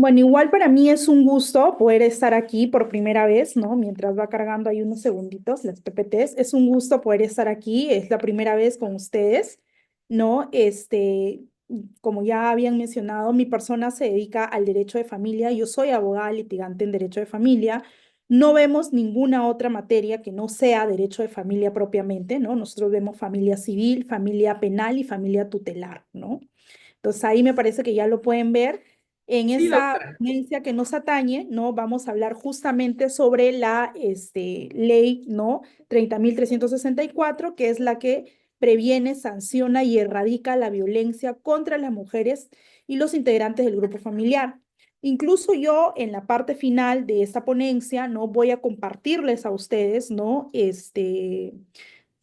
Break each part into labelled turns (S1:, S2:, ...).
S1: Bueno, igual para mí es un gusto poder estar aquí por primera vez, ¿no? Mientras va cargando ahí unos segunditos las PPTs, es un gusto poder estar aquí, es la primera vez con ustedes, ¿no? Como ya habían mencionado, mi persona se dedica al derecho de familia, yo soy abogada litigante en derecho de familia, no vemos ninguna otra materia que no sea derecho de familia propiamente, ¿no? Nosotros vemos familia civil, familia penal y familia tutelar, ¿no? Entonces ahí me parece que ya lo pueden ver. En
S2: Sí,
S1: esa
S2: doctora.
S1: ponencia que nos atañe, ¿no? Vamos a hablar justamente sobre la ley, ¿no? 30.364, que es la que previene, sanciona y erradica la violencia contra las mujeres y los integrantes del grupo familiar. Incluso yo en la parte final de esta ponencia, ¿no? Voy a compartirles a ustedes, ¿no?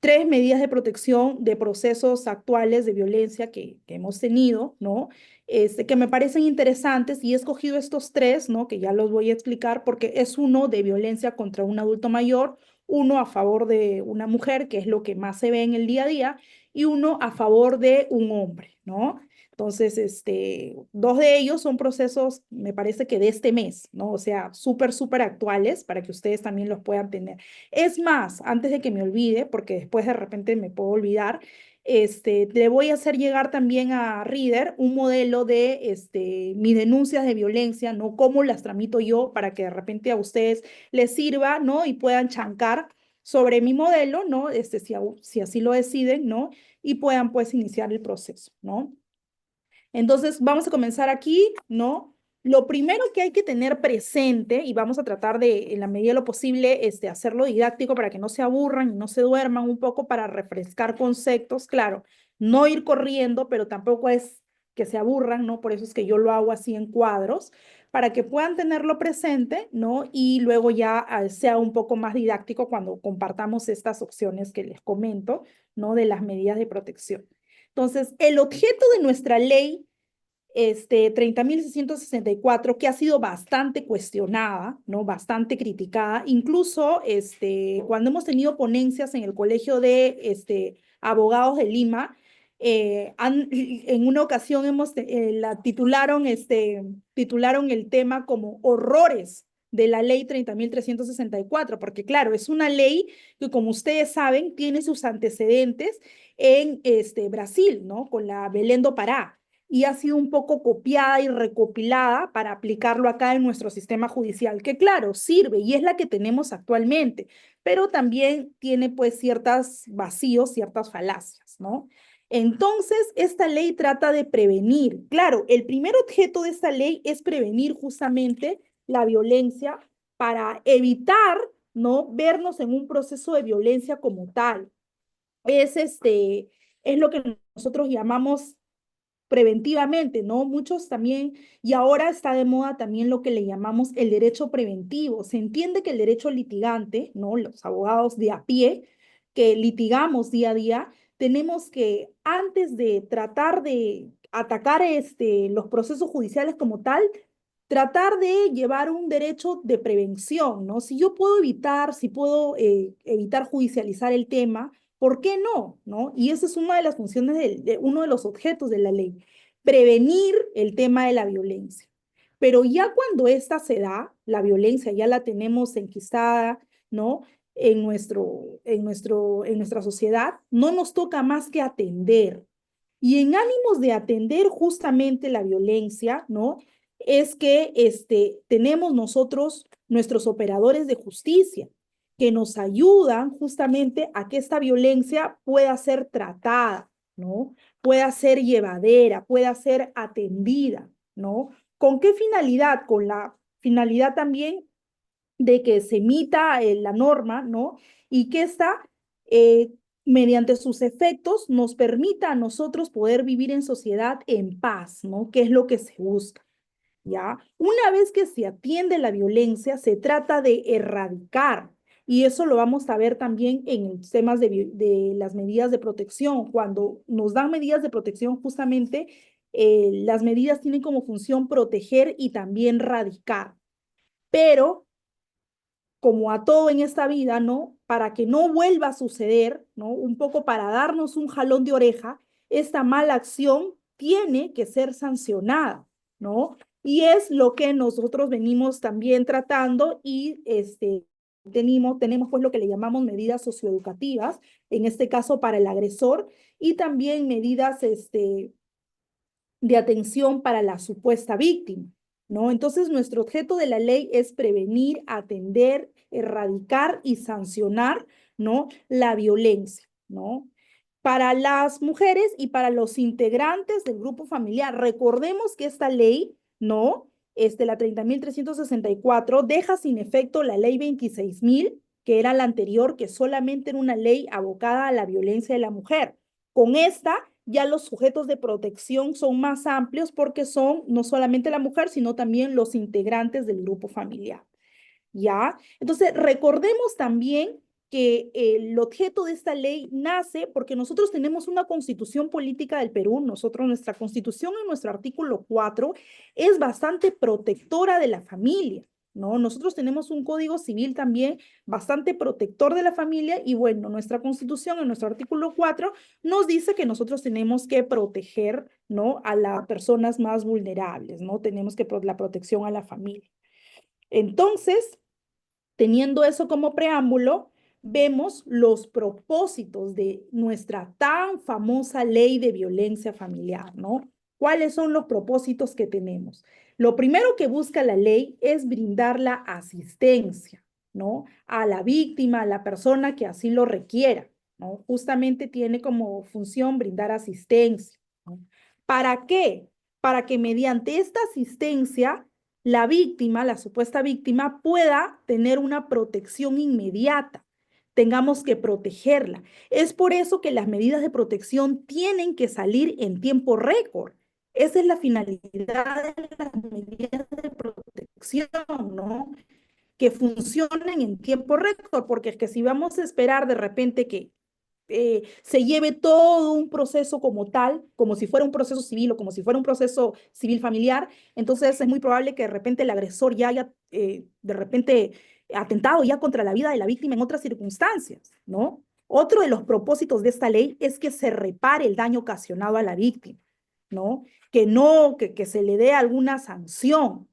S1: Tres medidas de protección de procesos actuales de violencia que hemos tenido, ¿no? Que me parecen interesantes y he escogido estos tres, ¿no? Que ya los voy a explicar porque es uno de violencia contra un adulto mayor, uno a favor de una mujer, que es lo que más se ve en el día a día, y uno a favor de un hombre, ¿no? Entonces, dos de ellos son procesos, me parece que de este mes, ¿no? O sea, súper, súper actuales para que ustedes también los puedan tener. Es más, antes de que me olvide, porque después de repente me puedo olvidar, le voy a hacer llegar también a Reader un modelo de mis denuncias de violencia, ¿no? Cómo las tramito yo para que de repente a ustedes les sirva, ¿no? Y puedan chancar sobre mi modelo, ¿no? Si así lo deciden, ¿no? Y puedan pues iniciar el proceso, ¿no? Entonces, vamos a comenzar aquí, ¿no? Lo primero que hay que tener presente, y vamos a tratar de, en la medida de lo posible, hacerlo didáctico para que no se aburran y no se duerman un poco para refrescar conceptos, claro, no ir corriendo, pero tampoco es que se aburran, ¿no? Por eso es que yo lo hago así en cuadros, para que puedan tenerlo presente, ¿no? Y luego ya sea un poco más didáctico cuando compartamos estas opciones que les comento, ¿no? De las medidas de protección. Entonces, el objeto de nuestra ley 30.664, que ha sido bastante cuestionada, ¿no? Bastante criticada, incluso cuando hemos tenido ponencias en el Colegio de Abogados de Lima, en una ocasión la titularon el tema como horrores de la ley 30.364, porque claro, es una ley que como ustedes saben tiene sus antecedentes en Brasil, ¿no? Con la Belén do Pará y ha sido un poco copiada y recopilada para aplicarlo acá en nuestro sistema judicial, que claro, sirve y es la que tenemos actualmente, pero también tiene pues ciertos vacíos, ciertas falacias, ¿no? Entonces, esta ley trata de prevenir. Claro, el primer objeto de esta ley es prevenir justamente la violencia para evitar, ¿no? Vernos en un proceso de violencia como tal. Es lo que nosotros llamamos preventivamente, ¿no? Muchos también, y ahora está de moda también lo que le llamamos el derecho preventivo. Se entiende que el derecho litigante, ¿no? Los abogados de a pie que litigamos día a día, tenemos que, antes de tratar de atacar los procesos judiciales como tal, tratar de llevar un derecho de prevención, ¿no? Si yo puedo evitar, si puedo evitar judicializar el tema, ¿por qué no? ¿No? Y esa es una de las funciones de uno de los objetos de la ley, prevenir el tema de la violencia. Pero ya cuando esta se da, la violencia ya la tenemos enquistada, ¿no? En nuestra sociedad, no nos toca más que atender. Y en ánimos de atender justamente la violencia, ¿no? Es que tenemos nosotros nuestros operadores de justicia que nos ayudan justamente a que esta violencia pueda ser tratada, ¿no? Pueda ser llevadera, pueda ser atendida, ¿no? ¿Con qué finalidad? Con la finalidad también de que se emita la norma, ¿no? Y que esta, eh, mediante sus efectos, nos permita a nosotros poder vivir en sociedad en paz, ¿no? Que es lo que se busca. ¿Ya? Una vez que se atiende la violencia, se trata de erradicar, y eso lo vamos a ver también en los temas de las medidas de protección. Cuando nos dan medidas de protección, justamente las medidas tienen como función proteger y también erradicar. Pero como a todo en esta vida, ¿no? Para que no vuelva a suceder, ¿no? Un poco para darnos un jalón de oreja, esta mala acción tiene que ser sancionada, ¿no? Y es lo que nosotros venimos también tratando y tenemos pues lo que le llamamos medidas socioeducativas, en este caso para el agresor, y también medidas de atención para la supuesta víctima, ¿no? Entonces, nuestro objeto de la ley es prevenir, atender, erradicar y sancionar, ¿no? La violencia, ¿no? Para las mujeres y para los integrantes del grupo familiar. Recordemos que esta ley, ¿no? La 30.364 deja sin efecto la ley 26.000, que era la anterior, que solamente era una ley abocada a la violencia de la mujer. Con esta, ya los sujetos de protección son más amplios porque son no solamente la mujer, sino también los integrantes del grupo familiar. ¿Ya? Entonces, recordemos también que el objeto de esta ley nace porque nosotros tenemos una constitución política del Perú, nuestra constitución en nuestro artículo 4 es bastante protectora de la familia, ¿no? Nosotros tenemos un código civil también bastante protector de la familia y bueno, nuestra constitución en nuestro artículo 4 nos dice que nosotros tenemos que proteger, ¿no? A las personas más vulnerables, ¿no? Tenemos que la protección a la familia. Entonces, teniendo eso como preámbulo, vemos los propósitos de nuestra tan famosa ley de violencia familiar, ¿no? ¿Cuáles son los propósitos que tenemos? Lo primero que busca la ley es brindar la asistencia, ¿no? A la víctima, a la persona que así lo requiera, ¿no? Justamente tiene como función brindar asistencia, ¿no? ¿Para qué? Para que mediante esta asistencia la víctima, la supuesta víctima, pueda tener una protección inmediata. Tengamos que protegerla. Es por eso que las medidas de protección tienen que salir en tiempo récord. Esa es la finalidad de las medidas de protección, ¿no? Que funcionen en tiempo récord, porque es que si vamos a esperar de repente que se lleve todo un proceso como tal, como si fuera un proceso civil o como si fuera un proceso civil familiar, entonces es muy probable que de repente el agresor ya haya de repente atentado ya contra la vida de la víctima en otras circunstancias, ¿no? Otro de los propósitos de esta ley es que se repare el daño ocasionado a la víctima, ¿no? Que se le dé alguna sanción,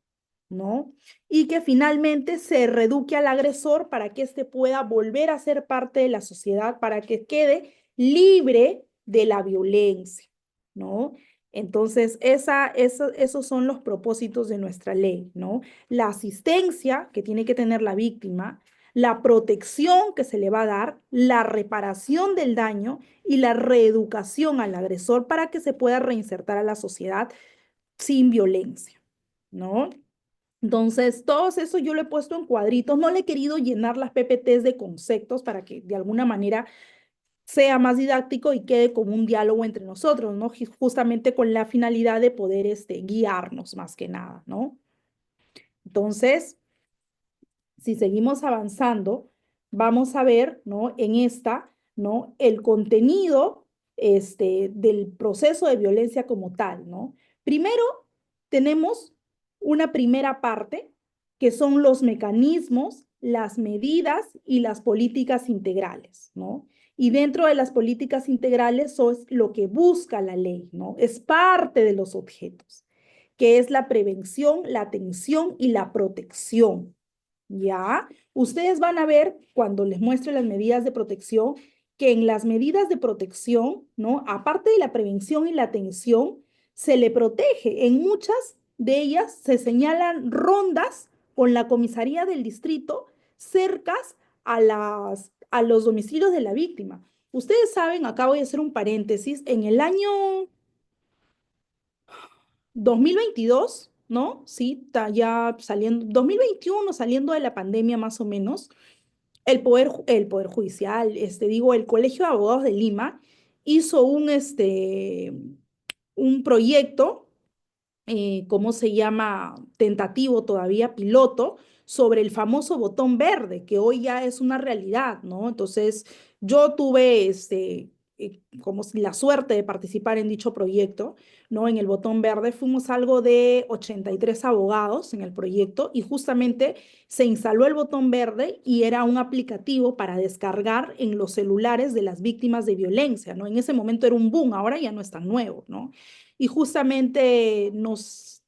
S1: ¿no? Y que finalmente se reeduque al agresor para que éste pueda volver a ser parte de la sociedad, para que quede libre de la violencia, ¿no? Entonces, esos son los propósitos de nuestra ley, ¿no? La asistencia que tiene que tener la víctima, la protección que se le va a dar, la reparación del daño y la reeducación al agresor para que se pueda reinsertar a la sociedad sin violencia, ¿no? Entonces, todo eso yo lo he puesto en cuadritos, no le he querido llenar las PPTs de conceptos para que de alguna manera sea más didáctico y quede como un diálogo entre nosotros, ¿no? Justamente con la finalidad de poder guiarnos más que nada, ¿no? Entonces, si seguimos avanzando, vamos a ver, ¿no? En esta, ¿no? El contenido, del proceso de violencia como tal, ¿no? Primero, tenemos una primera parte, que son los mecanismos, las medidas y las políticas integrales, ¿no? Y dentro de las políticas integrales eso es lo que busca la ley, ¿no? Es parte de los objetos, que es la prevención, la atención y la protección. ¿Ya? Ustedes van a ver cuando les muestre las medidas de protección que en las medidas de protección, ¿no? Aparte de la prevención y la atención, se le protege. En muchas de ellas se señalan rondas con la comisaría del distrito cercas a los domicilios de la víctima. Ustedes saben, acá voy a hacer un paréntesis, en el año 2022, ¿no? Sí, está ya saliendo, 2021 saliendo de la pandemia más o menos, el poder Judicial, el Colegio de Abogados de Lima hizo un proyecto, ¿cómo se llama? Tentativo todavía, piloto, sobre el famoso botón verde, que hoy ya es una realidad, ¿no? Entonces, yo tuve como la suerte de participar en dicho proyecto, ¿no? En el botón verde fuimos algo de 83 abogados en el proyecto y justamente se instaló el botón verde y era un aplicativo para descargar en los celulares de las víctimas de violencia, ¿no? En ese momento era un boom, ahora ya no es tan nuevo, ¿no? Y justamente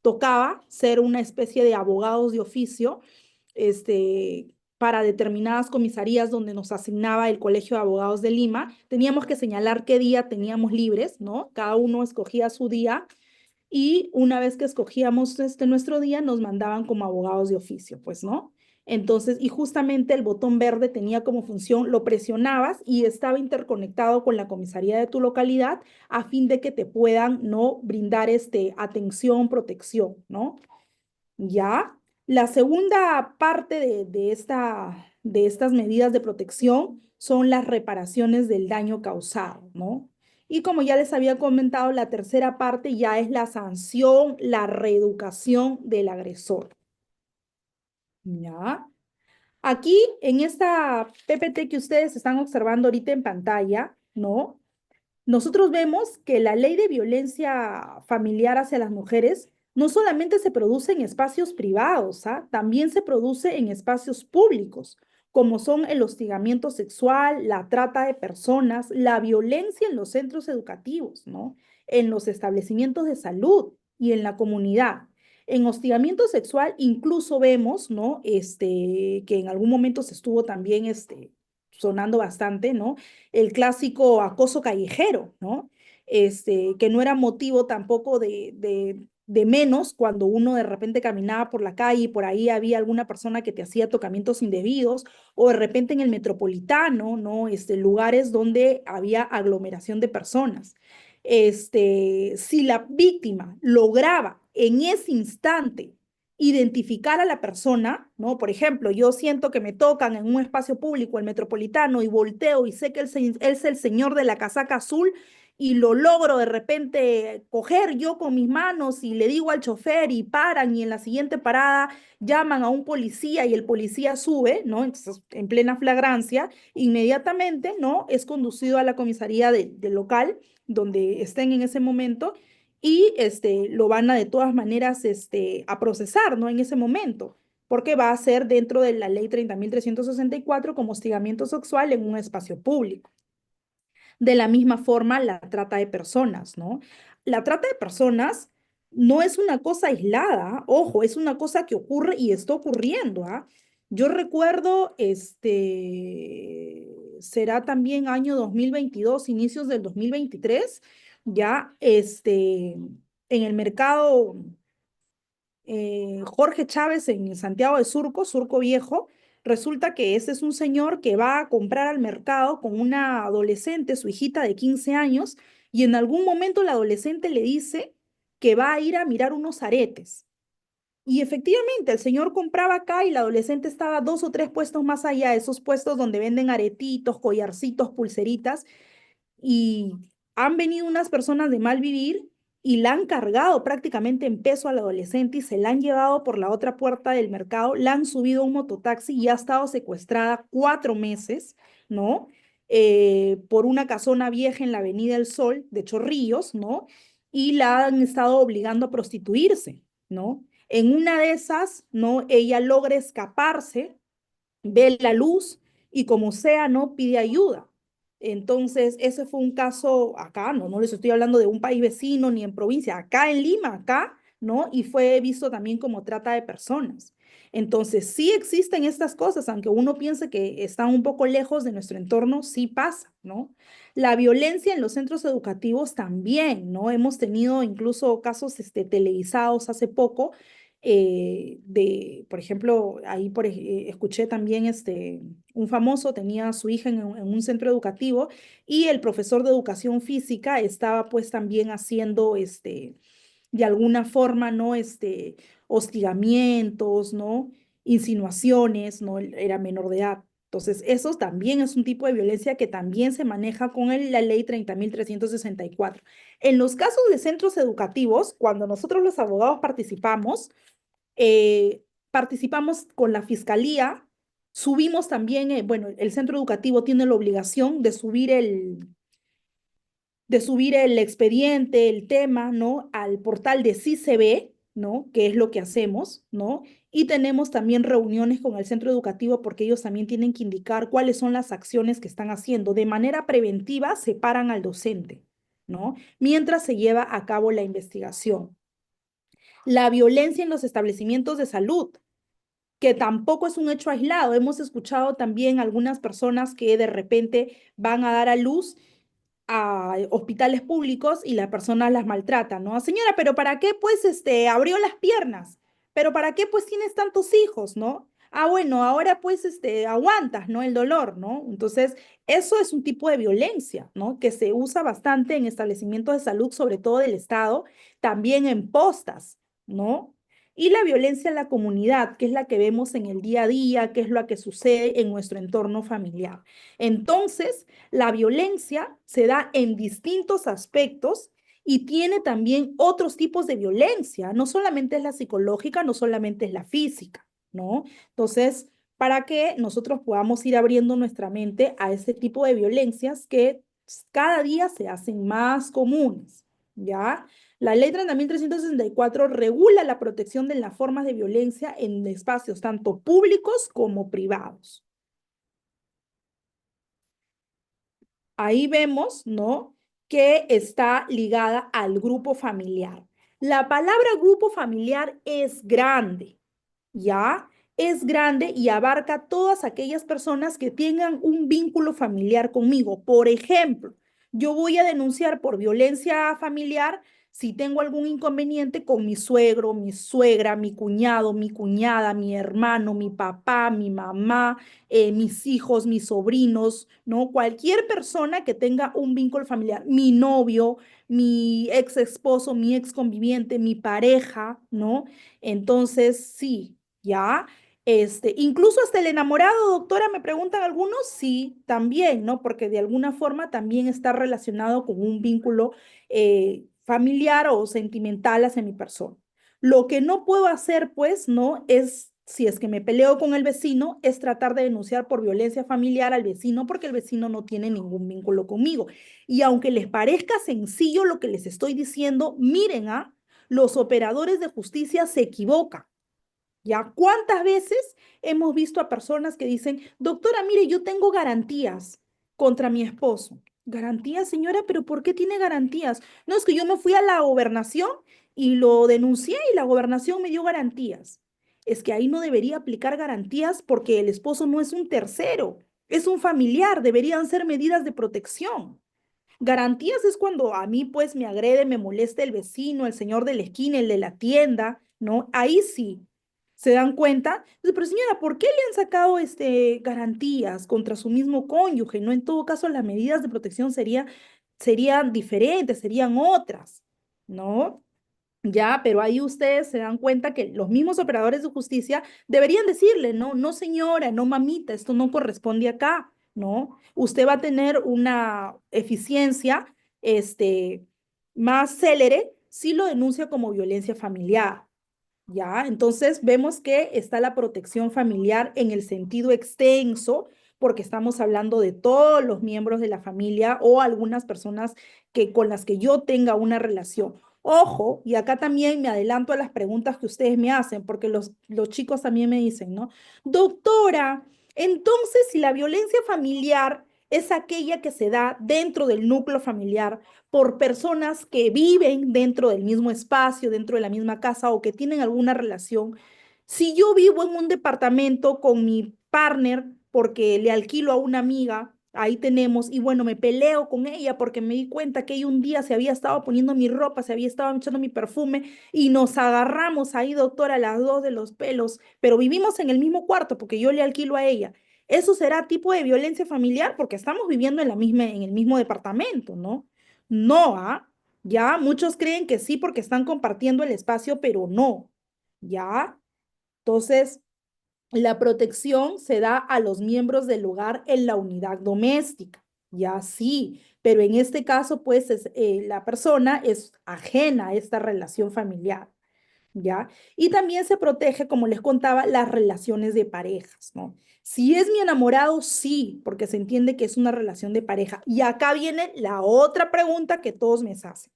S1: tocaba ser una especie de abogados de oficio, para determinadas comisarías donde nos asignaba el Colegio de Abogados de Lima. Teníamos que señalar qué día teníamos libres, ¿no? Cada uno escogía su día y una vez que escogíamos nuestro día, nos mandaban como abogados de oficio, pues, ¿no? Entonces, y justamente el botón verde tenía como función, lo presionabas y estaba interconectado con la comisaría de tu localidad a fin de que te puedan, ¿no? Brindar atención, protección, ¿no? Ya. La segunda parte de estas medidas de protección son las reparaciones del daño causado, ¿no? Y como ya les había comentado, la tercera parte ya es la sanción, la reeducación del agresor. ¿Ya? Aquí, en esta PPT que ustedes están observando ahorita en pantalla, ¿no? Nosotros vemos que la ley de violencia familiar hacia las mujeres no solamente se produce en espacios privados, ¿ah? También se produce en espacios públicos, como son el hostigamiento sexual, la trata de personas, la violencia en los centros educativos, ¿no? En los establecimientos de salud y en la comunidad. En hostigamiento sexual incluso vemos, ¿no? Que en algún momento se estuvo también, sonando bastante, ¿no? El clásico acoso callejero, ¿no? Que no era motivo tampoco de menos cuando uno de repente caminaba por la calle y por ahí había alguna persona que te hacía tocamientos indebidos, o de repente en el metropolitano, ¿no? Lugares donde había aglomeración de personas. Si la víctima lograba en ese instante identificar a la persona, ¿no? Por ejemplo, yo siento que me tocan en un espacio público, el metropolitano, y volteo y sé que él es el señor de la casaca azul y lo logro de repente coger yo con mis manos y le digo al chofer y paran y en la siguiente parada llaman a un policía y el policía sube, ¿no? Entonces, en plena flagrancia, inmediatamente, ¿no? Es conducido a la comisaría del local donde estén en ese momento y lo van a de todas maneras a procesar, ¿no? En ese momento, porque va a ser dentro de la ley 30.364 como hostigamiento sexual en un espacio público. De la misma forma, la trata de personas, ¿no? La trata de personas no es una cosa aislada, ojo, es una cosa que ocurre y está ocurriendo, ¿ah? Yo recuerdo, será también año 2022, inicios del 2023, ya, en el mercado Jorge Chávez en Santiago de Surco, Surco Viejo. Resulta que ese es un señor que va a comprar al mercado con una adolescente, su hijita de 15 años, y en algún momento la adolescente le dice que va a ir a mirar unos aretes. Y efectivamente, el señor compraba acá y la adolescente estaba 2 o 3 puestos más allá, esos puestos donde venden aretitos, collarcitos, pulseritas, y han venido unas personas de mal vivir y la han cargado prácticamente en peso a la adolescente y se la han llevado por la otra puerta del mercado, la han subido a un mototaxi y ha estado secuestrada 4 meses, ¿no? Por una casona vieja en la Avenida El Sol de Chorrillos, ¿no? Y la han estado obligando a prostituirse, ¿no? En una de esas, ¿no? Ella logra escaparse, ve la luz y como sea, no pide ayuda. Entonces, ese fue un caso acá, no les estoy hablando de un país vecino ni en provincia, acá en Lima, acá, ¿no? Y fue visto también como trata de personas. Entonces, sí existen estas cosas, aunque uno piense que están un poco lejos de nuestro entorno, sí pasa, ¿no? La violencia en los centros educativos también, ¿no? Hemos tenido incluso casos televisados hace poco por ejemplo, ahí escuché también un famoso tenía a su hija en un centro educativo y el profesor de educación física estaba pues también haciendo de alguna forma, ¿no? Hostigamientos, ¿no? Insinuaciones, ¿no? Él era menor de edad. Entonces, eso también es un tipo de violencia que también se maneja con la ley 30.364. En los casos de centros educativos, cuando nosotros los abogados eh, participamos con la fiscalía, subimos también, bueno, el centro educativo tiene la obligación de subir el expediente, el tema, ¿no? Al portal de Sí se ve, ¿no? Que es lo que hacemos, ¿no? Y tenemos también reuniones con el centro educativo porque ellos también tienen que indicar cuáles son las acciones que están haciendo. De manera preventiva, separan al docente, ¿no? Mientras se lleva a cabo la investigación. La violencia en los establecimientos de salud, que tampoco es un hecho aislado. Hemos escuchado también algunas personas que de repente van a dar a luz a hospitales públicos y la persona las maltrata, ¿no? Señora, pero ¿para qué pues abrió las piernas? ¿Pero para qué pues tienes tantos hijos, ¿no? Ah, bueno, ahora pues aguantas, ¿no? El dolor, ¿no? Entonces, eso es un tipo de violencia, ¿no? Que se usa bastante en establecimientos de salud, sobre todo del Estado, también en postas, ¿no? Y la violencia en la comunidad, que es la que vemos en el día a día, que es lo que sucede en nuestro entorno familiar. Entonces, la violencia se da en distintos aspectos y tiene también otros tipos de violencia. No solamente es la psicológica, no solamente es la física, ¿no? Entonces, para que nosotros podamos ir abriendo nuestra mente a ese tipo de violencias que cada día se hacen más comunes, ¿ya? La ley 30.364 regula la protección de las formas de violencia en espacios tanto públicos como privados. Ahí vemos, ¿no? Que está ligada al grupo familiar. La palabra grupo familiar es grande, ¿ya? Es grande y abarca todas aquellas personas que tengan un vínculo familiar conmigo. Por ejemplo, yo voy a denunciar por violencia familiar si tengo algún inconveniente con mi suegro, mi suegra, mi cuñado, mi cuñada, mi hermano, mi papá, mi mamá, mis hijos, mis sobrinos, ¿no? Cualquier persona que tenga un vínculo familiar, mi novio, mi ex esposo, mi ex conviviente, mi pareja, ¿no? Entonces, sí, ¿ya? Incluso hasta el enamorado, doctora, me preguntan algunos, sí, también, ¿no? Porque de alguna forma también está relacionado con un vínculo familiar o sentimental hacia mi persona. Lo que no puedo hacer, pues, ¿no? Es, si es que me peleo con el vecino, es tratar de denunciar por violencia familiar al vecino porque el vecino no tiene ningún vínculo conmigo. Y aunque les parezca sencillo lo que les estoy diciendo, miren, los operadores de justicia se equivocan. ¿Ya? ¿Cuántas veces hemos visto a personas que dicen, doctora, mire, yo tengo garantías contra mi esposo? ¿Garantías, señora? ¿Pero por qué tiene garantías? No, es que yo me fui a la gobernación y lo denuncié y la gobernación me dio garantías. Es que ahí no debería aplicar garantías porque el esposo no es un tercero, es un familiar, deberían ser medidas de protección. Garantías es cuando a mí pues me agrede, me molesta el vecino, el señor de la esquina, el de la tienda, ¿no? Ahí sí se dan cuenta. Entonces, pero señora, ¿por qué le han sacado garantías contra su mismo cónyuge? No, en todo caso las medidas de protección serían diferentes, serían otras, ¿no? Ya, pero ahí ustedes se dan cuenta que los mismos operadores de justicia deberían decirle, no, no señora, no mamita, esto no corresponde acá, ¿no? Usted va a tener una eficiencia, más célere si lo denuncia como violencia familiar. ¿Ya? Entonces vemos que está la protección familiar en el sentido extenso, porque estamos hablando de todos los miembros de la familia o algunas personas con las que yo tenga una relación. Ojo, y acá también me adelanto a las preguntas que ustedes me hacen, porque los chicos también me dicen, ¿no? Doctora, entonces si la violencia familiar es aquella que se da dentro del núcleo familiar, por personas que viven dentro del mismo espacio, dentro de la misma casa o que tienen alguna relación. Si yo vivo en un departamento con mi partner porque le alquilo a una amiga, ahí tenemos, y bueno, me peleo con ella porque me di cuenta que ella un día se había estado poniendo mi ropa, se había estado echando mi perfume y nos agarramos ahí, doctora, las dos de los pelos, pero vivimos en el mismo cuarto porque yo le alquilo a ella. Eso será tipo de violencia familiar porque estamos viviendo en el mismo departamento, ¿no? No, ya muchos creen que sí porque están compartiendo el espacio, pero no, ya. Entonces, la protección se da a los miembros del hogar en la unidad doméstica, ya sí, pero en este caso, pues la persona es ajena a esta relación familiar. ¿Ya? Y también se protege, como les contaba, las relaciones de parejas, ¿no? Si es mi enamorado, sí, porque se entiende que es una relación de pareja. Y acá viene la otra pregunta que todos me hacen.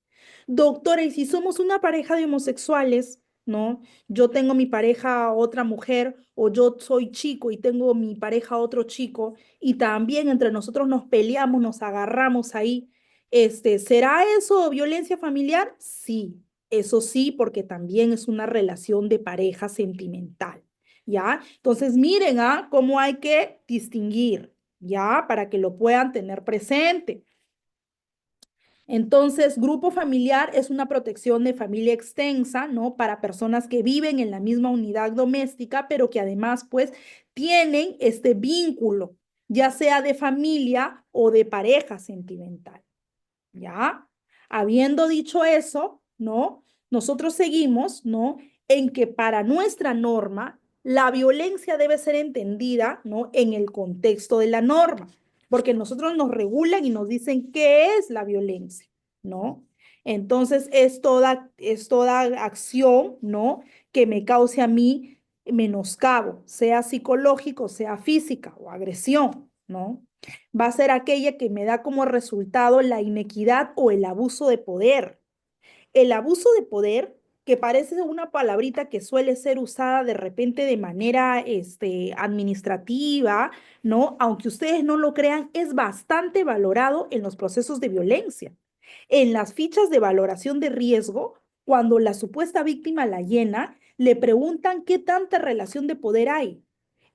S1: Doctora, ¿y si somos una pareja de homosexuales, ¿no? Yo tengo mi pareja otra mujer o yo soy chico y tengo mi pareja otro chico y también entre nosotros nos peleamos, nos agarramos ahí. ¿Será eso violencia familiar? Sí. Eso sí, porque también es una relación de pareja sentimental, ¿ya? Entonces, miren, cómo hay que distinguir, ¿ya? Para que lo puedan tener presente. Entonces, grupo familiar es una protección de familia extensa, ¿no? Para personas que viven en la misma unidad doméstica, pero que además, pues, tienen este vínculo, ya sea de familia o de pareja sentimental. ¿Ya? Habiendo dicho eso, ¿no? Nosotros seguimos, ¿no? En que para nuestra norma, la violencia debe ser entendida, ¿no? En el contexto de la norma, porque nosotros nos regulan y nos dicen qué es la violencia, ¿no? Entonces, es toda acción, ¿no? Que me cause a mí menoscabo, sea psicológico, sea física o agresión, ¿no? Va a ser aquella que me da como resultado la inequidad o el abuso de poder. El abuso de poder, que parece una palabrita que suele ser usada de repente de manera administrativa, ¿no? Aunque ustedes no lo crean, es bastante valorado en los procesos de violencia. En las fichas de valoración de riesgo, cuando la supuesta víctima la llena, le preguntan qué tanta relación de poder hay.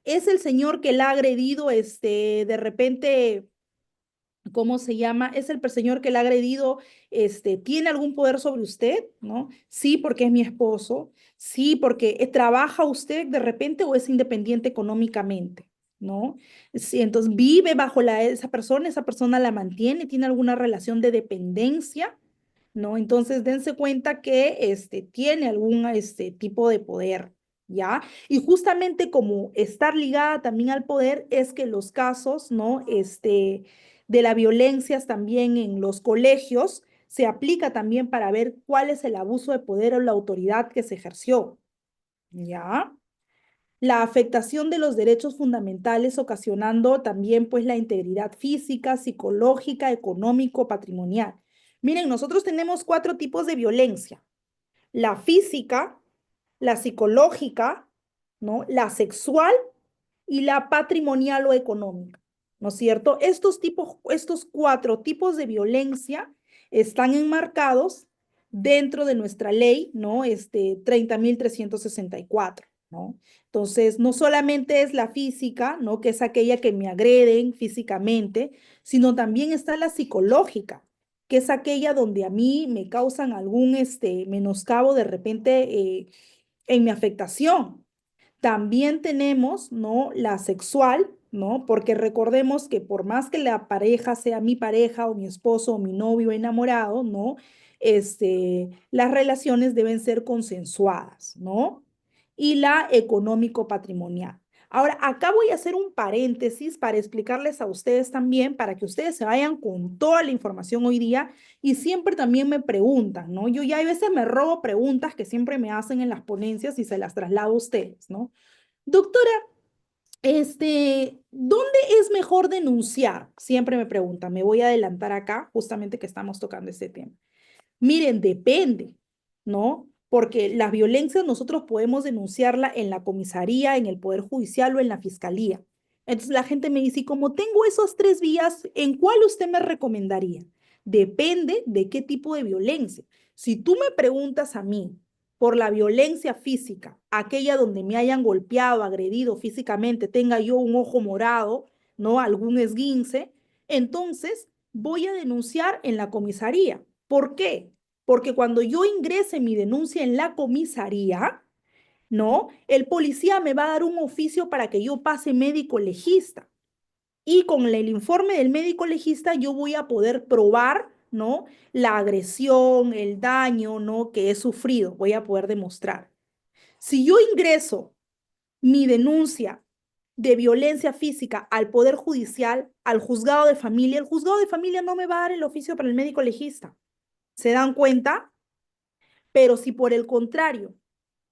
S1: Es el señor que la ha agredido, de repente, ¿cómo se llama? Es el señor que la ha agredido, ¿tiene algún poder sobre usted? ¿No? Sí, porque es mi esposo. Sí, porque trabaja usted de repente o es independiente económicamente, ¿no? Sí, entonces vive bajo esa persona la mantiene, tiene alguna relación de dependencia, ¿no? Entonces dense cuenta que tiene algún tipo de poder, ¿ya? Y justamente como estar ligada también al poder es que los casos, ¿no? De la violencia también en los colegios se aplica también para ver cuál es el abuso de poder o la autoridad que se ejerció, ¿ya? La afectación de los derechos fundamentales ocasionando también pues la integridad física, psicológica, económico, patrimonial. Miren, nosotros tenemos 4 tipos de violencia: la física, la psicológica, ¿no? La sexual y la patrimonial o económica, ¿no es cierto? Estos 4 tipos de violencia están enmarcados dentro de nuestra ley, ¿no? 30.364, ¿no? Entonces, no solamente es la física, ¿no? Que es aquella que me agreden físicamente, sino también está la psicológica, que es aquella donde a mí me causan algún menoscabo de repente en mi afectación. También tenemos, ¿no? La sexual, ¿no? Porque recordemos que por más que la pareja sea mi pareja o mi esposo o mi novio enamorado, ¿no? Las relaciones deben ser consensuadas, ¿no? Y la económico-patrimonial. Ahora, acá voy a hacer un paréntesis para explicarles a ustedes también, para que ustedes se vayan con toda la información hoy día y siempre también me preguntan, ¿no? Yo ya a veces me robo preguntas que siempre me hacen en las ponencias y se las traslado a ustedes, ¿no? Doctora, ¿dónde es mejor denunciar? Siempre me preguntan, me voy a adelantar acá, justamente que estamos tocando este tema. Miren, depende, ¿no? Porque las violencias nosotros podemos denunciarla en la comisaría, en el Poder Judicial o en la Fiscalía. Entonces la gente me dice, y como tengo esos 3 vías, ¿en cuál usted me recomendaría? Depende de qué tipo de violencia. Si tú me preguntas a mí por la violencia física, aquella donde me hayan golpeado, agredido físicamente, tenga yo un ojo morado, ¿no? Algún esguince, entonces voy a denunciar en la comisaría. ¿Por qué? Porque cuando yo ingrese mi denuncia en la comisaría, ¿no? El policía me va a dar un oficio para que yo pase médico legista. Y con el informe del médico legista yo voy a poder probar, ¿no? La agresión, el daño, ¿no? Que he sufrido. Voy a poder demostrar. Si yo ingreso mi denuncia de violencia física al Poder Judicial, al juzgado de familia, el juzgado de familia no me va a dar el oficio para el médico legista. ¿Se dan cuenta? Pero si por el contrario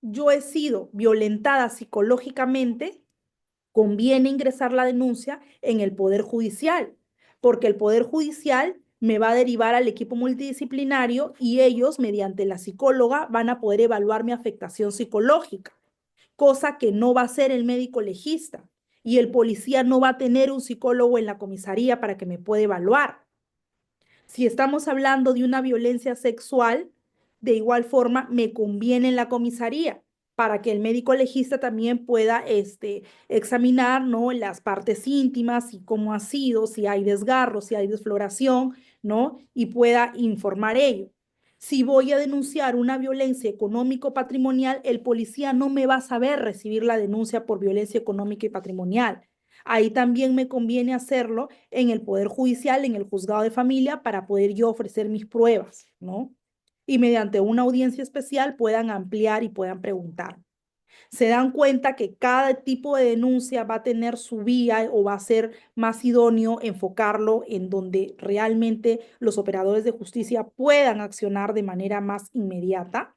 S1: yo he sido violentada psicológicamente, conviene ingresar la denuncia en el Poder Judicial, porque el Poder Judicial me va a derivar al equipo multidisciplinario y ellos, mediante la psicóloga, van a poder evaluar mi afectación psicológica, cosa que no va a ser el médico legista. Y el policía no va a tener un psicólogo en la comisaría para que me pueda evaluar. Si estamos hablando de una violencia sexual, de igual forma me conviene en la comisaría para que el médico legista también pueda examinar, ¿no? Las partes íntimas y cómo ha sido, si hay desgarro, si hay desfloración, ¿no? Y pueda informar ello. Si voy a denunciar una violencia económico-patrimonial, el policía no me va a saber recibir la denuncia por violencia económica y patrimonial. Ahí también me conviene hacerlo en el Poder Judicial, en el juzgado de familia, para poder yo ofrecer mis pruebas, ¿no? Y mediante una audiencia especial puedan ampliar y puedan preguntar. Se dan cuenta que cada tipo de denuncia va a tener su vía o va a ser más idóneo enfocarlo en donde realmente los operadores de justicia puedan accionar de manera más inmediata.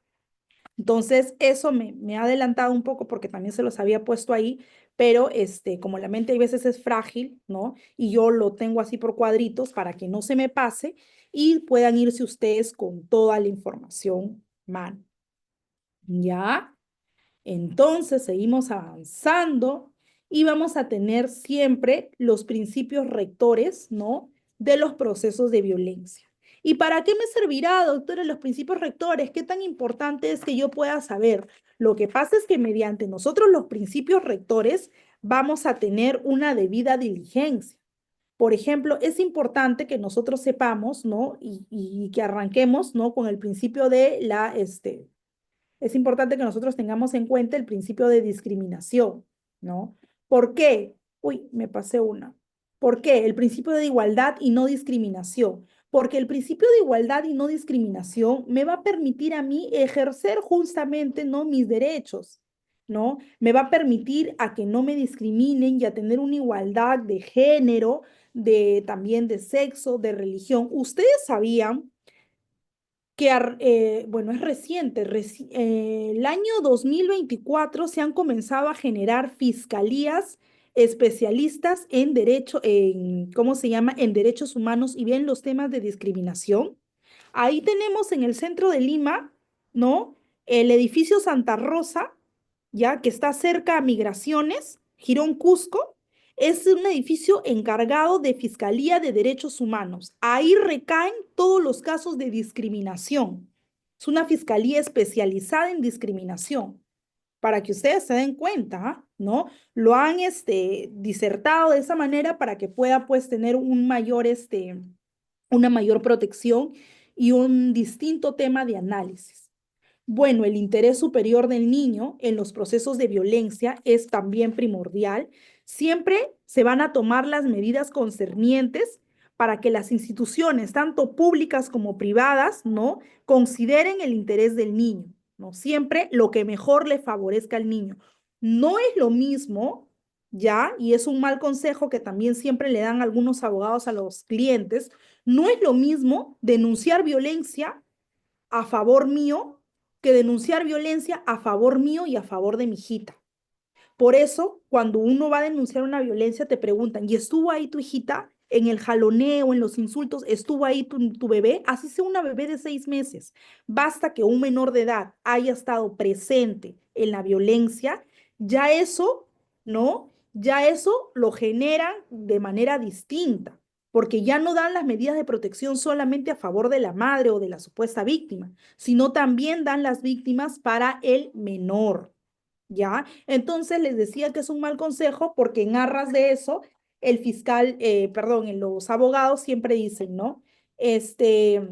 S1: Entonces, eso me ha adelantado un poco porque también se los había puesto ahí, pero como la mente a veces es frágil, ¿no? Y yo lo tengo así por cuadritos para que no se me pase y puedan irse ustedes con toda la información, man. ¿Ya? Entonces seguimos avanzando y vamos a tener siempre los principios rectores, ¿no? De los procesos de violencia. ¿Y para qué me servirá, doctora, los principios rectores? ¿Qué tan importante es que yo pueda saber? Lo que pasa es que mediante nosotros los principios rectores vamos a tener una debida diligencia. Por ejemplo, es importante que nosotros sepamos, ¿no? Y que arranquemos, ¿no? Con el principio de es importante que nosotros tengamos en cuenta el principio de discriminación, ¿no? ¿Por qué? Uy, me pasé una. ¿Por qué? El principio de igualdad y no discriminación. Porque el principio de igualdad y no discriminación me va a permitir a mí ejercer justamente, ¿no? Mis derechos, ¿no? Me va a permitir a que no me discriminen y a tener una igualdad de género, también de sexo, de religión. ¿Ustedes sabían que, bueno, es reciente, el año 2024 se han comenzado a generar fiscalías especialistas en derecho, ¿cómo se llama? En derechos humanos y bien los temas de discriminación? Ahí tenemos en el centro de Lima, ¿no? El edificio Santa Rosa, ya que está cerca a Migraciones, Girón Cusco, es un edificio encargado de Fiscalía de Derechos Humanos. Ahí recaen todos los casos de discriminación. Es una fiscalía especializada en discriminación, para que ustedes se den cuenta, ¿no? Lo han disertado de esa manera para que pueda pues tener una mayor protección y un distinto tema de análisis. Bueno, el interés superior del niño en los procesos de violencia es también primordial. Siempre se van a tomar las medidas concernientes para que las instituciones, tanto públicas como privadas, ¿no? Consideren el interés del niño, ¿no? Siempre lo que mejor le favorezca al niño. No es lo mismo, ¿ya? Y es un mal consejo que también siempre le dan algunos abogados a los clientes. No es lo mismo denunciar violencia a favor mío que denunciar violencia a favor mío y a favor de mi hijita. Por eso, cuando uno va a denunciar una violencia, te preguntan, ¿y estuvo ahí tu hijita? En el jaloneo, en los insultos, ¿estuvo ahí tu bebé? Así sea una bebé de 6 meses. Basta que un menor de edad haya estado presente en la violencia, ya eso, ¿no? Ya eso lo generan de manera distinta, porque ya no dan las medidas de protección solamente a favor de la madre o de la supuesta víctima, sino también dan las víctimas para el menor. ¿Ya? Entonces les decía que es un mal consejo porque en arras de eso, el fiscal, perdón, en los abogados siempre dicen, ¿no? Este,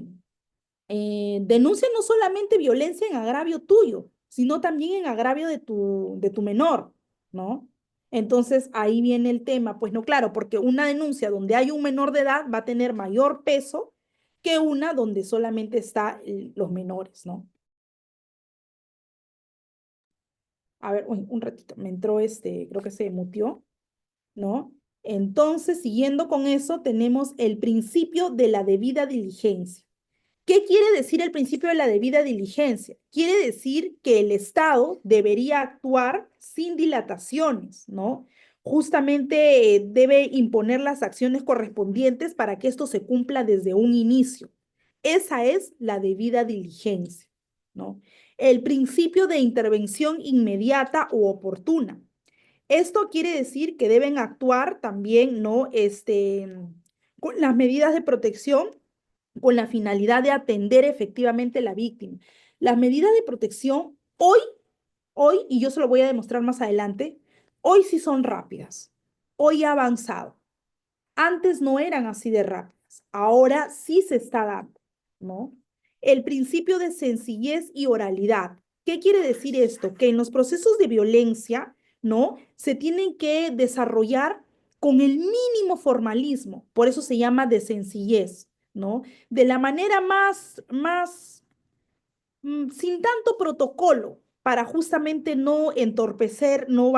S1: denuncia no solamente violencia en agravio tuyo, sino también en agravio de tu menor, ¿no? Entonces ahí viene el tema, pues no, claro, porque una denuncia donde hay un menor de edad va a tener mayor peso que una donde solamente está los menores, ¿no? A ver, un ratito, me entró creo que se mutió, ¿no? Entonces, siguiendo con eso, tenemos el principio de la debida diligencia. ¿Qué quiere decir el principio de la debida diligencia? Quiere decir que el Estado debería actuar sin dilataciones, ¿no? Justamente debe imponer las acciones correspondientes para que esto se cumpla desde un inicio. Esa es la debida diligencia, ¿no? El principio de intervención inmediata o oportuna. Esto quiere decir que deben actuar también, ¿no? Con las medidas de protección con la finalidad de atender efectivamente a la víctima. Las medidas de protección hoy, y yo se lo voy a demostrar más adelante, hoy sí son rápidas, hoy ha avanzado. Antes no eran así de rápidas, ahora sí se está dando, ¿no? El principio de sencillez y oralidad. ¿Qué quiere decir esto? Que en los procesos de violencia, ¿no? Se tienen que desarrollar con el mínimo formalismo, por eso se llama de sencillez, ¿no? De la manera sin tanto protocolo para justamente no entorpecer, no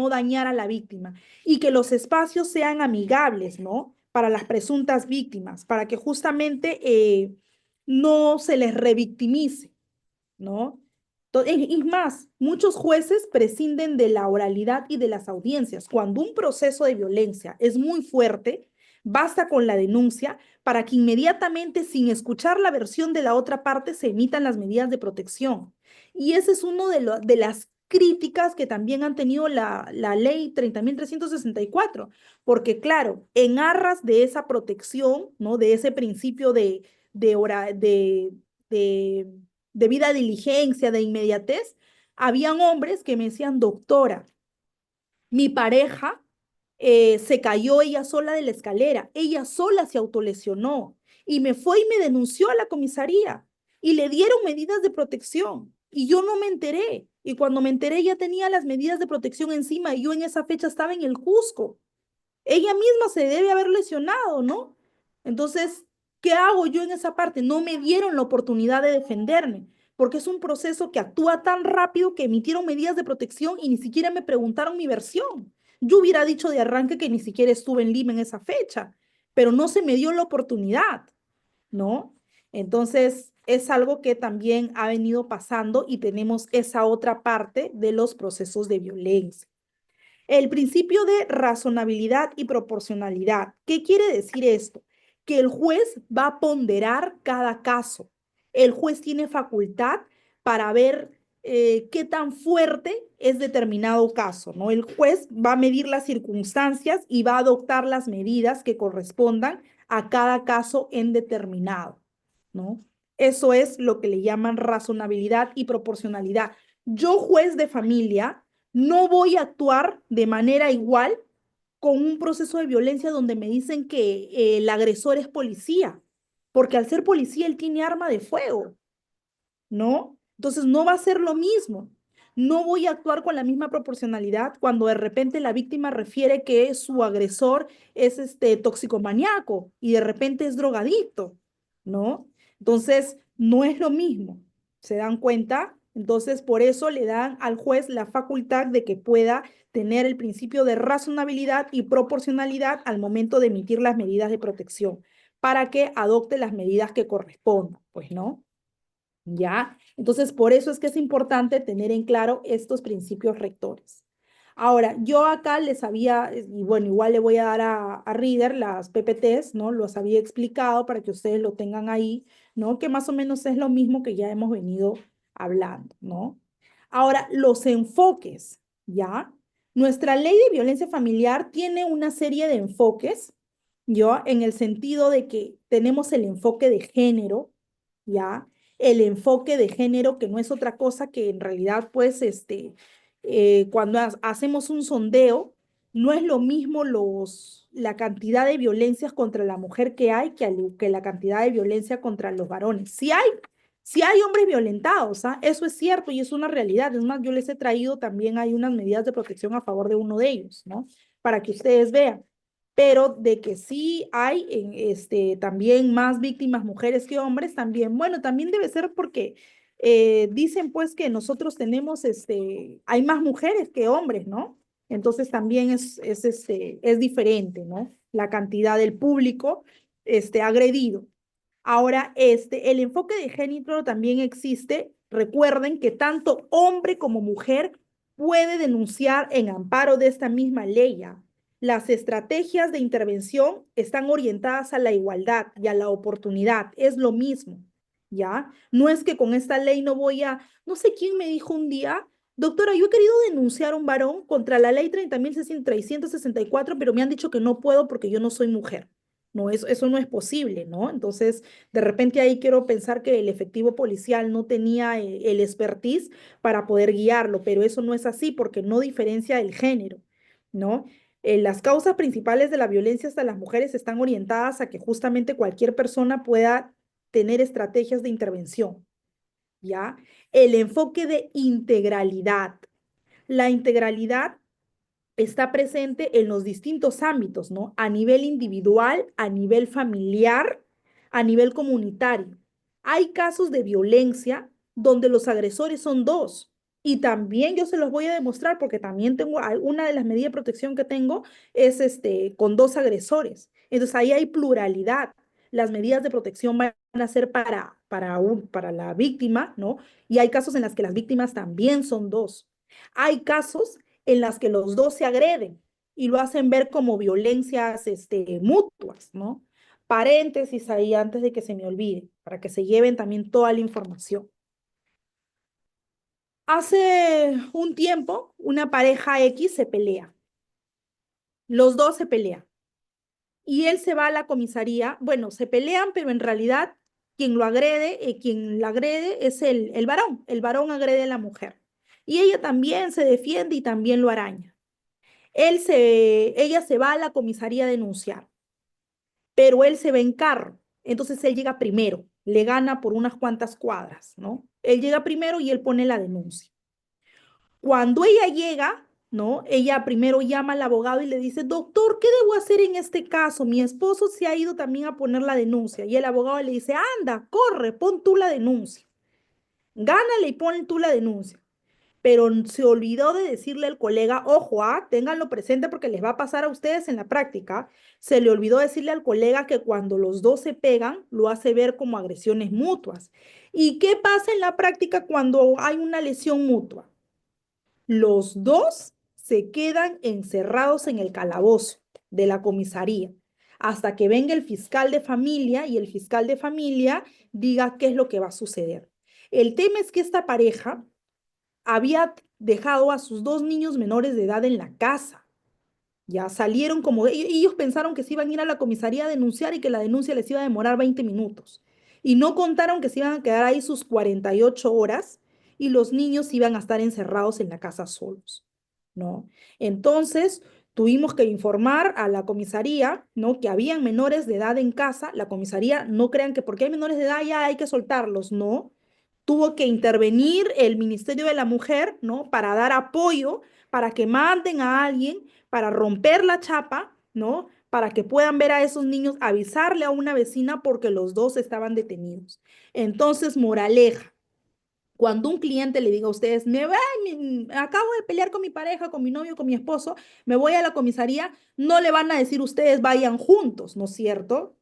S1: dañar a la víctima y que los espacios sean amigables, ¿no? Para las presuntas víctimas, para que justamente no se les revictimice, ¿no? Y más, muchos jueces prescinden de la oralidad y de las audiencias. Cuando un proceso de violencia es muy fuerte, basta con la denuncia para que inmediatamente, sin escuchar la versión de la otra parte, se emitan las medidas de protección. Y ese es uno de las críticas que también han tenido la ley 30.364, porque claro, en arras de esa protección, ¿no? De ese principio de, hora, de debida diligencia, de inmediatez, habían hombres que me decían, doctora, mi pareja se cayó ella sola de la escalera, ella sola se autolesionó y me fue y me denunció a la comisaría y le dieron medidas de protección y yo no me enteré. Y cuando me enteré ya tenía las medidas de protección encima y yo en esa fecha estaba en el Cusco. Ella misma se debe haber lesionado, ¿no? Entonces, ¿qué hago yo en esa parte? No me dieron la oportunidad de defenderme, porque es un proceso que actúa tan rápido que emitieron medidas de protección y ni siquiera me preguntaron mi versión. Yo hubiera dicho de arranque que ni siquiera estuve en Lima en esa fecha, pero no se me dio la oportunidad, ¿no? Entonces, es algo que también ha venido pasando y tenemos esa otra parte de los procesos de violencia. El principio de razonabilidad y proporcionalidad. ¿Qué quiere decir esto? Que el juez va a ponderar cada caso. El juez tiene facultad para ver qué tan fuerte es determinado caso, ¿no? El juez va a medir las circunstancias y va a adoptar las medidas que correspondan a cada caso en determinado, ¿no? Eso es lo que le llaman razonabilidad y proporcionalidad. Yo, juez de familia, no voy a actuar de manera igual con un proceso de violencia donde me dicen que el agresor es policía, porque al ser policía él tiene arma de fuego, ¿no? Entonces no va a ser lo mismo. No voy a actuar con la misma proporcionalidad cuando de repente la víctima refiere que su agresor es toxicomaníaco y de repente es drogadicto, ¿no? Entonces no es lo mismo. ¿Se dan cuenta? Entonces por eso le dan al juez la facultad de que pueda tener el principio de razonabilidad y proporcionalidad al momento de emitir las medidas de protección para que adopte las medidas que correspondan, pues, ¿no? ¿Ya? Entonces, por eso es que es importante tener en claro estos principios rectores. Ahora, yo acá les había, y bueno, igual le voy a dar a Reader las PPTs, ¿no? Los había explicado para que ustedes lo tengan ahí, ¿no? Que más o menos es lo mismo que ya hemos venido hablando, ¿no? Ahora, los enfoques, ¿ya? Nuestra ley de violencia familiar tiene una serie de enfoques, ¿yo? En el sentido de que tenemos el enfoque de género, ¿ya? El enfoque de género, que no es otra cosa que en realidad, pues, cuando hacemos un sondeo, no es lo mismo la cantidad de violencias contra la mujer que hay que la cantidad de violencia contra los varones. Sí hay hombres violentados, ¿ah? Eso es cierto y es una realidad. Es más, yo les he traído también, hay unas medidas de protección a favor de uno de ellos, ¿no? Para que ustedes vean, pero de que sí hay también más víctimas mujeres que hombres, también, bueno, también debe ser porque dicen pues que nosotros tenemos, hay más mujeres que hombres, ¿no? Entonces también es diferente, ¿no? La cantidad del público agredido. Ahora, el enfoque de género también existe. Recuerden que tanto hombre como mujer puede denunciar en amparo de esta misma ley. ¿Ya? Las estrategias de intervención están orientadas a la igualdad y a la oportunidad. Es lo mismo, ¿ya? No es que con esta ley no voy a, no sé quién me dijo un día, doctora, yo he querido denunciar a un varón contra la ley 30.364, pero me han dicho que no puedo porque yo no soy mujer. No, eso no es posible, ¿no? Entonces, de repente ahí quiero pensar que el efectivo policial no tenía el expertise para poder guiarlo, pero eso no es así porque no diferencia el género, ¿no? Las causas principales de la violencia hasta las mujeres están orientadas a que justamente cualquier persona pueda tener estrategias de intervención, ¿ya? El enfoque de integralidad. La integralidad está presente en los distintos ámbitos, ¿no? A nivel individual, a nivel familiar, a nivel comunitario. Hay casos de violencia donde los agresores son dos. Y también yo se los voy a demostrar porque también tengo una de las medidas de protección que tengo es con dos agresores. Entonces ahí hay pluralidad. Las medidas de protección van a ser para la víctima, ¿no? Y hay casos en los que las víctimas también son dos. Hay casos en las que los dos se agreden y lo hacen ver como violencias mutuas, ¿no? Paréntesis ahí antes de que se me olvide, para que se lleven también toda la información. Hace un tiempo, una pareja X se pelea. Los dos se pelean. Y él se va a la comisaría. Bueno, se pelean, pero en realidad quien la agrede es el varón. El varón agrede a la mujer. Y ella también se defiende y también lo araña. Ella se va a la comisaría a denunciar, pero él se va en carro. Entonces él llega primero, le gana por unas cuantas cuadras, ¿no? Él llega primero y él pone la denuncia. Cuando ella llega, ¿no? Ella primero llama al abogado y le dice, doctor, ¿qué debo hacer en este caso? Mi esposo se ha ido también a poner la denuncia. Y el abogado le dice, anda, corre, pon tú la denuncia. Gánale y pon tú la denuncia, pero se olvidó de decirle al colega, ojo, ténganlo presente porque les va a pasar a ustedes en la práctica, se le olvidó decirle al colega que cuando los dos se pegan, lo hace ver como agresiones mutuas. ¿Y qué pasa en la práctica cuando hay una lesión mutua? Los dos se quedan encerrados en el calabozo de la comisaría hasta que venga el fiscal de familia y el fiscal de familia diga qué es lo que va a suceder. El tema es que esta pareja había dejado a sus dos niños menores de edad en la casa. Ya salieron como ellos pensaron que se iban a ir a la comisaría a denunciar y que la denuncia les iba a demorar 20 minutos. Y no contaron que se iban a quedar ahí sus 48 horas y los niños iban a estar encerrados en la casa solos, ¿no? Entonces, tuvimos que informar a la comisaría, ¿no? Que habían menores de edad en casa. La comisaría, no crean que porque hay menores de edad ya hay que soltarlos, no. Tuvo que intervenir el Ministerio de la Mujer, ¿no? Para dar apoyo, para que manden a alguien, para romper la chapa, ¿no? Para que puedan ver a esos niños, avisarle a una vecina porque los dos estaban detenidos. Entonces, moraleja, cuando un cliente le diga a ustedes, acabo de pelear con mi pareja, con mi novio, con mi esposo, me voy a la comisaría, no le van a decir ustedes vayan juntos, ¿no es cierto?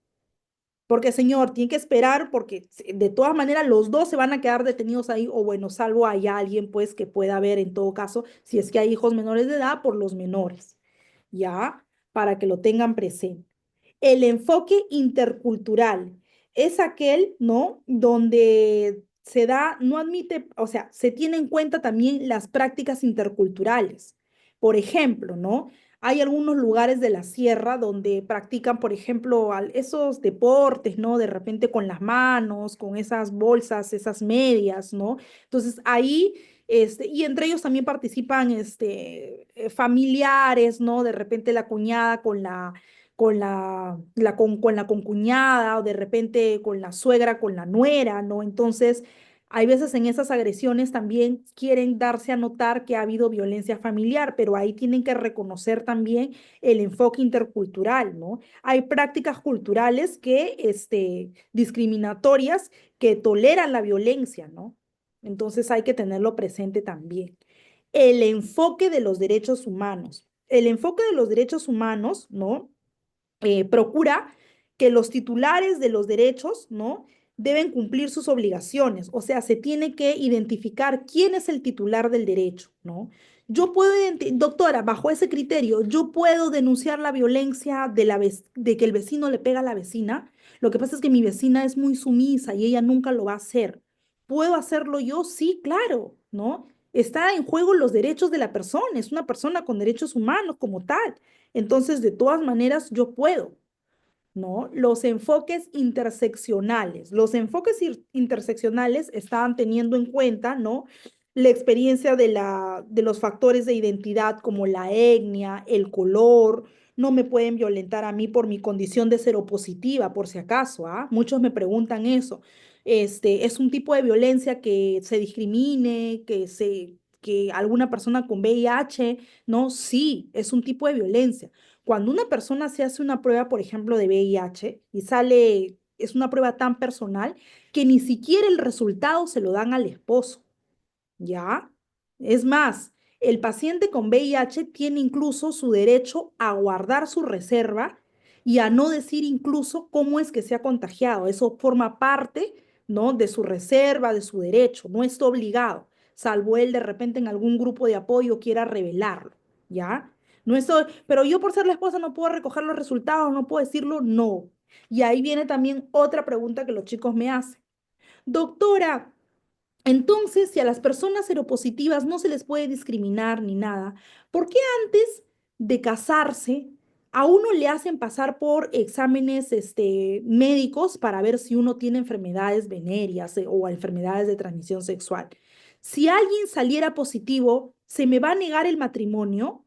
S1: Porque, señor, tiene que esperar porque de todas maneras los dos se van a quedar detenidos ahí, o bueno, salvo haya alguien pues que pueda ver en todo caso, si es que hay hijos menores de edad, por los menores, ¿ya? Para que lo tengan presente. El enfoque intercultural es aquel, ¿no? Donde se da, no admite, o sea, se tiene en cuenta también las prácticas interculturales. Por ejemplo, ¿no? Hay algunos lugares de la sierra donde practican, por ejemplo, esos deportes, ¿no? De repente con las manos, con esas bolsas, esas medias, ¿no? Entonces ahí, y entre ellos también participan, familiares, ¿no? De repente la cuñada con la concuñada o de repente con la suegra, con la nuera, ¿no? Entonces, hay veces en esas agresiones también quieren darse a notar que ha habido violencia familiar, pero ahí tienen que reconocer también el enfoque intercultural, ¿no? Hay prácticas culturales discriminatorias que toleran la violencia, ¿no? Entonces hay que tenerlo presente también. El enfoque de los derechos humanos. El enfoque de los derechos humanos, ¿no? Procura que los titulares de los derechos, ¿no? Deben cumplir sus obligaciones, o sea, se tiene que identificar quién es el titular del derecho, ¿no? Yo puedo, doctora, bajo ese criterio, yo puedo denunciar la violencia de que el vecino le pega a la vecina. Lo que pasa es que mi vecina es muy sumisa y ella nunca lo va a hacer. ¿Puedo hacerlo yo? Sí, claro, ¿no? Está en juego los derechos de la persona, es una persona con derechos humanos como tal. Entonces, de todas maneras, yo puedo. ¿no? Los enfoques interseccionales. Los enfoques interseccionales estaban teniendo en cuenta, ¿no? La experiencia de los factores de identidad como la etnia, el color. No me pueden violentar a mí por mi condición de seropositiva, por si acaso, ¿ah? Muchos me preguntan eso. Es un tipo de violencia que se discrimine, que alguna persona con VIH, ¿no? Sí, es un tipo de violencia. Cuando una persona se hace una prueba, por ejemplo, de VIH y sale, es una prueba tan personal que ni siquiera el resultado se lo dan al esposo. ¿Ya? Es más, el paciente con VIH tiene incluso su derecho a guardar su reserva y a no decir incluso cómo es que se ha contagiado. Eso forma parte, ¿no? De su reserva, de su derecho. No está obligado, salvo él de repente en algún grupo de apoyo quiera revelarlo, ¿ya? No estoy, pero yo por ser la esposa no puedo recoger los resultados, no puedo decirlo, no. Y ahí viene también otra pregunta que los chicos me hacen. Doctora, entonces, si a las personas seropositivas no se les puede discriminar ni nada, ¿por qué antes de casarse a uno le hacen pasar por exámenes médicos para ver si uno tiene enfermedades venéreas o enfermedades de transmisión sexual? Si alguien saliera positivo, ¿se me va a negar el matrimonio?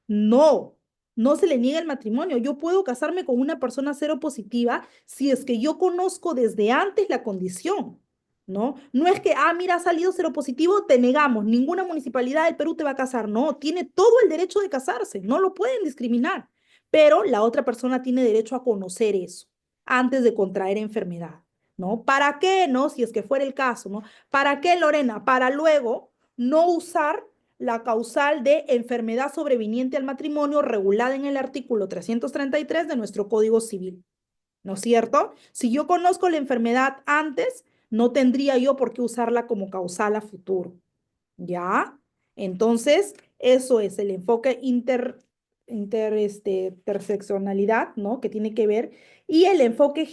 S1: No, no se le niega el matrimonio. Yo puedo casarme con una persona seropositiva si es que yo conozco desde antes la condición, ¿no? No es que, mira, ha salido seropositivo, te negamos, ninguna municipalidad del Perú te va a casar. No, tiene todo el derecho de casarse, no lo pueden discriminar, pero la otra persona tiene derecho a conocer eso antes de contraer enfermedad, ¿no? ¿Para qué, no? Si es que fuera el caso, ¿no? ¿Para qué, Lorena? Para luego no usar la causal de enfermedad sobreviniente al matrimonio regulada en el artículo 333 de nuestro Código Civil, ¿no es cierto? Si yo conozco la enfermedad antes, no tendría yo por qué usarla como causal a futuro, ¿ya? Entonces, eso es el enfoque interseccionalidad, ¿no? Que tiene que ver, y el enfoque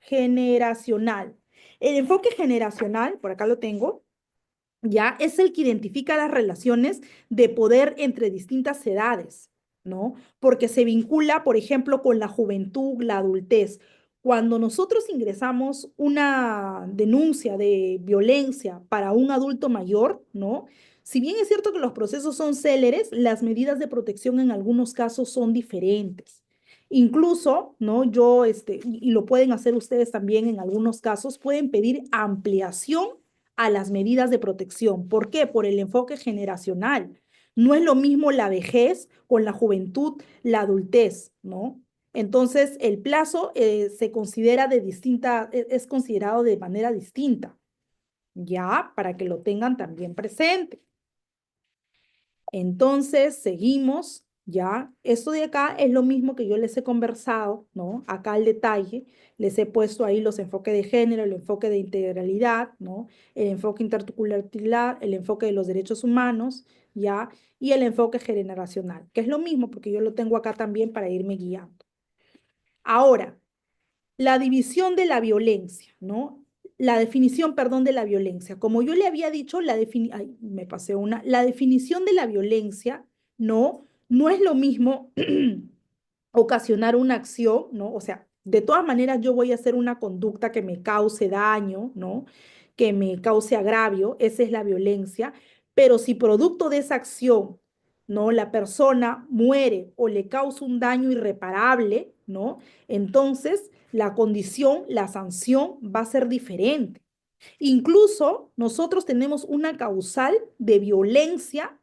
S1: generacional. El enfoque generacional, por acá lo tengo, ya es el que identifica las relaciones de poder entre distintas edades, ¿no? Porque se vincula, por ejemplo, con la juventud, la adultez. Cuando nosotros ingresamos una denuncia de violencia para un adulto mayor, ¿no? Si bien es cierto que los procesos son céleres, las medidas de protección en algunos casos son diferentes. Incluso, ¿no? Y lo pueden hacer ustedes también en algunos casos, pueden pedir ampliación a las medidas de protección. ¿Por qué? Por el enfoque generacional. No es lo mismo la vejez con la juventud, la adultez, ¿no? Entonces, el plazo se considera es considerado de manera distinta, ya, para que lo tengan también presente. Entonces, seguimos, ¿ya? Esto de acá es lo mismo que yo les he conversado, ¿no? Acá el detalle, les he puesto ahí los enfoques de género, el enfoque de integralidad, ¿no? El enfoque intercultural, el enfoque de los derechos humanos, ¿ya? Y el enfoque generacional, que es lo mismo porque yo lo tengo acá también para irme guiando. Ahora, la división de la violencia, ¿no? La definición, perdón, de la violencia. Como yo le había dicho, me pasé una, la definición de la violencia, ¿no? No es lo mismo ocasionar una acción, ¿no? O sea, de todas maneras yo voy a hacer una conducta que me cause daño, ¿no? Que me cause agravio, esa es la violencia, pero si producto de esa acción, ¿no? La persona muere o le causa un daño irreparable, ¿no? Entonces la condición, la sanción va a ser diferente. Incluso nosotros tenemos una causal de violencia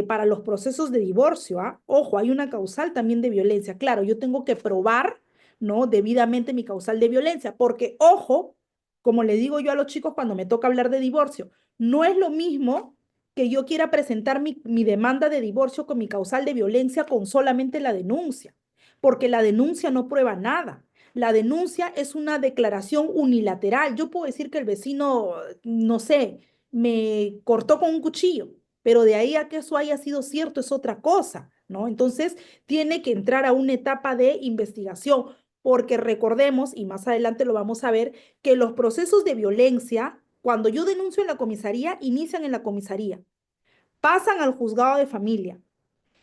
S1: para los procesos de divorcio, ¿ah? Ojo, hay una causal también de violencia. Claro, yo tengo que probar, ¿no? Debidamente mi causal de violencia, porque, ojo, como le digo yo a los chicos cuando me toca hablar de divorcio, no es lo mismo que yo quiera presentar mi demanda de divorcio con mi causal de violencia con solamente la denuncia, porque la denuncia no prueba nada. La denuncia es una declaración unilateral. Yo puedo decir que el vecino, no sé, me cortó con un cuchillo, pero de ahí a que eso haya sido cierto es otra cosa, ¿no? Entonces, tiene que entrar a una etapa de investigación, porque recordemos, y más adelante lo vamos a ver, que los procesos de violencia, cuando yo denuncio en la comisaría, inician en la comisaría, pasan al juzgado de familia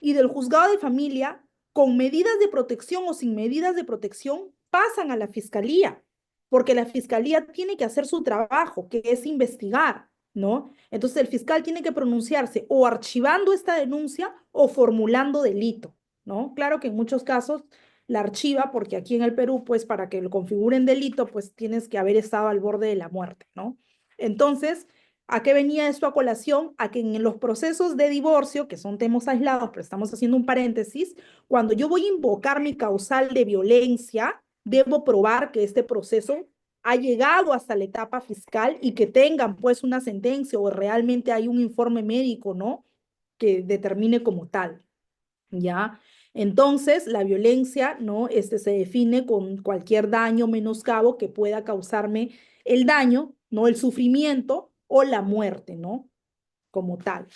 S1: y del juzgado de familia con medidas de protección o sin medidas de protección, pasan a la fiscalía, porque la fiscalía tiene que hacer su trabajo, que es investigar, ¿no? Entonces el fiscal tiene que pronunciarse o archivando esta denuncia o formulando delito, ¿no? Claro que en muchos casos la archiva, porque aquí en el Perú, pues para que lo configuren delito, pues tienes que haber estado al borde de la muerte, ¿no? Entonces, ¿a qué venía esto a colación? A que en los procesos de divorcio, que son temas aislados, pero estamos haciendo un paréntesis, cuando yo voy a invocar mi causal de violencia, debo probar que este proceso ha llegado hasta la etapa fiscal y que tengan pues una sentencia o realmente hay un informe médico, ¿no? Que determine como tal. ¿Ya? Entonces, la violencia, ¿no? Se define con cualquier daño, menoscabo que pueda causarme el daño, ¿no? El sufrimiento o la muerte, ¿no? Como tal.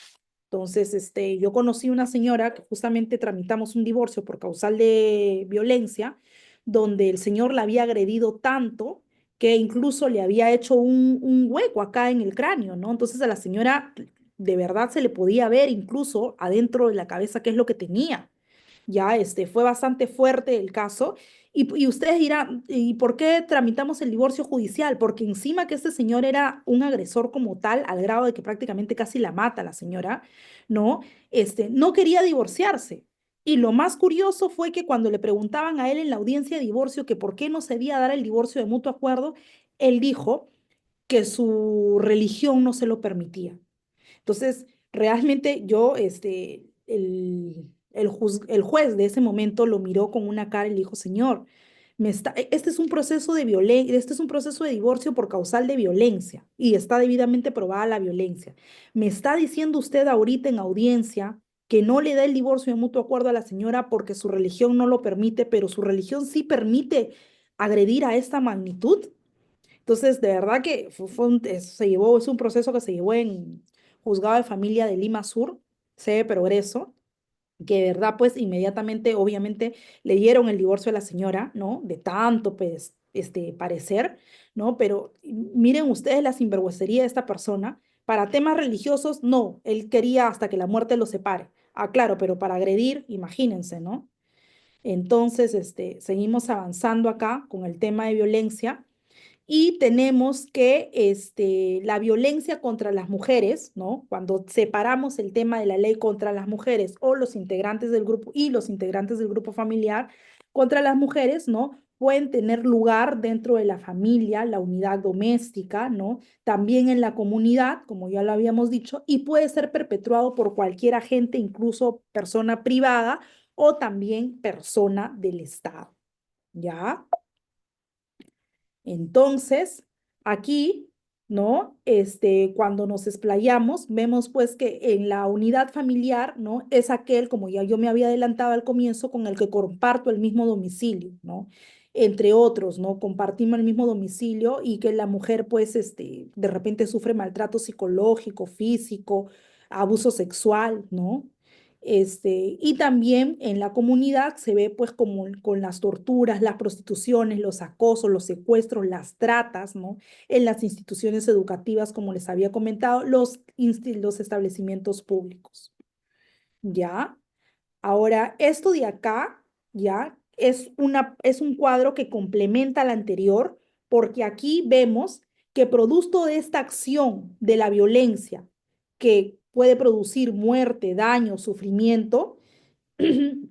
S1: Entonces, yo conocí una señora que justamente tramitamos un divorcio por causal de violencia, donde el señor la había agredido tanto que incluso le había hecho un hueco acá en el cráneo, ¿no? Entonces a la señora de verdad se le podía ver incluso adentro de la cabeza qué es lo que tenía. Ya, fue bastante fuerte el caso. Y ustedes dirán, ¿y por qué tramitamos el divorcio judicial? Porque encima que este señor era un agresor como tal, al grado de que prácticamente casi la mata la señora, ¿no? No quería divorciarse. Y lo más curioso fue que cuando le preguntaban a él en la audiencia de divorcio que por qué no se debía dar el divorcio de mutuo acuerdo, él dijo que su religión no se lo permitía. Entonces, realmente yo, el juez de ese momento lo miró con una cara y le dijo, señor, este es un proceso de violencia, este es un proceso de divorcio por causal de violencia y está debidamente probada la violencia. Me está diciendo usted ahorita en audiencia que no le da el divorcio de mutuo acuerdo a la señora porque su religión no lo permite, pero su religión sí permite agredir a esta magnitud. Entonces, de verdad que es un proceso que se llevó en Juzgado de Familia de Lima Sur, sede Progreso, que de verdad, pues inmediatamente, obviamente, le dieron el divorcio a la señora, ¿no? De tanto, pues, parecer, ¿no? Pero miren ustedes la sinvergüencería de esta persona. Para temas religiosos, no, él quería hasta que la muerte lo separe. Ah, claro, pero para agredir, imagínense, ¿no? Entonces, seguimos avanzando acá con el tema de violencia. Y tenemos que la violencia contra las mujeres, ¿no? Cuando separamos el tema de la ley contra las mujeres o los integrantes del grupo y los integrantes del grupo familiar contra las mujeres, ¿no? Pueden tener lugar dentro de la familia, la unidad doméstica, ¿no? También en la comunidad, como ya lo habíamos dicho, y puede ser perpetuado por cualquier agente, incluso persona privada o también persona del Estado, ¿ya? Entonces, aquí, ¿no? Cuando nos explayamos, vemos pues que en la unidad familiar, ¿no? Es aquel, como ya yo me había adelantado al comienzo, con el que comparto el mismo domicilio, ¿no? Entre otros, ¿no? Compartimos el mismo domicilio y que la mujer pues, de repente sufre maltrato psicológico, físico, abuso sexual, ¿no? Y también en la comunidad se ve pues como con las torturas, las prostituciones, los acosos, los secuestros, las tratas, ¿no? En las instituciones educativas, como les había comentado, los establecimientos públicos, ¿ya? Ahora, esto de acá, ¿ya? Es un cuadro que complementa al anterior, porque aquí vemos que producto de esta acción de la violencia, que puede producir muerte, daño, sufrimiento,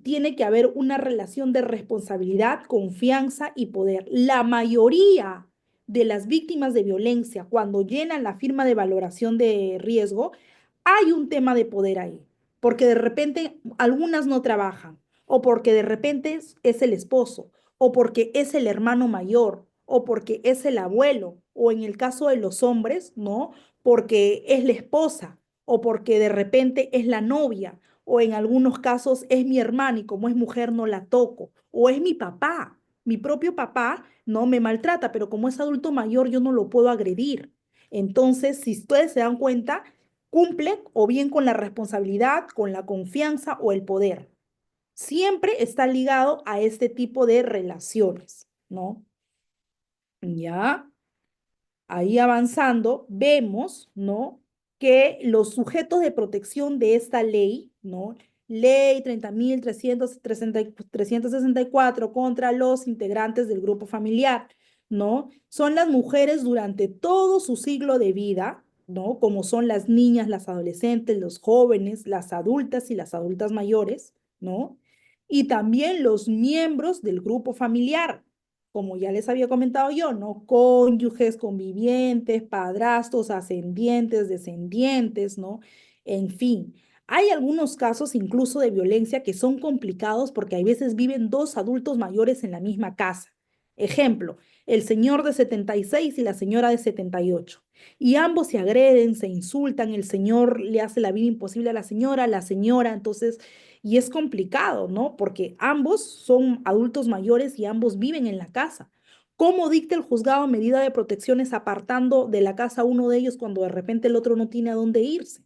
S1: tiene que haber una relación de responsabilidad, confianza y poder. La mayoría de las víctimas de violencia, cuando llenan la firma de valoración de riesgo, hay un tema de poder ahí, porque de repente algunas no trabajan, o porque de repente es el esposo, o porque es el hermano mayor, o porque es el abuelo, o en el caso de los hombres, ¿no? Porque es la esposa, o porque de repente es la novia, o en algunos casos es mi hermana y como es mujer no la toco, o es mi papá, mi propio papá no me maltrata, pero como es adulto mayor yo no lo puedo agredir. Entonces, si ustedes se dan cuenta, cumple o bien con la responsabilidad, con la confianza o el poder. Siempre está ligado a este tipo de relaciones, ¿no? Ya. Ahí avanzando, vemos, ¿no? Que los sujetos de protección de esta ley, ¿no? Ley 30.364 contra los integrantes del grupo familiar, ¿no? Son las mujeres durante todo su ciclo de vida, ¿no? Como son las niñas, las adolescentes, los jóvenes, las adultas y las adultas mayores, ¿no? Y también los miembros del grupo familiar, como ya les había comentado yo, ¿no? Cónyuges, convivientes, padrastros, ascendientes, descendientes, ¿no? En fin, hay algunos casos incluso de violencia que son complicados porque a veces viven dos adultos mayores en la misma casa. Ejemplo, el señor de 76 y la señora de 78. Y ambos se agreden, se insultan, el señor le hace la vida imposible a la señora, entonces, y es complicado, ¿no? Porque ambos son adultos mayores y ambos viven en la casa. ¿Cómo dicta el juzgado medida de protecciones apartando de la casa a uno de ellos cuando de repente el otro no tiene a dónde irse?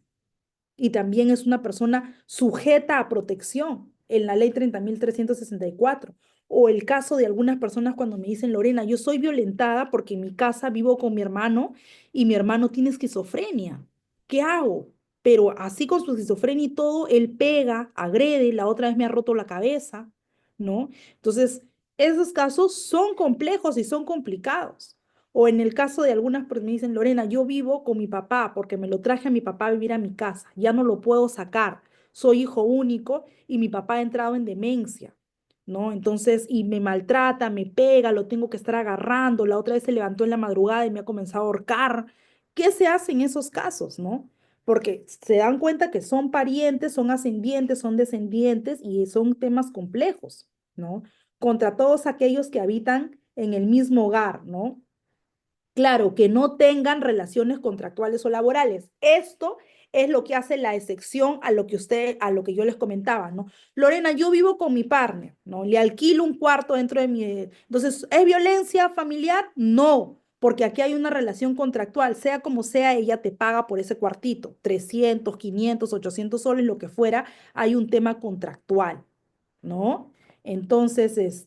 S1: Y también es una persona sujeta a protección en la ley 30.364. O el caso de algunas personas cuando me dicen, Lorena, yo soy violentada porque en mi casa vivo con mi hermano y mi hermano tiene esquizofrenia. ¿Qué hago? Pero así con su esquizofrenia y todo, él pega, agrede, la otra vez me ha roto la cabeza, ¿no? Entonces, esos casos son complejos y son complicados. O en el caso de algunas personas me dicen, Lorena, yo vivo con mi papá porque me lo traje a mi papá a vivir a mi casa, ya no lo puedo sacar, soy hijo único y mi papá ha entrado en demencia, ¿no? Entonces, y me maltrata, me pega, lo tengo que estar agarrando, la otra vez se levantó en la madrugada y me ha comenzado a ahorcar. ¿Qué se hace en esos casos, no? Porque se dan cuenta que son parientes, son ascendientes, son descendientes y son temas complejos, ¿no? Contra todos aquellos que habitan en el mismo hogar, ¿no? Claro, que no tengan relaciones contractuales o laborales. Esto es lo que hace la excepción a lo que a lo que yo les comentaba, ¿no? Lorena, yo vivo con mi partner, ¿no? Le alquilo un cuarto dentro de mi... Entonces, ¿es violencia familiar? No, porque aquí hay una relación contractual, sea como sea, ella te paga por ese cuartito, 300, 500, 800 soles, lo que fuera, hay un tema contractual, ¿no? Entonces,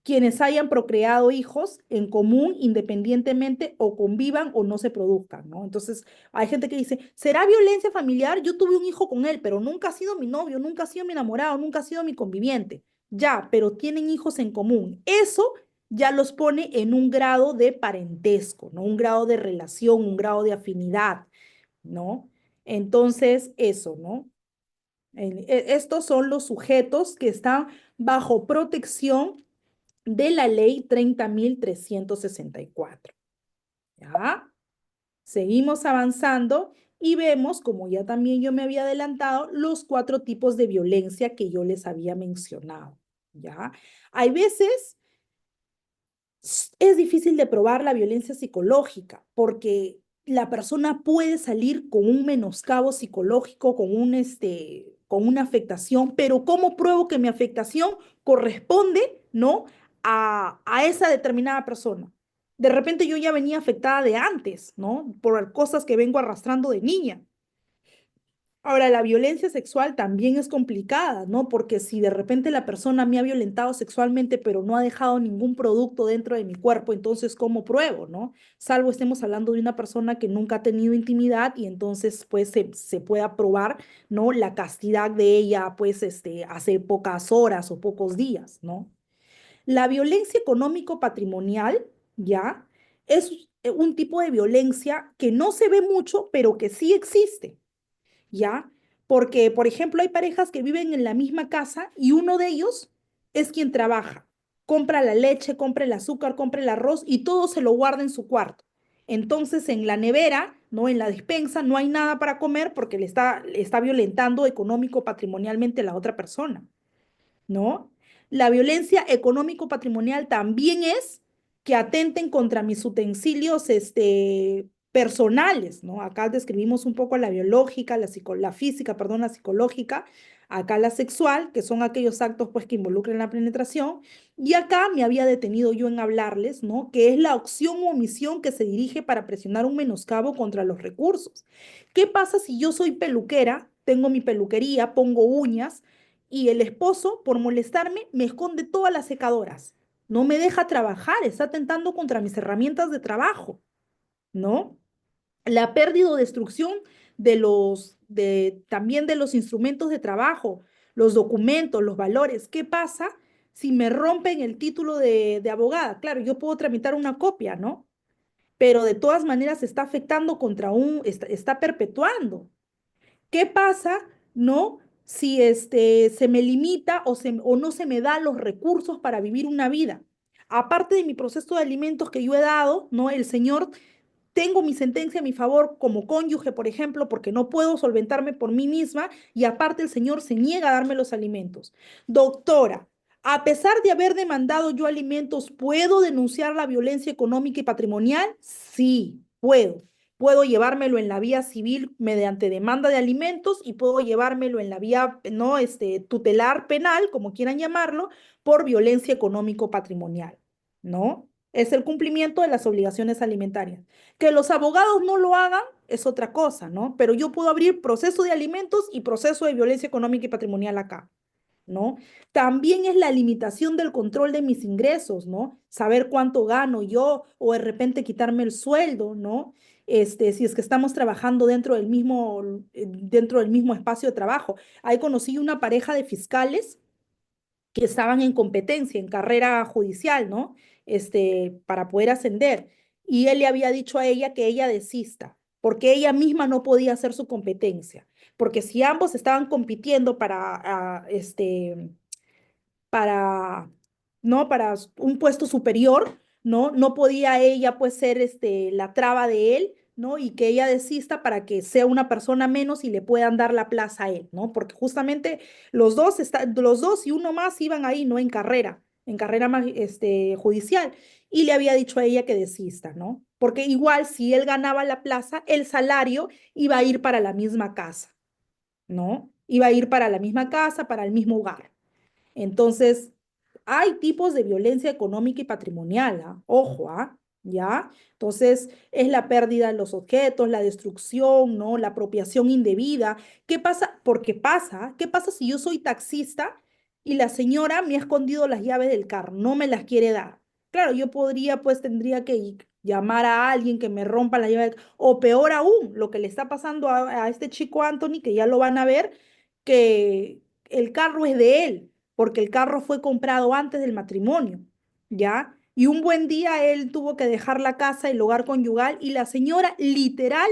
S1: quienes hayan procreado hijos en común, independientemente o convivan o no se produzcan, ¿no? Entonces, hay gente que dice, ¿será violencia familiar? Yo tuve un hijo con él, pero nunca ha sido mi novio, nunca ha sido mi enamorado, nunca ha sido mi conviviente. Ya, pero tienen hijos en común. Eso ya los pone en un grado de parentesco, ¿no? Un grado de relación, un grado de afinidad, ¿no? Entonces, eso, ¿no? Estos son los sujetos que están bajo protección de la ley 30.364. ¿Ya? Seguimos avanzando y vemos, como ya también yo me había adelantado, los cuatro tipos de violencia que yo les había mencionado. ¿Ya? Hay veces es difícil de probar la violencia psicológica porque la persona puede salir con un menoscabo psicológico, con una afectación, pero ¿cómo pruebo que mi afectación corresponde, ¿no? a esa determinada persona? De repente yo ya venía afectada de antes, ¿no? Por cosas que vengo arrastrando de niña. Ahora, la violencia sexual también es complicada, ¿no? Porque si de repente la persona me ha violentado sexualmente, pero no ha dejado ningún producto dentro de mi cuerpo, entonces, ¿cómo pruebo, no? Salvo estemos hablando de una persona que nunca ha tenido intimidad y entonces, pues, se pueda probar, ¿no? La castidad de ella, pues, hace pocas horas o pocos días, ¿no? La violencia económico-patrimonial, ¿ya? Es un tipo de violencia que no se ve mucho, pero que sí existe. ¿Ya? Porque, por ejemplo, hay parejas que viven en la misma casa y uno de ellos es quien trabaja, compra la leche, compra el azúcar, compra el arroz y todo se lo guarda en su cuarto. Entonces, en la nevera, ¿no? En la despensa, no hay nada para comer porque le está violentando económico, patrimonialmente a la otra persona. ¿No? La violencia económico-patrimonial también es que atenten contra mis utensilios personales, ¿no? Acá describimos un poco la biológica, la física, perdón, la psicológica, acá la sexual, que son aquellos actos pues que involucran la penetración, y acá me había detenido yo en hablarles, ¿no? Que es la opción u omisión que se dirige para presionar un menoscabo contra los recursos. ¿Qué pasa si yo soy peluquera, tengo mi peluquería, pongo uñas, y el esposo, por molestarme, me esconde todas las secadoras? No me deja trabajar, está atentando contra mis herramientas de trabajo, ¿no? La pérdida o destrucción también de los instrumentos de trabajo, los documentos, los valores. ¿Qué pasa si me rompen el título de abogada? Claro, yo puedo tramitar una copia, ¿no? Pero de todas maneras está afectando está perpetuando. ¿Qué pasa, no? Si se me limita o no se me da los recursos para vivir una vida. Aparte de mi proceso de alimentos que yo he dado, ¿no? El señor tengo mi sentencia a mi favor como cónyuge, por ejemplo, porque no puedo solventarme por mí misma y aparte el señor se niega a darme los alimentos. Doctora, a pesar de haber demandado yo alimentos, ¿puedo denunciar la violencia económica y patrimonial? Sí, puedo. Puedo llevármelo en la vía civil mediante demanda de alimentos y puedo llevármelo en la vía, no, tutelar penal, como quieran llamarlo, por violencia económico-patrimonial, ¿no? Es el cumplimiento de las obligaciones alimentarias. Que los abogados no lo hagan es otra cosa, ¿no? Pero yo puedo abrir proceso de alimentos y proceso de violencia económica y patrimonial acá, ¿no? También es la limitación del control de mis ingresos, ¿no? Saber cuánto gano yo o de repente quitarme el sueldo, ¿no? Si es que estamos trabajando dentro del mismo espacio de trabajo. Ahí conocí una pareja de fiscales que estaban en competencia, en carrera judicial, ¿no? Para poder ascender. Y él le había dicho a ella que ella desista, porque ella misma no podía hacer su competencia. Porque si ambos estaban compitiendo para, ¿no? Para un puesto superior, ¿no? No podía ella pues ser la traba de él, ¿no? Y que ella desista para que sea una persona menos y le puedan dar la plaza a él, ¿no? Porque justamente los dos y uno más iban ahí, ¿no? En carrera judicial. Y le había dicho a ella que desista, ¿no? Porque igual si él ganaba la plaza, el salario iba a ir para la misma casa, ¿no? Iba a ir para la misma casa, para el mismo hogar. Entonces, hay tipos de violencia económica y patrimonial, ¿ah? Ojo, ¿ah? ¿Ya? Entonces, es la pérdida de los objetos, la destrucción, ¿no? La apropiación indebida. ¿Qué pasa? Porque pasa. ¿Qué pasa si yo soy taxista y la señora me ha escondido las llaves del carro, no me las quiere dar? Claro, yo tendría que llamar a alguien que me rompa la llave, o peor aún, lo que le está pasando a este chico Anthony, que ya lo van a ver, que el carro es de él porque el carro fue comprado antes del matrimonio, ¿ya? Y un buen día él tuvo que dejar la casa, el hogar conyugal, y la señora literal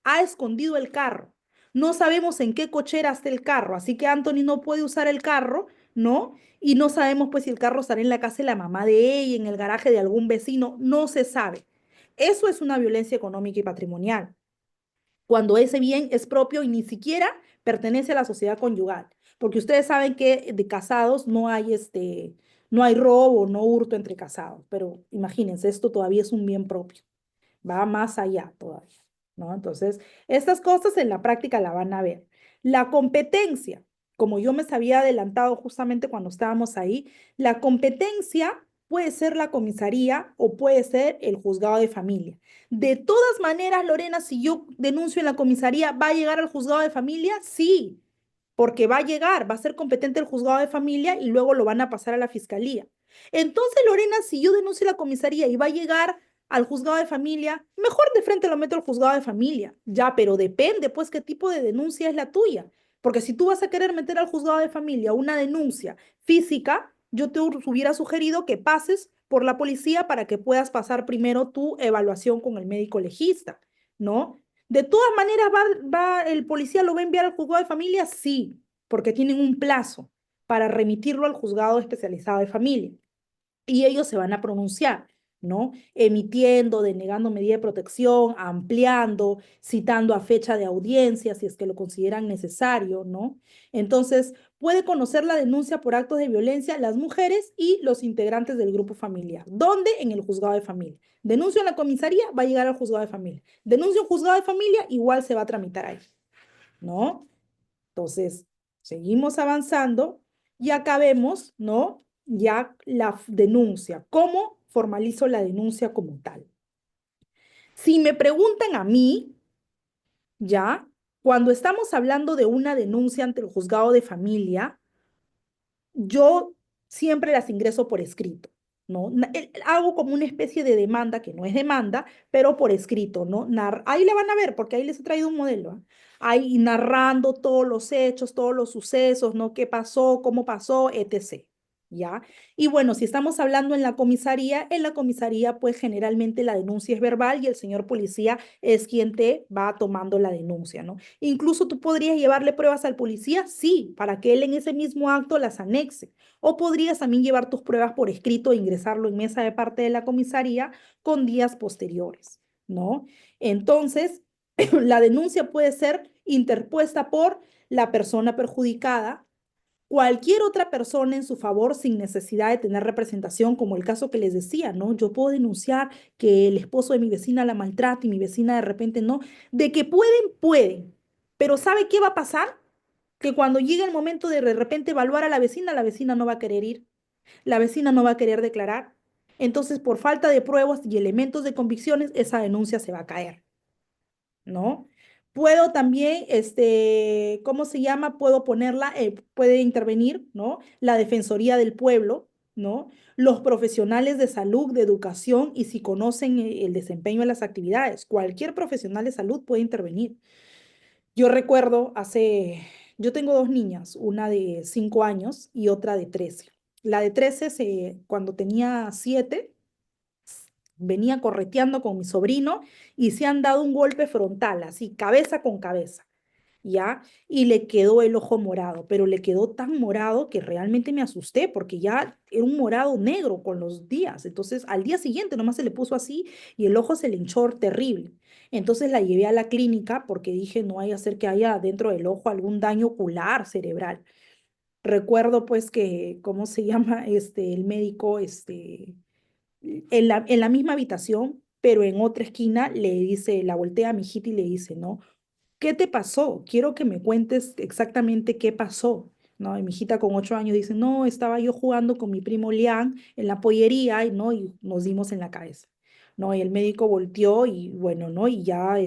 S1: ha escondido el carro. No sabemos en qué cochera está el carro, así que Anthony no puede usar el carro, ¿no? Y no sabemos pues si el carro estará en la casa de la mamá de ella, en el garaje de algún vecino, no se sabe. Eso es una violencia económica y patrimonial cuando ese bien es propio y ni siquiera pertenece a la sociedad conyugal. Porque ustedes saben que de casados no hay robo, no hurto entre casados, pero imagínense, esto todavía es un bien propio, va más allá todavía, ¿no? Entonces, estas cosas en la práctica la van a ver. La competencia, como yo me había adelantado justamente cuando estábamos ahí, la competencia puede ser la comisaría o puede ser el juzgado de familia. De todas maneras, Lorena, si yo denuncio en la comisaría, ¿va a llegar al juzgado de familia? Sí, porque va a llegar, va a ser competente el juzgado de familia y luego lo van a pasar a la fiscalía. Entonces, Lorena, si yo denuncio en la comisaría y va a llegar al juzgado de familia, mejor de frente lo meto al juzgado de familia. Ya, pero depende, pues, qué tipo de denuncia es la tuya. Porque si tú vas a querer meter al juzgado de familia una denuncia física, yo te hubiera sugerido que pases por la policía para que puedas pasar primero tu evaluación con el médico legista, ¿no? De todas maneras, el policía lo va a enviar al juzgado de familia, sí, porque tienen un plazo para remitirlo al juzgado especializado de familia y ellos se van a pronunciar, ¿no? Emitiendo, denegando medida de protección, ampliando, citando a fecha de audiencia si es que lo consideran necesario, ¿no? Entonces, puede conocer la denuncia por actos de violencia las mujeres y los integrantes del grupo familiar. ¿Dónde? En el juzgado de familia. Denuncio en la comisaría, va a llegar al juzgado de familia. Denuncio en juzgado de familia, igual se va a tramitar ahí, ¿no? Entonces, seguimos avanzando y acá vemos, ¿no? Ya la denuncia. ¿Cómo formalizo la denuncia como tal? Si me preguntan a mí, ya, cuando estamos hablando de una denuncia ante el juzgado de familia, yo siempre las ingreso por escrito. ¿no? Hago como una especie de demanda, que no es demanda, pero por escrito, ¿no? Ahí le van a ver, porque ahí les he traído un modelo, ¿ah? Ahí narrando todos los hechos, todos los sucesos, ¿no? ¿Qué pasó, cómo pasó, etc. ¿Ya? Y bueno, si estamos hablando en la comisaría, pues generalmente la denuncia es verbal y el señor policía es quien te va tomando la denuncia, ¿no? Incluso tú podrías llevarle pruebas al policía, sí, para que él en ese mismo acto las anexe. O podrías también llevar tus pruebas por escrito e ingresarlo en mesa de parte de la comisaría con días posteriores, ¿no? Entonces, la denuncia puede ser interpuesta por la persona perjudicada, cualquier otra persona en su favor sin necesidad de tener representación, como el caso que les decía, ¿no? Yo puedo denunciar que el esposo de mi vecina la maltrata y mi vecina de repente no. De que pueden, pueden. Pero ¿sabe qué va a pasar? Que cuando llegue el momento de repente evaluar a la vecina no va a querer ir, la vecina no va a querer declarar. Entonces, por falta de pruebas y elementos de convicciones, esa denuncia se va a caer, ¿no? Puedo también, ¿cómo se llama? Puedo ponerla, puede intervenir, ¿no? La Defensoría del Pueblo, ¿no? Los profesionales de salud, de educación y si conocen el desempeño de las actividades. Cualquier profesional de salud puede intervenir. Yo recuerdo yo tengo dos niñas, una de 5 años y otra de 13. La de 13, cuando tenía 7, venía correteando con mi sobrino y se han dado un golpe frontal, así, cabeza con cabeza, ¿ya? Y le quedó el ojo morado, pero le quedó tan morado que realmente me asusté porque ya era un morado negro con los días. Entonces, al día siguiente nomás se le puso así y el ojo se le hinchó terrible. Entonces la llevé a la clínica porque dije, no vaya a ser que haya dentro del ojo algún daño ocular cerebral. Recuerdo pues que, ¿cómo se llama? El médico, en la misma habitación, pero en otra esquina le dice, la voltea a mi hijita y le dice, ¿no? ¿Qué te pasó? Quiero que me cuentes exactamente qué pasó. ¿No? Y mi hijita con 8 años dice, no, estaba yo jugando con mi primo Lian en la pollería y, ¿no? Y nos dimos en la cabeza. ¿No? Y el médico volteó y bueno, ¿no? Y ya,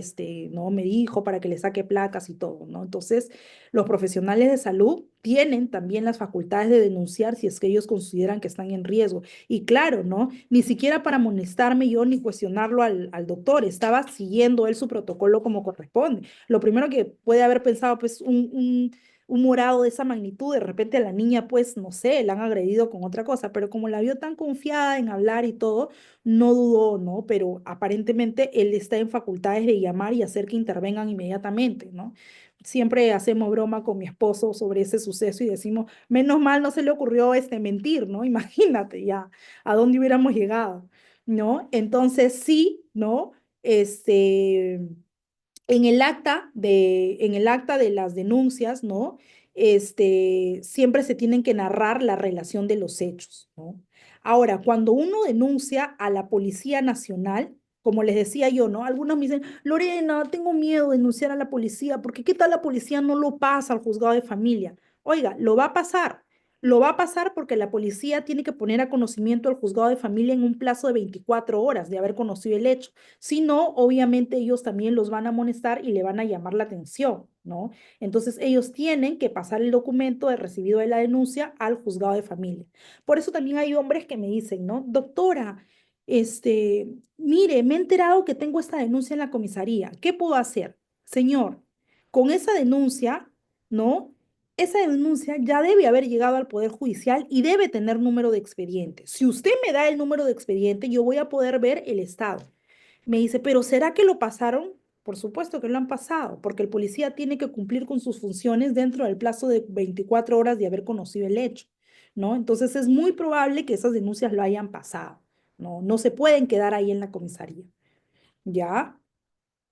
S1: ¿no? Me dijo para que le saque placas y todo, ¿no? Entonces, los profesionales de salud tienen también las facultades de denunciar si es que ellos consideran que están en riesgo. Y claro, ¿no? Ni siquiera para amonestarme yo ni cuestionarlo al doctor, estaba siguiendo él su protocolo como corresponde. Lo primero que puede haber pensado, pues, un morado de esa magnitud, de repente a la niña, pues, no sé, la han agredido con otra cosa, pero como la vio tan confiada en hablar y todo, no dudó, ¿no? Pero aparentemente él está en facultades de llamar y hacer que intervengan inmediatamente, ¿no? Siempre hacemos broma con mi esposo sobre ese suceso y decimos, menos mal no se le ocurrió mentir, ¿no? Imagínate ya a dónde hubiéramos llegado, ¿no? Entonces sí, ¿no? Este, en el acta de las denuncias, ¿no? Siempre se tienen que narrar la relación de los hechos, ¿no? Ahora, cuando uno denuncia a la Policía Nacional, como les decía yo, ¿no? Algunos me dicen, Lorena, tengo miedo de denunciar a la policía, porque ¿qué tal la policía no lo pasa al juzgado de familia? Oiga, lo va a pasar. Lo va a pasar porque la policía tiene que poner a conocimiento al juzgado de familia en un plazo de 24 horas de haber conocido el hecho. Si no, obviamente ellos también los van a amonestar y le van a llamar la atención, ¿no? Entonces ellos tienen que pasar el documento de recibido de la denuncia al juzgado de familia. Por eso también hay hombres que me dicen, ¿no? Doctora, mire, me he enterado que tengo esta denuncia en la comisaría. ¿Qué puedo hacer? Señor, con esa denuncia, ¿no? Esa denuncia ya debe haber llegado al Poder Judicial y debe tener número de expediente. Si usted me da el número de expediente, yo voy a poder ver el estado. Me dice, pero ¿será que lo pasaron? Por supuesto que lo han pasado, porque el policía tiene que cumplir con sus funciones dentro del plazo de 24 horas de haber conocido el hecho, ¿no? Entonces es muy probable que esas denuncias lo hayan pasado, ¿no? No se pueden quedar ahí en la comisaría, ¿ya?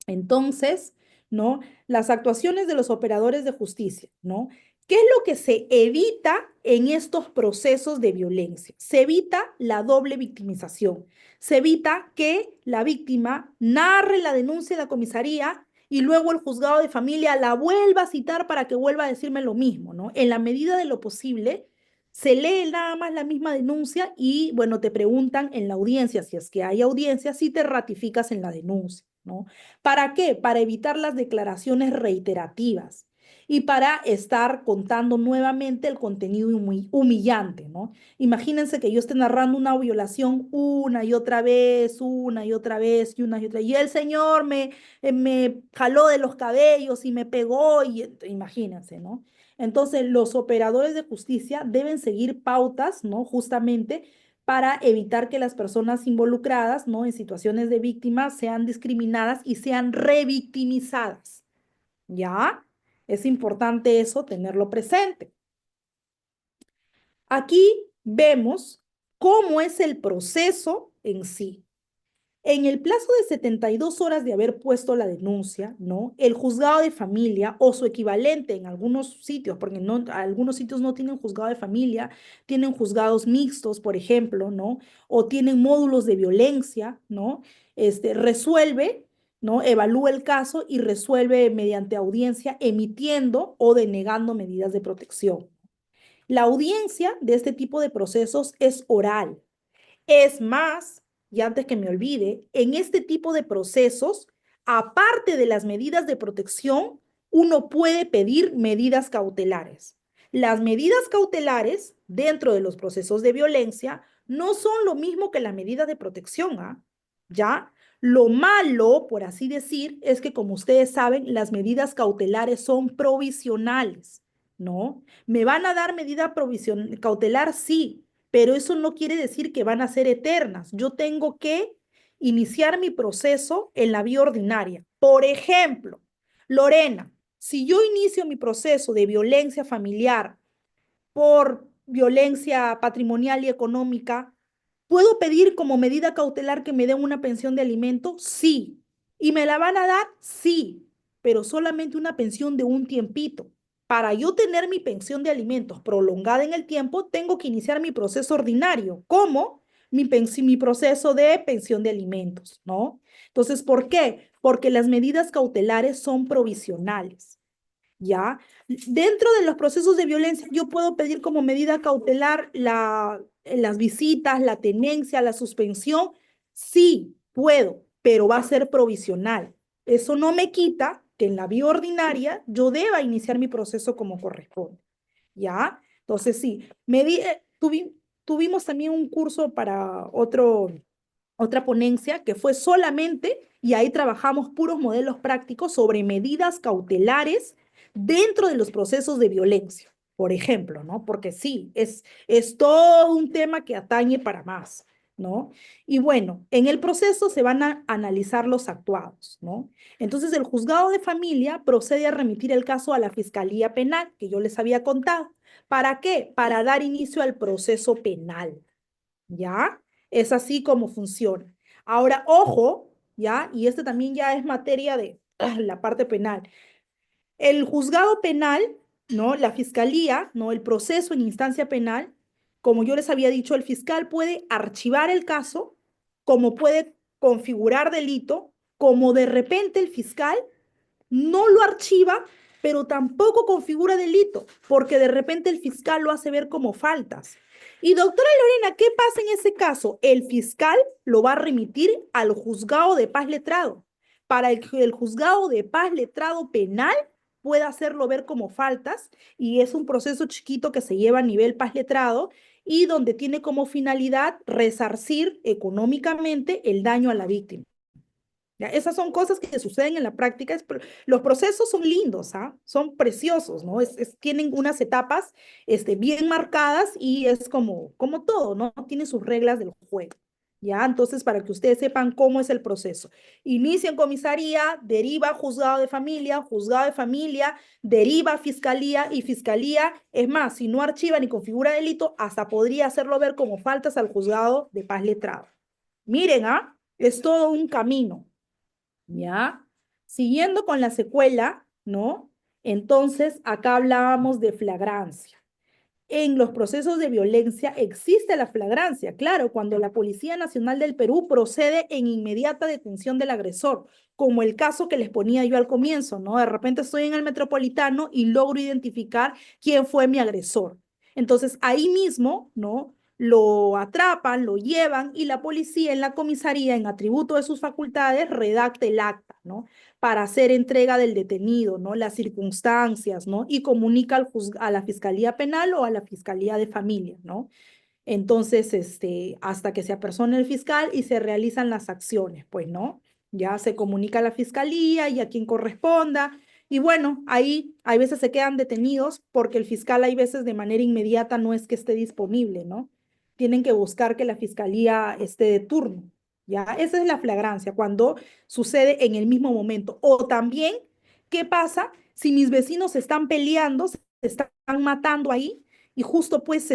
S1: Entonces, ¿no? Las actuaciones de los operadores de justicia, ¿no? ¿Qué es lo que se evita en estos procesos de violencia? Se evita la doble victimización. Se evita que la víctima narre la denuncia en la comisaría y luego el juzgado de familia la vuelva a citar para que vuelva a decirme lo mismo, ¿no? En la medida de lo posible, se lee nada más la misma denuncia y, bueno, te preguntan en la audiencia, si es que hay audiencia, si te ratificas en la denuncia, ¿no? ¿Para qué? Para evitar las declaraciones reiterativas. y para estar contando nuevamente el contenido humillante, ¿no? Imagínense que yo esté narrando una violación una y otra vez, una y otra vez, y una y otra, y el señor me jaló de los cabellos y me pegó, y imagínense, ¿no? Entonces, los operadores de justicia deben seguir pautas, ¿no? Justamente para evitar que las personas involucradas, ¿no? En situaciones de víctimas sean discriminadas y sean revictimizadas. ¿Ya? Es importante eso tenerlo presente. Aquí vemos cómo es el proceso en sí. En el plazo de 72 horas de haber puesto la denuncia, ¿no? El juzgado de familia o su equivalente en algunos sitios, porque no, algunos sitios no tienen juzgado de familia, tienen juzgados mixtos, por ejemplo, ¿no? O tienen módulos de violencia, ¿no? Resuelve, ¿no? Evalúa el caso y resuelve mediante audiencia emitiendo o denegando medidas de protección. La audiencia de este tipo de procesos es oral. Es más, y antes que me olvide, en este tipo de procesos, aparte de las medidas de protección, uno puede pedir medidas cautelares. Las medidas cautelares dentro de los procesos de violencia no son lo mismo que las medidas de protección, ¿ah? ¿Ya? Lo malo, por así decir, es que como ustedes saben, las medidas cautelares son provisionales, ¿no? ¿Me van a dar medida cautelar? Sí, pero eso no quiere decir que van a ser eternas. Yo tengo que iniciar mi proceso en la vía ordinaria. Por ejemplo, Lorena, si yo inicio mi proceso de violencia familiar por violencia patrimonial y económica, ¿puedo pedir como medida cautelar que me den una pensión de alimento? Sí. ¿Y me la van a dar? Sí, pero solamente una pensión de un tiempito. Para yo tener mi pensión de alimentos prolongada en el tiempo, tengo que iniciar mi proceso ordinario. ¿Cómo? Mi proceso de pensión de alimentos, ¿no? Entonces, ¿por qué? Porque las medidas cautelares son provisionales. ¿Ya? Dentro de los procesos de violencia, yo puedo pedir como medida cautelar las visitas, la tenencia, la suspensión. Sí, puedo, pero va a ser provisional. Eso no me quita que en la vía ordinaria yo deba iniciar mi proceso como corresponde. ¿Ya? Entonces, sí, tuvimos también un curso para otra ponencia que fue solamente, y ahí trabajamos puros modelos prácticos sobre medidas cautelares dentro de los procesos de violencia, por ejemplo, ¿no? Porque sí, es todo un tema que atañe para más, ¿no? Y bueno, en el proceso se van a analizar los actuados, ¿no? Entonces el juzgado de familia procede a remitir el caso a la Fiscalía Penal, que yo les había contado. ¿Para qué? Para dar inicio al proceso penal. ¿Ya? Es así como funciona. Ahora, ojo, ¿ya? Y este también ya es materia de la parte penal. El juzgado penal, ¿no? La fiscalía, ¿no? El proceso en instancia penal, como yo les había dicho, el fiscal puede archivar el caso, como puede configurar delito, como de repente el fiscal no lo archiva, pero tampoco configura delito, porque de repente el fiscal lo hace ver como faltas. Y doctora Lorena, ¿qué pasa en ese caso? El fiscal lo va a remitir al juzgado de paz letrado, para que el juzgado de paz letrado penal pueda hacerlo ver como faltas, y es un proceso chiquito que se lleva a nivel paz letrado y donde tiene como finalidad resarcir económicamente el daño a la víctima. ¿Ya? Esas son cosas que suceden en la práctica. Los procesos son lindos, ¿ah? Son preciosos, ¿no? Tienen unas etapas bien marcadas y es como todo, ¿no? Tiene sus reglas del juego. ¿Ya? Entonces, para que ustedes sepan cómo es el proceso. Inicia en comisaría, deriva a juzgado de familia, deriva a fiscalía y fiscalía, es más, si no archiva ni configura delito, hasta podría hacerlo ver como faltas al juzgado de paz letrado. Miren, ¿ah? Es todo un camino. ¿Ya? Siguiendo con la secuela, ¿no? Entonces, acá hablábamos de flagrancia. En los procesos de violencia existe la flagrancia, claro, cuando la Policía Nacional del Perú procede en inmediata detención del agresor, como el caso que les ponía yo al comienzo, ¿no? De repente estoy en el Metropolitano y logro identificar quién fue mi agresor. Entonces, ahí mismo, ¿no? lo atrapan, lo llevan y la policía en la comisaría, en atributo de sus facultades, redacta el acta, ¿no? Para hacer entrega del detenido, ¿no? Las circunstancias, ¿no? Y comunica a la Fiscalía Penal o a la Fiscalía de Familia, ¿no? Entonces, hasta que se apersone el fiscal y se realizan las acciones, pues, ¿no? Ya se comunica a la fiscalía y a quien corresponda. Y bueno, ahí hay veces se quedan detenidos porque el fiscal hay veces de manera inmediata no es que esté disponible, ¿no? Tienen que buscar que la fiscalía esté de turno, ¿ya? Esa es la flagrancia, cuando sucede en el mismo momento. O también, ¿qué pasa si mis vecinos se están peleando, se están matando ahí? Y justo pues,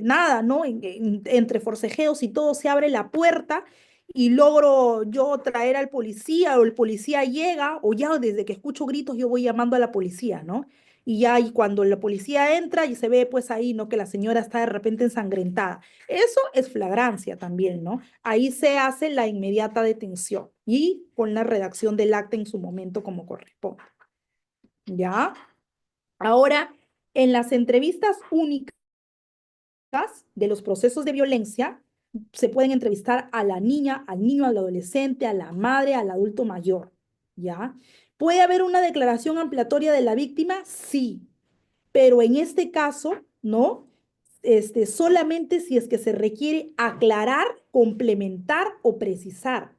S1: nada, ¿no? Entre forcejeos y todo se abre la puerta y logro yo traer al policía o el policía llega o ya desde que escucho gritos yo voy llamando a la policía, ¿no? Y ya y cuando la policía entra y se ve pues ahí, ¿no? Que la señora está de repente ensangrentada. Eso es flagrancia también, ¿no? Ahí se hace la inmediata detención y con la redacción del acta en su momento como corresponde. ¿Ya? Ahora, en las entrevistas únicas de los procesos de violencia, se pueden entrevistar a la niña, al niño, al adolescente, a la madre, al adulto mayor, ¿ya? ¿Puede haber una declaración ampliatoria de la víctima? Sí, pero en este caso, ¿no? Solamente si es que se requiere aclarar, complementar o precisar.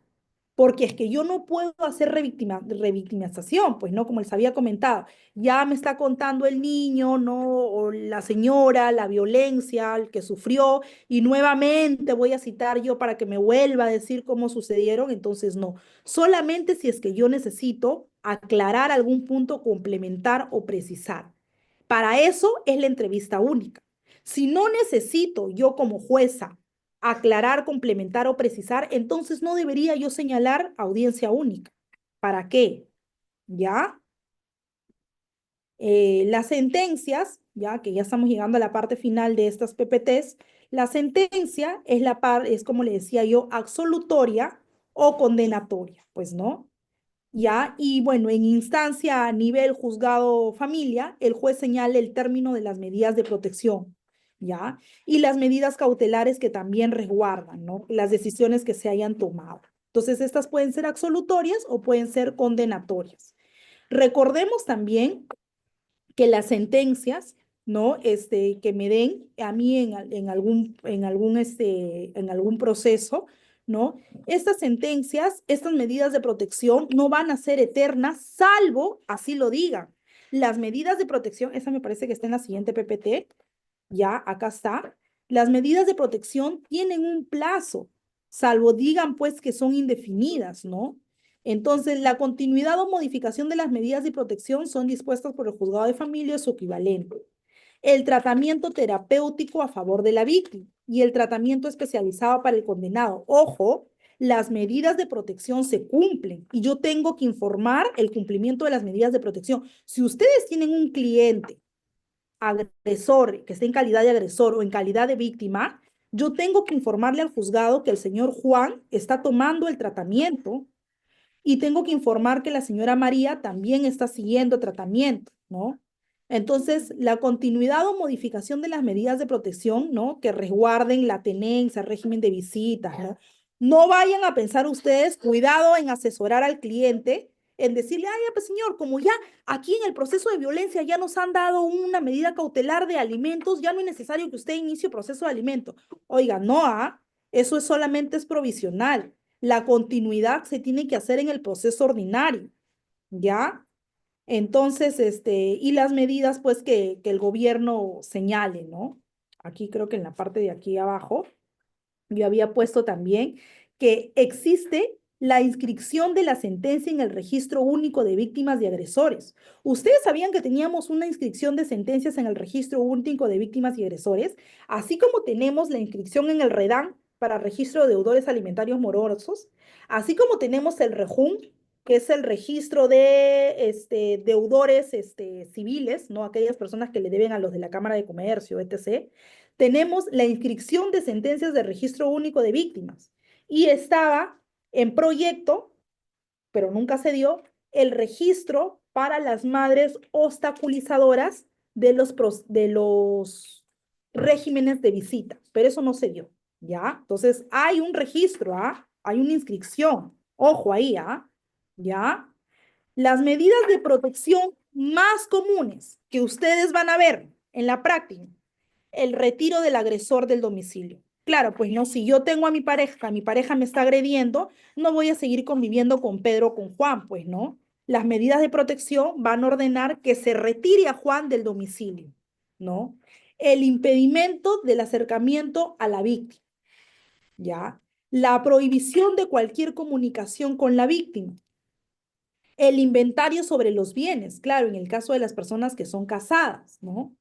S1: Porque es que yo no puedo hacer revictimización, pues no, como les había comentado, ya me está contando el niño, no, o la señora, la violencia, el que sufrió, y nuevamente voy a citar yo para que me vuelva a decir cómo sucedieron, entonces no, solamente si es que yo necesito aclarar algún punto, complementar o precisar. Para eso es la entrevista única. Si no necesito yo como jueza aclarar, complementar o precisar, entonces no debería yo señalar audiencia única. ¿Para qué? ¿Ya? Las sentencias, ya que ya estamos llegando a la parte final de estas PPTs, la sentencia es es como le decía yo, absolutoria o condenatoria, pues no. ¿Ya? Y bueno, en instancia a nivel juzgado familia, el juez señala el término de las medidas de protección, ¿ya? Y las medidas cautelares que también resguardan, ¿no? Las decisiones que se hayan tomado. Entonces, estas pueden ser absolutorias o pueden ser condenatorias. Recordemos también que las sentencias, ¿no? Que me den a mí en algún proceso, ¿no? Estas sentencias, estas medidas de protección no van a ser eternas, salvo así lo digan. Las medidas de protección, esa me parece que está en la siguiente PPT, ya, acá está. Las medidas de protección tienen un plazo, salvo digan pues que son indefinidas, ¿no? Entonces, la continuidad o modificación de las medidas de protección son dispuestas por el juzgado de familia o su equivalente. El tratamiento terapéutico a favor de la víctima y el tratamiento especializado para el condenado. Ojo, las medidas de protección se cumplen y yo tengo que informar el cumplimiento de las medidas de protección. Si ustedes tienen un cliente agresor, que esté en calidad de agresor o en calidad de víctima, yo tengo que informarle al juzgado que el señor Juan está tomando el tratamiento y tengo que informar que la señora María también está siguiendo tratamiento, ¿no? Entonces, la continuidad o modificación de las medidas de protección, ¿no? Que resguarden la tenencia, el régimen de visitas, ¿no? No vayan a pensar ustedes, cuidado en asesorar al cliente, en decirle, ay, pues señor, como ya aquí en el proceso de violencia ya nos han dado una medida cautelar de alimentos, ya no es necesario que usted inicie proceso de alimento. Oiga, no, eso es solamente es provisional. La continuidad se tiene que hacer en el proceso ordinario, ¿ya? Entonces, y las medidas, pues, que el gobierno señale, ¿no? Aquí creo que en la parte de aquí abajo, yo había puesto también que existe la inscripción de la sentencia en el registro único de víctimas y agresores. ¿Ustedes sabían que teníamos una inscripción de sentencias en el registro único de víctimas y agresores? Así como tenemos la inscripción en el REDAM para registro de deudores alimentarios morosos, así como tenemos el REJUM, que es el registro de deudores civiles, ¿no? Aquellas personas que le deben a los de la Cámara de Comercio, etc. Tenemos la inscripción de sentencias de registro único de víctimas y estaba en proyecto, pero nunca se dio, el registro para las madres obstaculizadoras de los regímenes de visita, pero eso no se dio, ¿ya? Entonces, hay un registro, ¿ah? Hay una inscripción, ojo ahí, ¿ah? ¿Ya? Las medidas de protección más comunes que ustedes van a ver en la práctica, el retiro del agresor del domicilio. Claro, pues no, si yo tengo a mi pareja me está agrediendo, no voy a seguir conviviendo con Pedro o con Juan, pues no. Las medidas de protección van a ordenar que se retire a Juan del domicilio, ¿no? El impedimento del acercamiento a la víctima, ¿ya? La prohibición de cualquier comunicación con la víctima. El inventario sobre los bienes, claro, en el caso de las personas que son casadas, ¿no?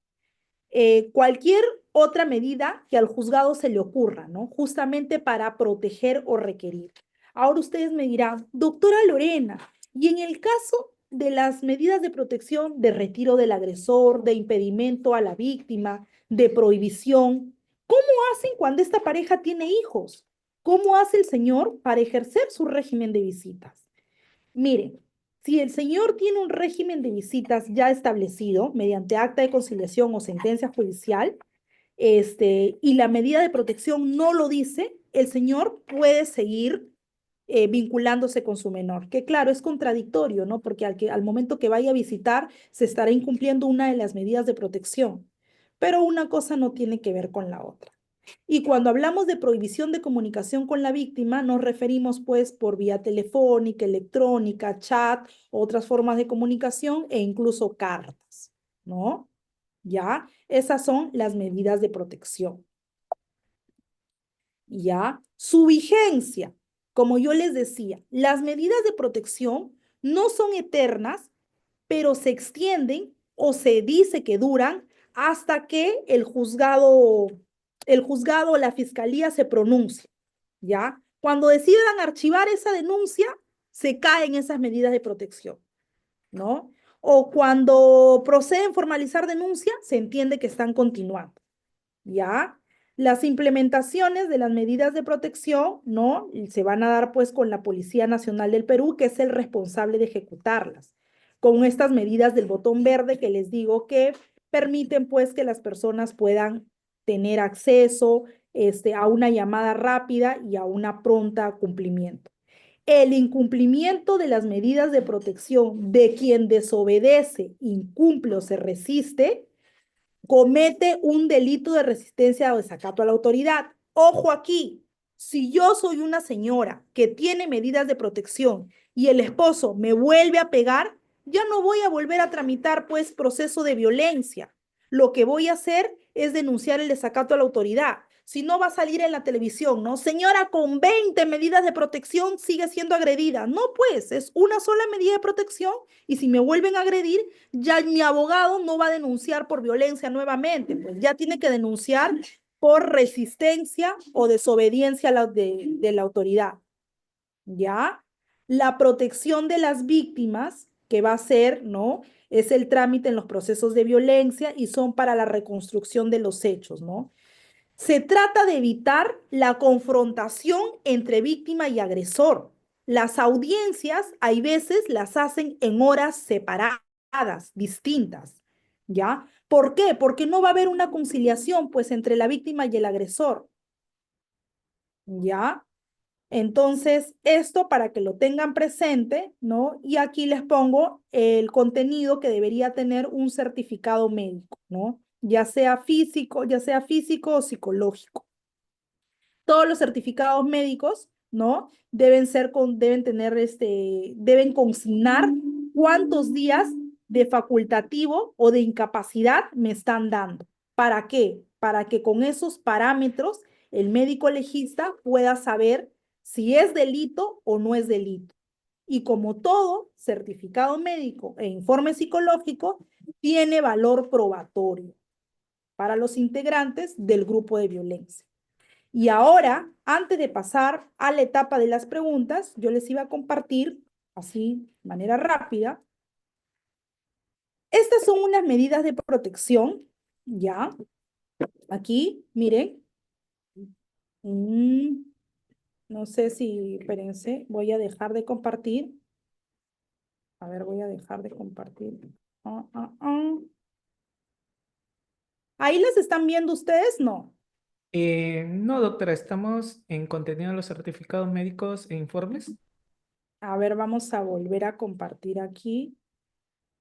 S1: Cualquier otra medida que al juzgado se le ocurra, ¿no? Justamente para proteger o requerir. Ahora ustedes me dirán, doctora Lorena, y en el caso de las medidas de protección, de retiro del agresor, de impedimento a la víctima, de prohibición, ¿cómo hacen cuando esta pareja tiene hijos? ¿Cómo hace el señor para ejercer su régimen de visitas? Miren, si el señor tiene un régimen de visitas ya establecido mediante acta de conciliación o sentencia judicial, y la medida de protección no lo dice, el señor puede seguir vinculándose con su menor, que claro, es contradictorio, ¿no? Porque al momento que vaya a visitar se estará incumpliendo una de las medidas de protección, pero una cosa no tiene que ver con la otra. Y cuando hablamos de prohibición de comunicación con la víctima, nos referimos pues por vía telefónica, electrónica, chat, otras formas de comunicación e incluso cartas, ¿no? ¿Ya? Esas son las medidas de protección. ¿Ya? Su vigencia, como yo les decía, las medidas de protección no son eternas, pero se extienden o se dice que duran hasta que el juzgado o la fiscalía se pronuncie, ¿ya? Cuando decidan archivar esa denuncia, se caen esas medidas de protección, ¿no? O cuando proceden a formalizar denuncia, se entiende que están continuando. ¿Ya? Las implementaciones de las medidas de protección, ¿no? Se van a dar pues con la Policía Nacional del Perú, que es el responsable de ejecutarlas, con estas medidas del botón verde que les digo que permiten pues que las personas puedan tener acceso a una llamada rápida y a una pronta cumplimiento. El incumplimiento de las medidas de protección de quien desobedece, incumple o se resiste comete un delito de resistencia o desacato a la autoridad. Ojo aquí, si yo soy una señora que tiene medidas de protección y el esposo me vuelve a pegar, ya no voy a volver a tramitar pues proceso de violencia. Lo que voy a hacer es denunciar el desacato a la autoridad. Si no va a salir en la televisión, ¿no? Señora, con 20 medidas de protección sigue siendo agredida. No, pues, es una sola medida de protección y si me vuelven a agredir, ya mi abogado no va a denunciar por violencia nuevamente, pues ya tiene que denunciar por resistencia o desobediencia de la autoridad, ¿ya? La protección de las víctimas, que va a ser, ¿no? Es el trámite en los procesos de violencia y son para la reconstrucción de los hechos, ¿no? Se trata de evitar la confrontación entre víctima y agresor. Las audiencias, hay veces, las hacen en horas separadas, distintas, ¿ya? ¿Por qué? Porque no va a haber una conciliación, pues, entre la víctima y el agresor, ¿ya? Entonces, esto para que lo tengan presente, ¿no? Y aquí les pongo el contenido que debería tener un certificado médico, ¿no? Ya sea físico o psicológico. Todos los certificados médicos, ¿no? Deben tener deben consignar cuántos días de facultativo o de incapacidad me están dando. ¿Para qué? Para que con esos parámetros el médico legista pueda saber si es delito o no es delito. Y como todo certificado médico e informe psicológico, tiene valor probatorio para los integrantes del grupo de violencia. Y ahora, antes de pasar a la etapa de las preguntas, yo les iba a compartir, así, de manera rápida, estas son unas medidas de protección, ¿ya? Aquí, miren. Mm, no sé si, espérense, voy a dejar de compartir. A ver, voy a dejar de compartir. Ah, ah, ah. ¿Ahí las están viendo ustedes? No.
S2: No, doctora, estamos en contenido de los certificados médicos e informes.
S1: A ver, vamos a volver a compartir aquí,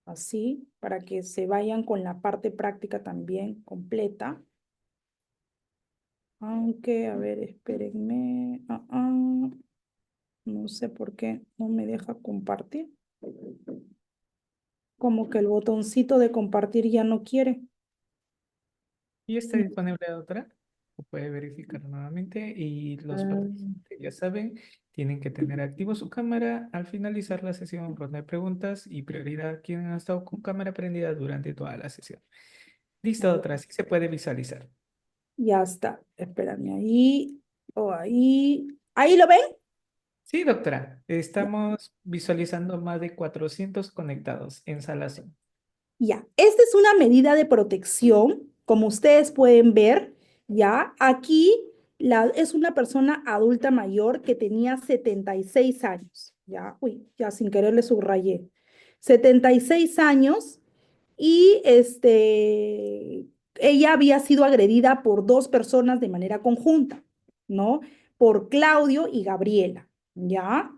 S1: así, para que se vayan con la parte práctica también completa. Aunque, a ver, espérenme. No sé por qué no me deja compartir. Como que el botoncito de compartir ya no quiere.
S2: Y está disponible, doctora. Lo puede verificar nuevamente y los
S1: Ah,
S2: participantes, ya saben, tienen que tener activo su cámara al finalizar la sesión, ronda de preguntas y prioridad a quienes han estado con cámara prendida durante toda la sesión. Listo, doctora, así se puede visualizar.
S1: ya está. Espérame ahí. O ahí. ¿Ahí lo ven?
S2: Sí, doctora,
S1: Ya.
S2: estamos visualizando más de 400 conectados en sala Zoom.
S1: Ya, esta es una medida de protección, como ustedes pueden ver, ya, aquí es una persona adulta mayor que tenía 76 años, ya, uy, ya sin querer le subrayé, 76 años y ella había sido agredida por dos personas de manera conjunta, ¿no? Por Claudio y Gabriela, ¿ya?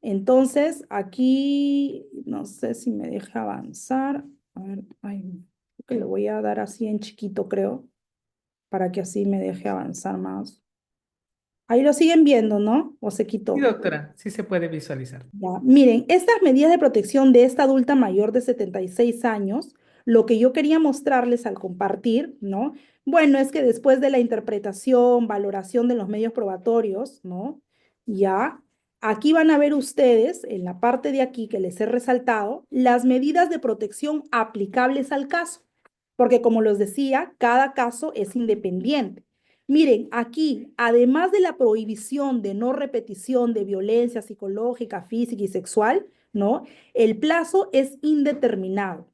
S1: Entonces, aquí, no sé si me deja avanzar. A ver, ay, creo que lo voy a dar así en chiquito, creo, para que así me deje avanzar más. Ahí lo siguen viendo, ¿no? ¿O se
S2: Sí,
S1: quitó?
S2: doctora, sí se puede visualizar.
S1: Ya, miren, estas medidas de protección de esta adulta mayor de 76 años, lo que yo quería mostrarles al compartir, ¿no? Bueno, es que después de la interpretación, valoración de los medios probatorios, ¿no? Ya, aquí van a ver ustedes, en la parte de aquí que les he resaltado, las medidas de protección aplicables al caso, porque como les decía, cada caso es independiente. Miren, aquí, además de la prohibición de no repetición de violencia psicológica, física y sexual, ¿no? El plazo es indeterminado.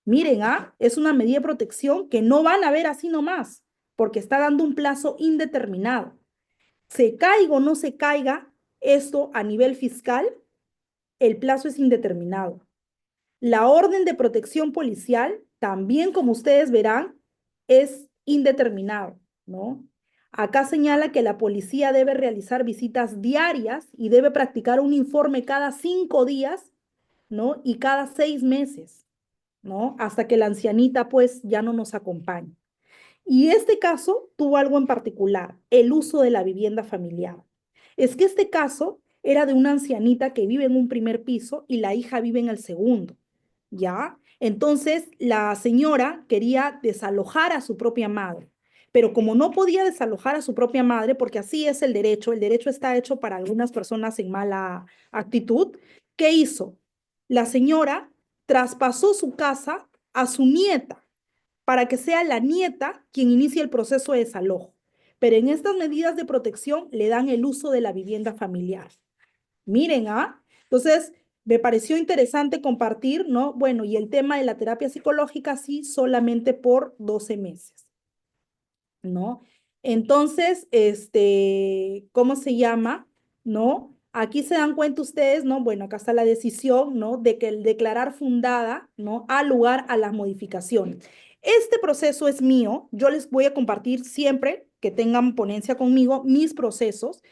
S1: Miren, es una medida de protección que no van a ver así nomás, porque está dando un plazo indeterminado. Se caiga o no se caiga esto a nivel fiscal, el plazo es indeterminado. La orden de protección policial, también como ustedes verán, es indeterminado, ¿no? Acá señala que la policía debe realizar visitas diarias y debe practicar un informe cada 5 días, ¿no? Y cada 6 meses, ¿no? Hasta que la ancianita pues ya no nos acompañe. Y este caso tuvo algo en particular, el uso de la vivienda familiar. Es que este caso era de una ancianita que vive en un primer piso y la hija vive en el segundo, ¿ya? Entonces la señora quería desalojar a su propia madre, pero como no podía desalojar a su propia madre, porque así es el derecho está hecho para algunas personas en mala actitud, ¿qué hizo? La señora traspasó su casa a su nieta para que sea la nieta quien inicie el proceso de desalojo. Pero en estas medidas de protección le dan el uso de la vivienda familiar. Miren, Entonces, me pareció interesante compartir, ¿no? Bueno, y el tema de la terapia psicológica, sí, solamente por 12 meses. ¿No? Entonces, ¿cómo se llama? ¿No? Aquí se dan cuenta ustedes, ¿no? Bueno, acá está la decisión, ¿no? De que el declarar fundada, ¿no? Da lugar a las modificaciones. Este proceso es mío, yo les voy a compartir siempre que tengan ponencia conmigo mis procesos.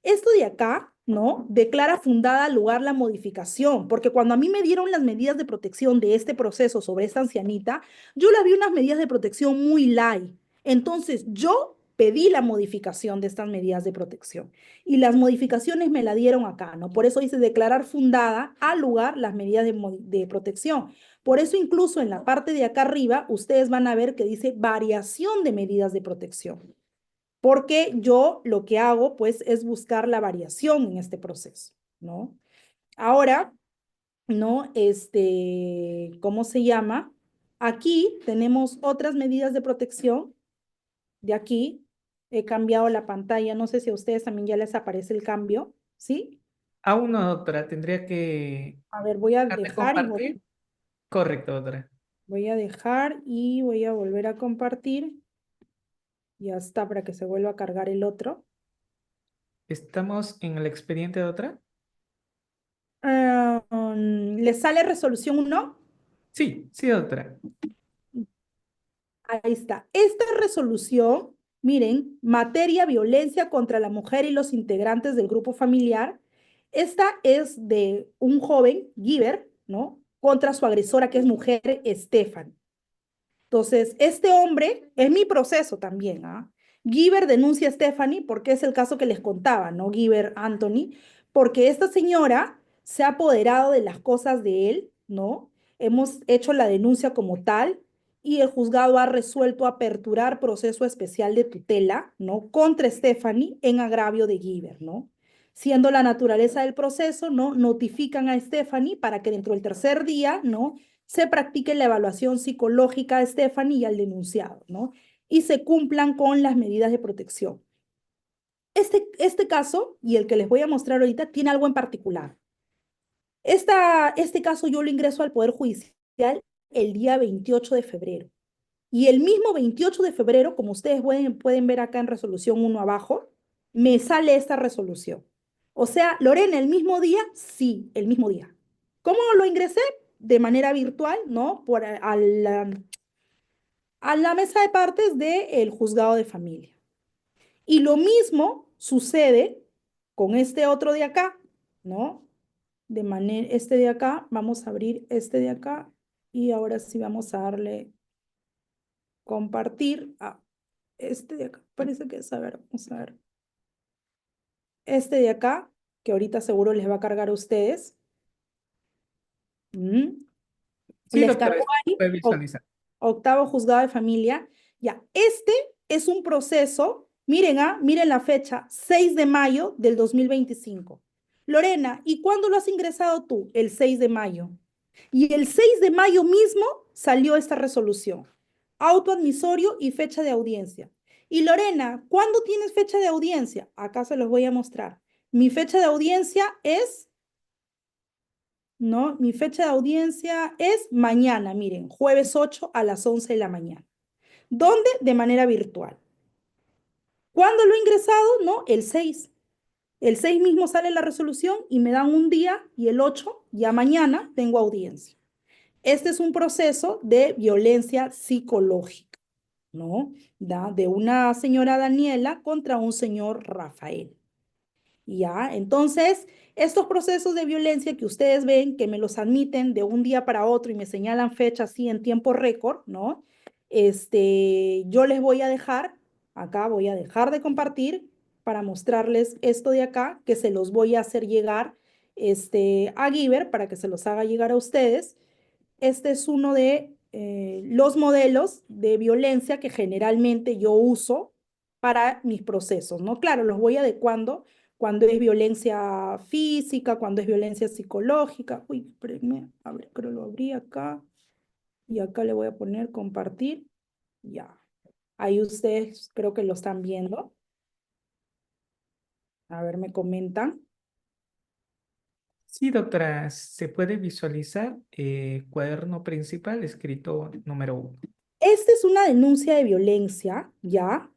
S1: Esto de acá, ¿no? Declara fundada lugar la modificación, porque cuando a mí me dieron las medidas de protección de este proceso sobre esta ancianita, yo la vi unas medidas de protección muy light. Entonces, yo pedí la modificación de estas medidas de protección y las modificaciones me la dieron acá, ¿no? Por eso dice declarar fundada al lugar las medidas de protección. Por eso incluso en la parte de acá arriba, ustedes van a ver que dice variación de medidas de protección, porque yo lo que hago, pues, es buscar la variación en este proceso, ¿no? Ahora, ¿no? ¿Cómo se llama? Aquí tenemos otras medidas de protección de aquí. He cambiado la pantalla. No sé si a ustedes también ya les aparece el cambio, ¿sí?
S2: Aún no, doctora, tendría que
S1: A ver, voy a
S2: dejar de
S1: dejar y
S2: compartir. Correcto, doctora.
S1: voy a dejar y voy a volver a compartir. Ya está para que se vuelva a cargar el otro.
S2: Estamos en el expediente, doctora.
S1: ¿Les sale resolución 1?
S2: Sí, sí, doctora.
S1: Ahí está. Esta resolución, miren, materia violencia contra la mujer y los integrantes del grupo familiar. Esta es de un joven, Giver, ¿no? Contra su agresora, que es mujer, Estefan. Entonces, este hombre es mi proceso también, ¿ah? Giver denuncia a Stephanie porque es el caso que les contaba, ¿no? Giver Anthony, porque esta señora se ha apoderado de las cosas de él, ¿no? Hemos hecho la denuncia como tal y el juzgado ha resuelto aperturar proceso especial de tutela, ¿no? Contra Stephanie en agravio de Giver, ¿no? Siendo la naturaleza del proceso, ¿no? Notifican a Stephanie para que dentro del tercer día, ¿no? Se practique la evaluación psicológica de Stephanie y al denunciado, ¿no? Y se cumplan con las medidas de protección. Este caso, y el que les voy a mostrar ahorita, tiene algo en particular. Este caso yo lo ingreso al Poder Judicial el día 28 de febrero. Y el mismo 28 de febrero, como ustedes pueden ver acá en resolución 1 abajo, me sale esta resolución. O sea, Lorena, ¿el mismo día? Sí, el mismo día. ¿Cómo lo ingresé? De manera virtual, ¿no? A la mesa de partes del juzgado de familia. Y lo mismo sucede con este otro de acá, ¿no? De manera, este de acá, vamos a abrir este de acá y ahora sí vamos a darle compartir a este de acá. Parece que es, a ver, vamos a ver. Este de acá, que ahorita seguro les va a cargar a ustedes. Mm.
S2: Sí,
S1: Les
S2: doctora,
S1: cargó
S2: se
S1: ahí,
S2: puede visualizar.
S1: octavo juzgado de familia. Ya, este es un proceso, miren, miren la fecha, 6 de mayo del 2025. Lorena, ¿y cuándo lo has ingresado tú? El 6 de mayo. Y el 6 de mayo mismo salió esta resolución. Auto admisorio y fecha de audiencia. Y Lorena, ¿cuándo tienes fecha de audiencia? Acá se los voy a mostrar. Mi fecha de audiencia es, ¿no? Mi fecha de audiencia es mañana, miren, jueves 8 a las 11 de la mañana. ¿Dónde? De manera virtual. ¿Cuándo lo he ingresado? No, el 6. El 6 mismo sale la resolución y me dan un día y el 8, ya mañana, tengo audiencia. Este es un proceso de violencia psicológica, ¿no? De una señora Daniela contra un señor Rafael. ¿Ya? Entonces, estos procesos de violencia que ustedes ven, que me los admiten de un día para otro y me señalan fecha así en tiempo récord, ¿no? Yo les voy a dejar, acá voy a dejar de compartir para mostrarles esto de acá, que se los voy a hacer llegar a Giver para que se los haga llegar a ustedes. Este es uno de los modelos de violencia que generalmente yo uso para mis procesos, ¿no? Claro, los voy adecuando cuando es violencia física, cuando es violencia psicológica. Uy, espérenme, a ver, creo que lo abrí acá y acá le voy a poner compartir. Ya, ahí ustedes creo que lo están viendo. A ver, me comentan.
S2: Sí, doctora, se puede visualizar cuaderno principal, escrito número 1.
S1: Esta es una denuncia de violencia, ¿ya?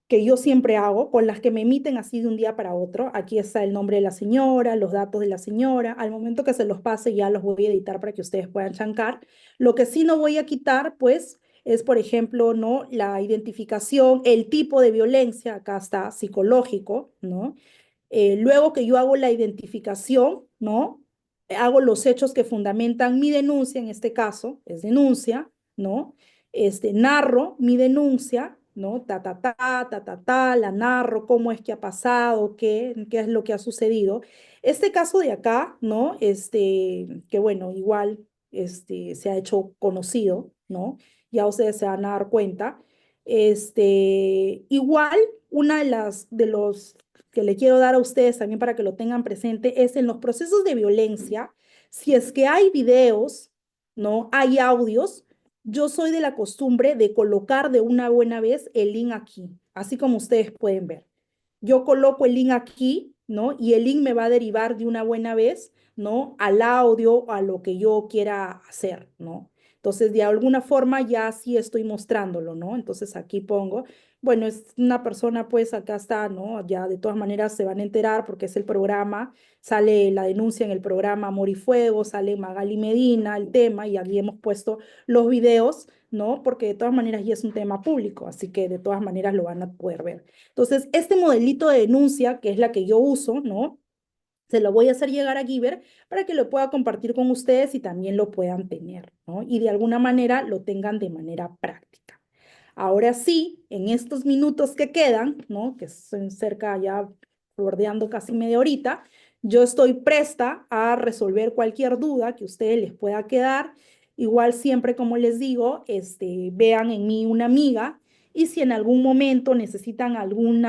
S1: Que yo siempre hago, con las que me emiten así de un día para otro. Aquí está el nombre de la señora, los datos de la señora. Al momento que se los pase ya los voy a editar para que ustedes puedan chancar. Lo que sí no voy a quitar, pues, es, por ejemplo, ¿no? La identificación, el tipo de violencia, acá está psicológico, ¿no? Luego que yo hago la identificación, ¿no? Hago los hechos que fundamentan mi denuncia, en este caso, es denuncia, ¿no? Narro mi denuncia, ¿no? La narro, cómo es que ha pasado, qué es lo que ha sucedido. Este caso de acá, ¿no? Que bueno, igual, se ha hecho conocido, ¿no? Ya ustedes se van a dar cuenta. Igual, una de los que le quiero dar a ustedes también para que lo tengan presente es en los procesos de violencia, si es que hay videos, ¿no? Hay audios, yo soy de la costumbre de colocar de una buena vez el link aquí, así como ustedes pueden ver. Yo coloco el link aquí, ¿no? Y el link me va a derivar de una buena vez, ¿no? Al audio, a lo que yo quiera hacer, ¿no? Entonces, de alguna forma ya sí estoy mostrándolo, ¿no? Entonces aquí pongo, Bueno, es una persona, pues acá está, ¿no? Ya de todas maneras se van a enterar porque es el programa, sale la denuncia en el programa Amor y Fuego, sale Magali Medina, el tema, y aquí hemos puesto los videos, ¿no? Porque de todas maneras ya es un tema público, así que de todas maneras lo van a poder ver. Entonces, este modelito de denuncia, que es la que yo uso, ¿no? Se lo voy a hacer llegar a Giver para que lo pueda compartir con ustedes y también lo puedan tener, ¿no? Y de alguna manera lo tengan de manera práctica. Ahora sí, en estos minutos que quedan, ¿no? Que son cerca ya bordeando casi media horita, yo estoy presta a resolver cualquier duda que a ustedes les pueda quedar. Igual siempre, como les digo, vean en mí una amiga y si en algún momento necesitan algún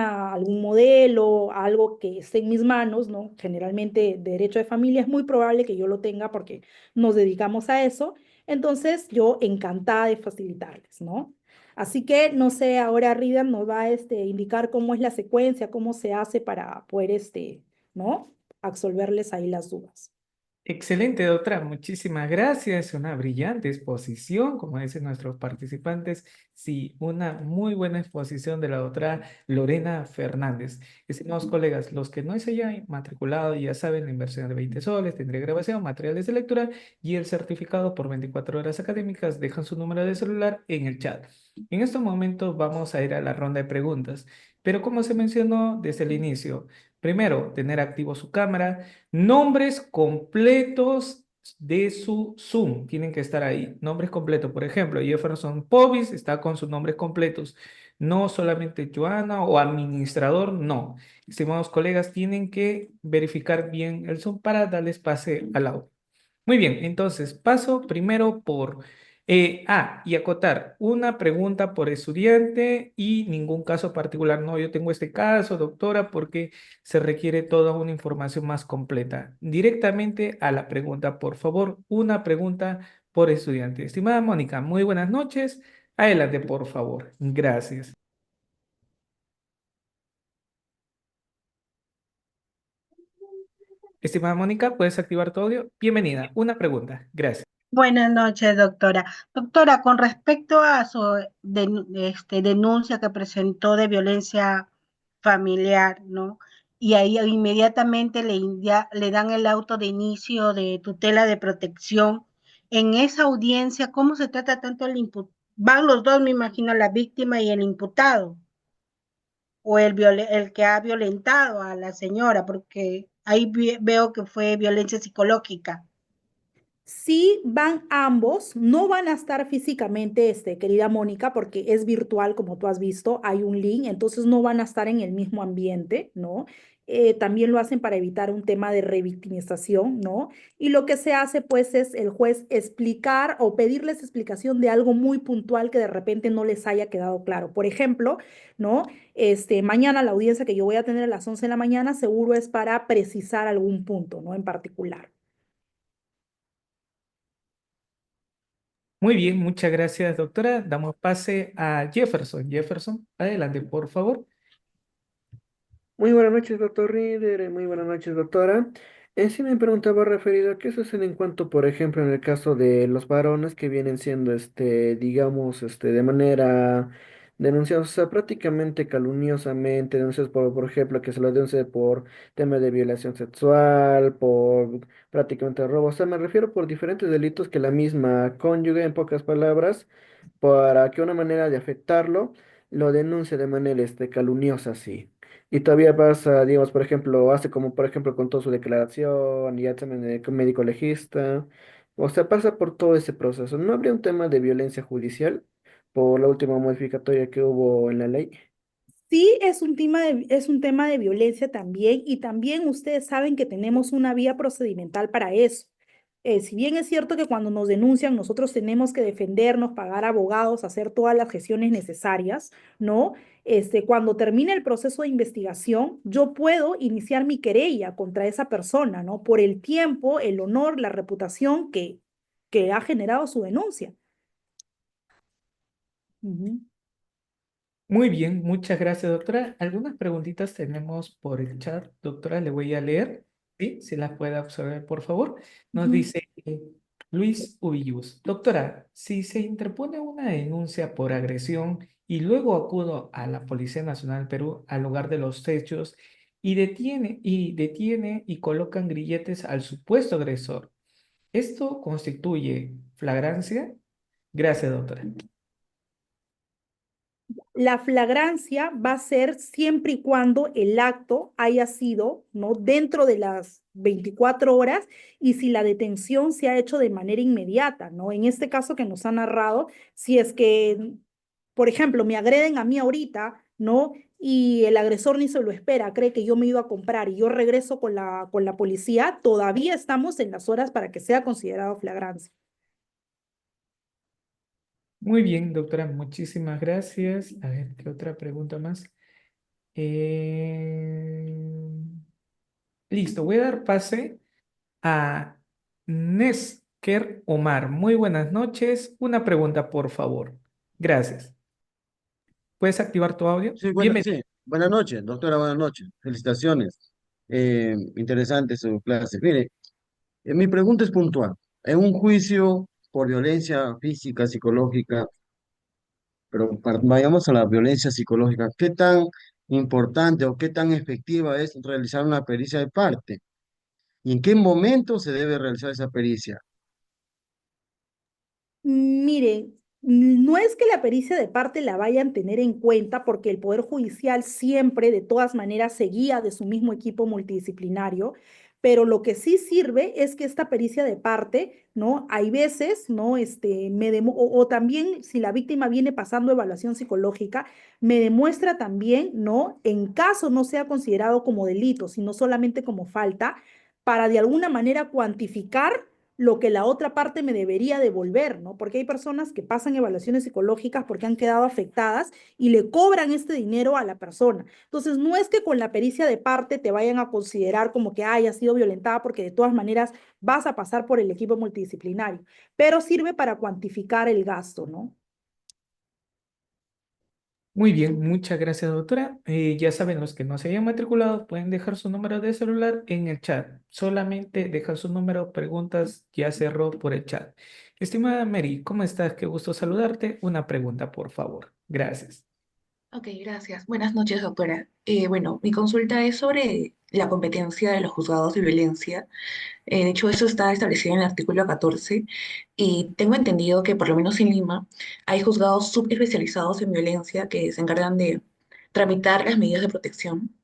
S1: modelo, algo que esté en mis manos, ¿no? Generalmente derecho de familia es muy probable que yo lo tenga porque nos dedicamos a eso. Entonces, yo encantada de facilitarles, ¿no? Así que, no sé, ahora Rida nos va a indicar cómo es la secuencia, cómo se hace para poder, ¿no? Absolverles ahí las dudas.
S2: Excelente, doctora. Muchísimas gracias. Una brillante exposición, como dicen nuestros participantes. Sí, una muy buena exposición de la doctora Lorena Fernández. Estimados colegas, los que no se hayan matriculado ya saben, la inversión de 20 soles, tendría grabación, materiales de lectura y el certificado por 24 horas académicas. Dejan su número de celular en el chat. En estos momentos vamos a ir a la ronda de preguntas, pero como se mencionó desde el inicio, primero, tener activo su cámara. Nombres completos de su Zoom tienen que estar ahí. Nombres completos. Por ejemplo, Jefferson Povis está con sus nombres completos. No solamente Joana o administrador, no. Estimados colegas, tienen que verificar bien el Zoom para darles pase al audio. Muy bien, entonces paso primero por y acotar una pregunta por estudiante y ningún caso particular. No, yo tengo este caso, doctora, porque se requiere toda una información más completa. Directamente a la pregunta, por favor, una pregunta por estudiante. Estimada Mónica, muy buenas noches. Adelante, por favor. Gracias. Estimada Mónica, ¿puedes activar tu audio? Bienvenida. Una pregunta. Gracias.
S3: Buenas noches, doctora. Doctora, con respecto a su denuncia que presentó de violencia familiar, ¿no? Y ahí inmediatamente le dan el auto de inicio de tutela de protección. En esa audiencia, ¿cómo se trata tanto el imputado? Van los dos, me imagino, la víctima y el imputado, o el que ha violentado a la señora, porque ahí veo que fue violencia psicológica.
S1: Sí, van ambos, no van a estar físicamente, querida Mónica, porque es virtual, como tú has visto, hay un link, entonces no van a estar en el mismo ambiente, ¿no? También lo hacen para evitar un tema de revictimización, ¿no? Y lo que se hace, pues, es el juez explicar o pedirles explicación de algo muy puntual que de repente no les haya quedado claro. Por ejemplo, ¿no? Mañana la audiencia que yo voy a tener a las 11 de la mañana seguro es para precisar algún punto, ¿no? En particular.
S2: Muy bien, muchas gracias, doctora. Damos pase a Jefferson. Jefferson, adelante, por favor.
S4: Muy buenas noches, doctor Reader, muy buenas noches, doctora. Sí me preguntaba referido a qué sucede en cuanto, por ejemplo, en el caso de los varones que vienen siendo, digamos, de manera denunciados, o sea, prácticamente calumniosamente, denunciados por ejemplo, que se los denuncie por tema de violación sexual, por prácticamente robo, o sea, me refiero por diferentes delitos que la misma cónyuge, en pocas palabras, para que una manera de afectarlo, lo denuncie de manera, calumniosa, sí. Y todavía pasa, digamos, por ejemplo, hace como, por ejemplo, con toda su declaración y examen de médico legista. O sea, pasa por todo ese proceso. ¿No habría un tema de violencia judicial por la última modificatoria que hubo en la ley?
S1: Sí, es un tema de violencia también y también ustedes saben que tenemos una vía procedimental para eso. Si bien es cierto que cuando nos denuncian nosotros tenemos que defendernos, pagar abogados, hacer todas las gestiones necesarias, ¿no? Cuando termine el proceso de investigación, yo puedo iniciar mi querella contra esa persona, ¿no? Por el tiempo, el honor, la reputación que ha generado su denuncia. Ujú,
S2: Muy bien, muchas gracias, doctora. Algunas preguntitas tenemos por el chat, doctora, le voy a leer. ¿Sí? Si las puede observar, por favor. Nos
S1: ujú.
S2: dice, Luis Ubillus. Doctora, si se interpone una denuncia por agresión y luego acudo a la Policía Nacional del Perú al lugar de los hechos y detiene y colocan grilletes al supuesto agresor, ¿esto constituye flagrancia? Gracias, doctora.
S1: La flagrancia va a ser siempre y cuando el acto haya sido, ¿no?, dentro de las 24 horas y si la detención se ha hecho de manera inmediata, ¿no? En este caso que nos ha narrado, si es que, por ejemplo, me agreden a mí ahorita, ¿no? Y el agresor ni se lo espera, cree que yo me iba a comprar y yo regreso con la policía, todavía estamos en las horas para que sea considerado flagrancia.
S2: Muy bien, doctora, muchísimas gracias. A ver, ¿qué otra pregunta más? Listo, voy a dar pase a Nesker Omar. Muy buenas noches. Una pregunta, por favor. Gracias. ¿Puedes activar tu audio? Bienvenido.
S5: Sí, buenas noches, doctora, buenas noches. Felicitaciones. Interesante su clase. Mire, mi pregunta es puntual. En un juicio por violencia física, psicológica, pero vayamos a la violencia psicológica, ¿qué tan importante o qué tan efectiva es realizar una pericia de parte? ¿Y en qué momento se debe realizar esa pericia?
S1: Mire, no es que la pericia de parte la vayan a tener en cuenta porque el Poder Judicial siempre, de todas maneras, se guía de su mismo equipo multidisciplinario, pero lo que sí sirve es que esta pericia de parte, ¿no? Hay veces, ¿no? O también si la víctima viene pasando evaluación psicológica, me demuestra también, ¿no? En caso no sea considerado como delito, sino solamente como falta, para de alguna manera cuantificar lo que la otra parte me debería devolver, ¿no? Porque hay personas que pasan evaluaciones psicológicas porque han quedado afectadas y le cobran este dinero a la persona. Entonces, no es que con la pericia de parte te vayan a considerar como que haya sido violentada, porque de todas maneras vas a pasar por el equipo multidisciplinario, pero sirve para cuantificar el gasto, ¿no?
S2: Muy bien, muchas gracias, doctora. Ya saben, los que no se hayan matriculado pueden dejar su número de celular en el chat. Solamente dejar su número, preguntas, ya cerró por el chat. Estimada Mary, ¿cómo estás? Qué gusto saludarte. Una pregunta, por favor. Gracias.
S6: Ok, gracias. Buenas noches, doctora. Bueno, mi consulta es sobre la competencia de los juzgados de violencia. De hecho, eso está establecido en el artículo 14 y tengo entendido que por lo menos en Lima hay juzgados subespecializados en violencia que se encargan de tramitar las medidas de protección,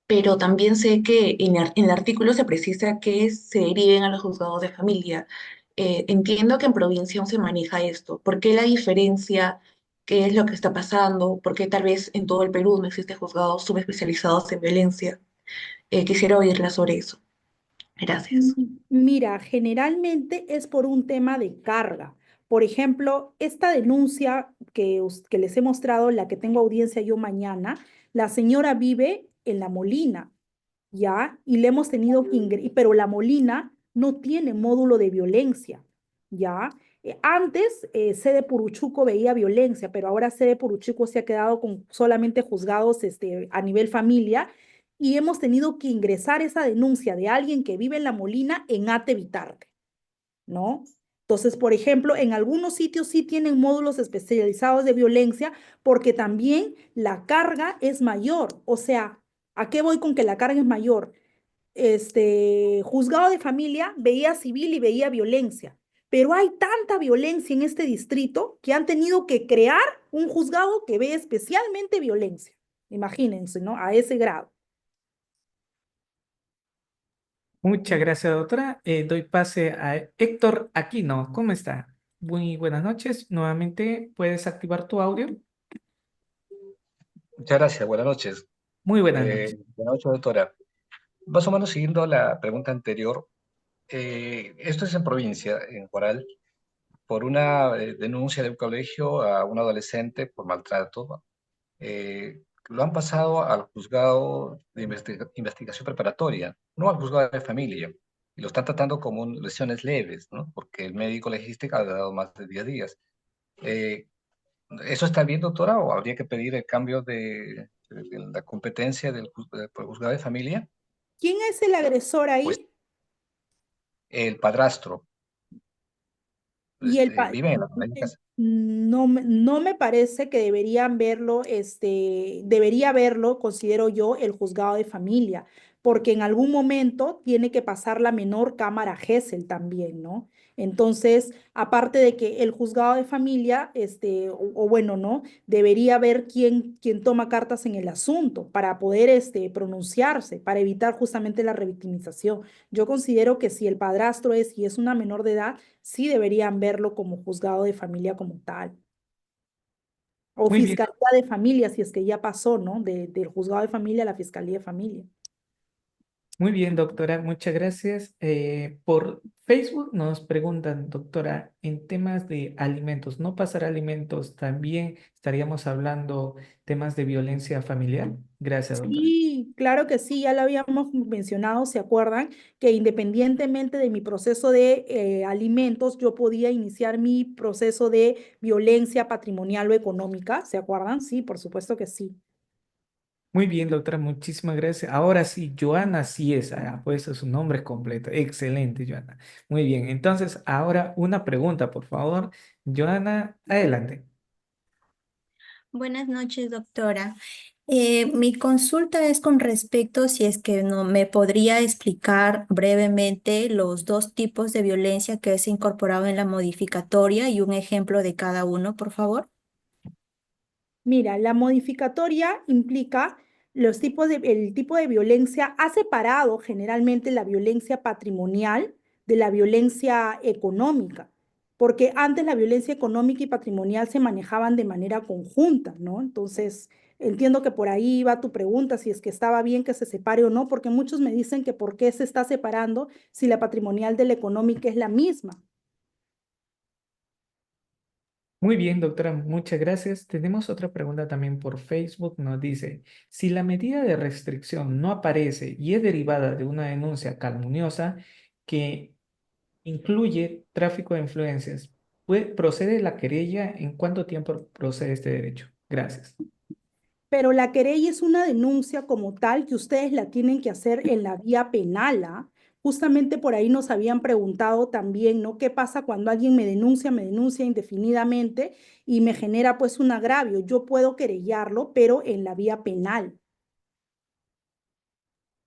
S6: pero también sé que en el artículo se precisa que se deriven a los juzgados de familia. Entiendo que en provincia aún se maneja esto. ¿Por qué la diferencia? ¿Qué es lo que está pasando? ¿Por qué tal vez en todo el Perú no existen juzgados subespecializados en violencia? Quisiera oírla sobre eso. Gracias.
S1: Mira, generalmente es por un tema de carga. Por ejemplo, esta denuncia que les he mostrado, la que tengo audiencia yo mañana, la señora vive en La Molina, ¿ya? Y le hemos tenido que ingresar, pero La Molina no tiene módulo de violencia, ¿ya? Antes, sede Puruchuco veía violencia, pero ahora sede Puruchuco se ha quedado con solamente juzgados a nivel familia y hemos tenido que ingresar esa denuncia de alguien que vive en La Molina en Ate Bitarte, ¿no? Entonces, por ejemplo, en algunos sitios sí tienen módulos especializados de violencia porque también la carga es mayor. O sea, ¿a qué voy con que la carga es mayor? Juzgado de familia veía civil y veía violencia, pero hay tanta violencia en este distrito que han tenido que crear un juzgado que ve especialmente violencia. Imagínense, ¿no? A ese grado.
S2: Muchas gracias, doctora. Doy pase a Héctor Aquino. ¿Cómo está? Muy buenas noches. Nuevamente, ¿puedes activar tu audio?
S7: Muchas gracias, buenas noches.
S2: Muy buenas noches.
S7: Buenas noches, doctora. Más o menos siguiendo la pregunta anterior, esto es en provincia, en Huaral, por una denuncia de un colegio a un adolescente por maltrato. Lo han pasado al juzgado de investigación preparatoria, no al juzgado de familia, y lo están tratando como lesiones leves, ¿no? Porque el médico legista ha dado más de 10 días. Eh, ¿Eso está bien, doctora, o habría que pedir el cambio de la competencia por juzgado de familia?
S1: ¿Quién es el agresor
S7: Pues
S1: ahí?
S7: el padrastro.
S1: Y
S7: viven en la misma casa.
S1: no me parece que deberían verlo, debería verlo, considero yo, el juzgado de familia, porque en algún momento tiene que pasar la menor cámara Gesell también, ¿no? Entonces, aparte de que el juzgado de familia, o bueno, ¿no? Debería ver quién toma cartas en el asunto para poder, pronunciarse, para evitar justamente la revictimización. Yo considero que si el padrastro es y es una menor de edad, sí deberían verlo como juzgado de familia como tal. O
S2: Muy bien.
S1: fiscalía de familia, si es que ya pasó, ¿no? Del juzgado de familia a la fiscalía de familia.
S2: Muy bien, doctora, muchas gracias. Por Facebook nos preguntan, doctora, en temas de alimentos, no pasar alimentos, también estaríamos hablando temas de violencia familiar. Gracias, doctora.
S1: Sí, claro que sí, ya lo habíamos mencionado, ¿se acuerdan? Que independientemente de mi proceso de alimentos, yo podía iniciar mi proceso de violencia patrimonial o económica, ¿se acuerdan? Sí, por supuesto que sí.
S2: Muy bien, doctora, muchísimas gracias. Ahora sí, Joana Ciesa, ha puesto su nombre completo. Excelente, Joana. Muy bien, entonces ahora una pregunta, por favor. Joana, adelante.
S8: Buenas noches, doctora. Mi consulta es con respecto, si es que no me podría explicar brevemente los dos tipos de violencia que es incorporado en la modificatoria y un ejemplo de cada uno, por favor.
S1: Mira, la modificatoria implica el tipo de violencia, ha separado generalmente la violencia patrimonial de la violencia económica, porque antes la violencia económica y patrimonial se manejaban de manera conjunta, ¿no? Entonces, entiendo que por ahí va tu pregunta, si es que estaba bien que se separe o no, porque muchos me dicen que por qué se está separando si la patrimonial de la económica es la misma.
S2: Muy bien, doctora, muchas gracias. Tenemos otra pregunta también por Facebook. Nos dice, si la medida de restricción no aparece y es derivada de una denuncia calumniosa que incluye tráfico de influencias, ¿procede la querella? ¿En cuánto tiempo procede este derecho? Gracias.
S1: Pero la querella es una denuncia como tal que ustedes la tienen que hacer en la vía penal, ¿ah? Justamente por ahí nos habían preguntado también, ¿no? ¿Qué pasa cuando alguien me denuncia indefinidamente y me genera pues un agravio? Yo puedo querellarlo, pero en la vía penal.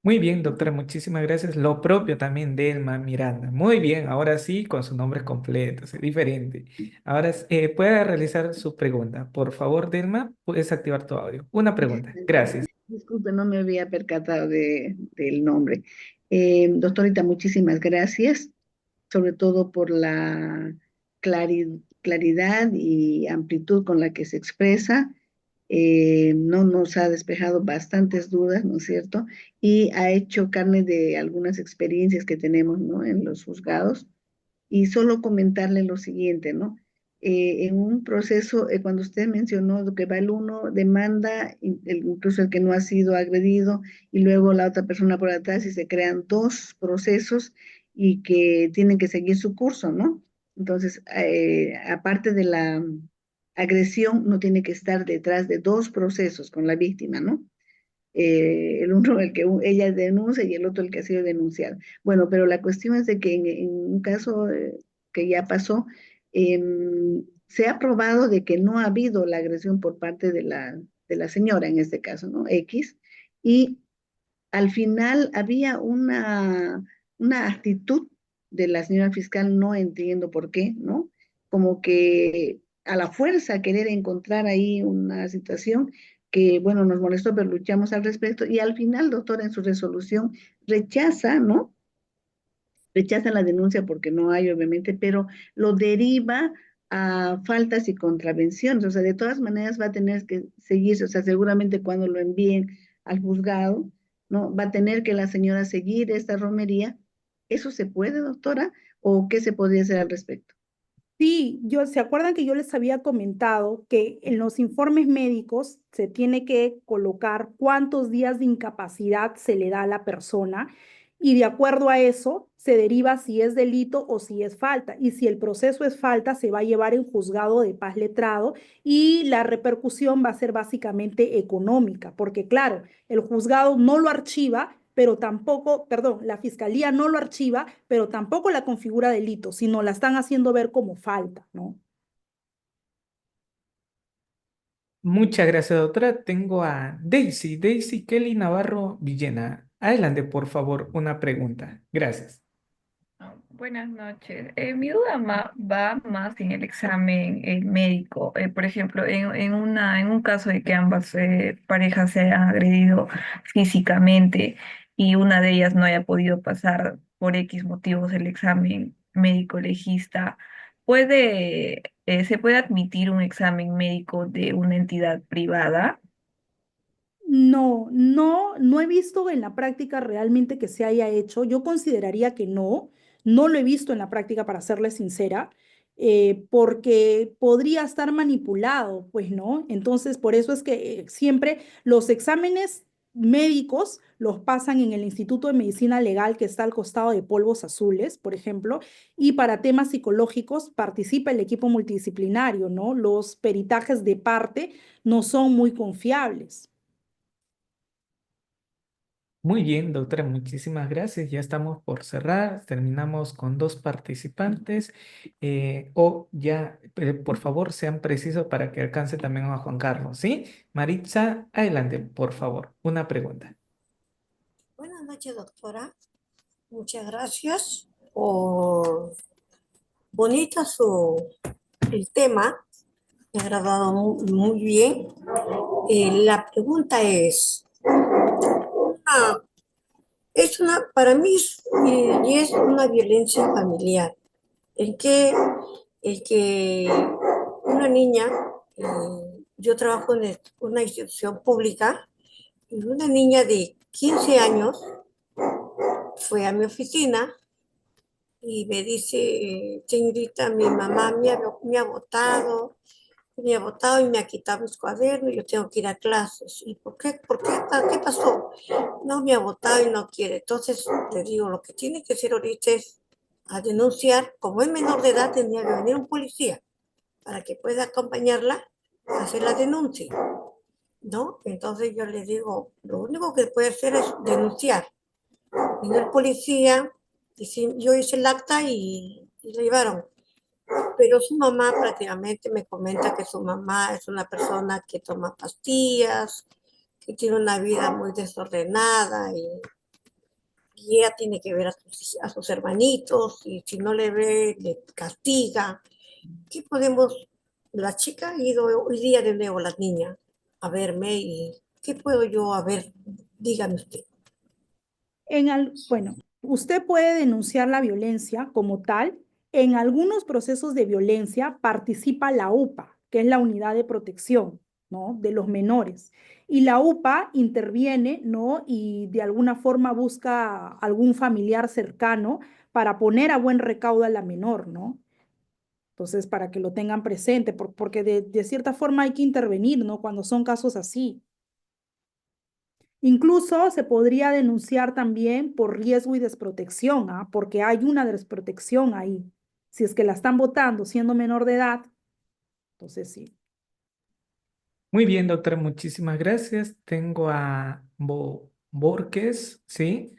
S2: Muy bien, doctora, muchísimas gracias. Lo propio también de Elma Miranda. Muy bien, ahora sí, con sus nombres completos, es diferente. Ahora puede realizar su pregunta. Por favor, Delma, puedes activar tu audio. Una pregunta. Gracias.
S9: Disculpe, no me había percatado del nombre. Doctorita, muchísimas gracias, sobre todo por la claridad y amplitud con la que se expresa. No nos ha despejado bastantes dudas, ¿no es cierto? Y ha hecho carne de algunas experiencias que tenemos, ¿no? En los juzgados. Y solo comentarle lo siguiente, ¿no? En un proceso, cuando usted mencionó lo que va el uno, demanda, incluso el que no ha sido agredido, y luego la otra persona por atrás, y se crean dos procesos y que tienen que seguir su curso, ¿no? Entonces, aparte de la agresión, no tiene que estar detrás de dos procesos con la víctima, ¿no? El uno el que ella denuncia y el otro el que ha sido denunciado. Bueno, pero la cuestión es de que en un caso que ya pasó, se ha probado de que no ha habido la agresión por parte de la señora, en este caso, ¿no? X, y al final había una actitud de la señora fiscal, no entiendo por qué, ¿no? Como que a la fuerza querer encontrar ahí una situación que, bueno, nos molestó, pero luchamos al respecto, y al final, doctora, en su resolución rechaza, ¿no? Rechaza la denuncia porque no hay, obviamente, pero lo deriva a faltas y contravenciones. O sea, de todas maneras va a tener que seguirse, o sea, seguramente cuando lo envíen al juzgado, ¿no? Va a tener que la señora seguir esta romería. ¿Eso se puede, doctora? ¿O qué se podría hacer al respecto?
S1: Sí, ¿se acuerdan que yo les había comentado que en los informes médicos se tiene que colocar cuántos días de incapacidad se le da a la persona y de acuerdo a eso se deriva si es delito o si es falta? Y si el proceso es falta, se va a llevar en juzgado de paz letrado y la repercusión va a ser básicamente económica, porque claro, el juzgado no lo archiva, pero tampoco, perdón, la fiscalía no lo archiva, pero tampoco la configura delito, sino la están haciendo ver como falta, ¿no?
S2: Muchas gracias, doctora. Tengo a Daisy, Daisy Kelly Navarro Villena. Adelante, por favor, una pregunta. Gracias.
S10: Buenas noches. Mi duda va más en el examen médico. Por ejemplo, en un caso de que ambas parejas se hayan agredido físicamente y una de ellas no haya podido pasar por X motivos el examen médico legista, ¿se puede admitir un examen médico de una entidad privada?
S1: No he visto en la práctica realmente que se haya hecho. Yo consideraría que no lo he visto en la práctica para serle sincera, porque podría estar manipulado, pues, ¿no? Entonces, por eso es que siempre los exámenes médicos los pasan en el Instituto de Medicina Legal que está al costado de Polvos Azules, por ejemplo, y para temas psicológicos participa el equipo multidisciplinario, ¿no? Los peritajes de parte no son muy confiables.
S2: Muy bien, doctora, muchísimas gracias. Ya estamos por cerrar. Terminamos con dos participantes. Por favor, sean precisos para que alcance también a Juan Carlos, ¿sí? Maritza, adelante, por favor. Una pregunta.
S11: Buenas noches, doctora. Muchas gracias por el tema. Me ha agradado muy bien. La pregunta ah, para mí es una violencia familiar. El que una niña, yo trabajo en una institución pública, y una niña de 15 años fue a mi oficina y me dice, señorita, mi mamá me ha botado y me ha quitado mis cuadernos, yo tengo que ir a clases. ¿Y por qué? ¿Qué pasó? No, me ha botado y no quiere. Entonces le digo, lo que tiene que hacer ahorita es a denunciar. Como es menor de edad, tendría que venir un policía para que pueda acompañarla a hacer la denuncia, ¿no? Entonces yo le digo, lo único que puede hacer es denunciar. Vino el policía, yo hice el acta y la llevaron. Pero su mamá prácticamente me comenta que su mamá es una persona que toma pastillas, que tiene una vida muy desordenada y ella tiene que ver a sus hermanitos y si no le ve, le castiga. ¿Qué podemos? La chica ha ido hoy día de nuevo, la niña, a verme y ¿qué puedo yo? A ver, dígame usted.
S1: Bueno, usted puede denunciar la violencia como tal. En algunos procesos de violencia participa la UPA, que es la Unidad de Protección, ¿no? De los menores. Y la UPA interviene, ¿no? Y de alguna forma busca algún familiar cercano para poner a buen recaudo a la menor, ¿no? Entonces, para que lo tengan presente, porque de cierta forma hay que intervenir, ¿no? Cuando son casos así. Incluso se podría denunciar también por riesgo y desprotección, ¿ah? Porque hay una desprotección ahí. Si es que la están votando siendo menor de edad, entonces sí.
S2: Muy bien, doctora, muchísimas gracias. Tengo a Borges, ¿sí?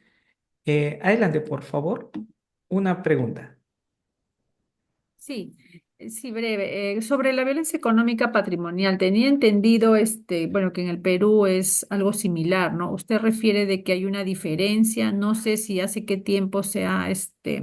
S2: Adelante, por favor. Una pregunta.
S12: Sí, sí, breve. Sobre la violencia económica patrimonial, tenía entendido, bueno, que en el Perú es algo similar, ¿no? Usted refiere de que hay una diferencia, no sé si hace qué tiempo se ha,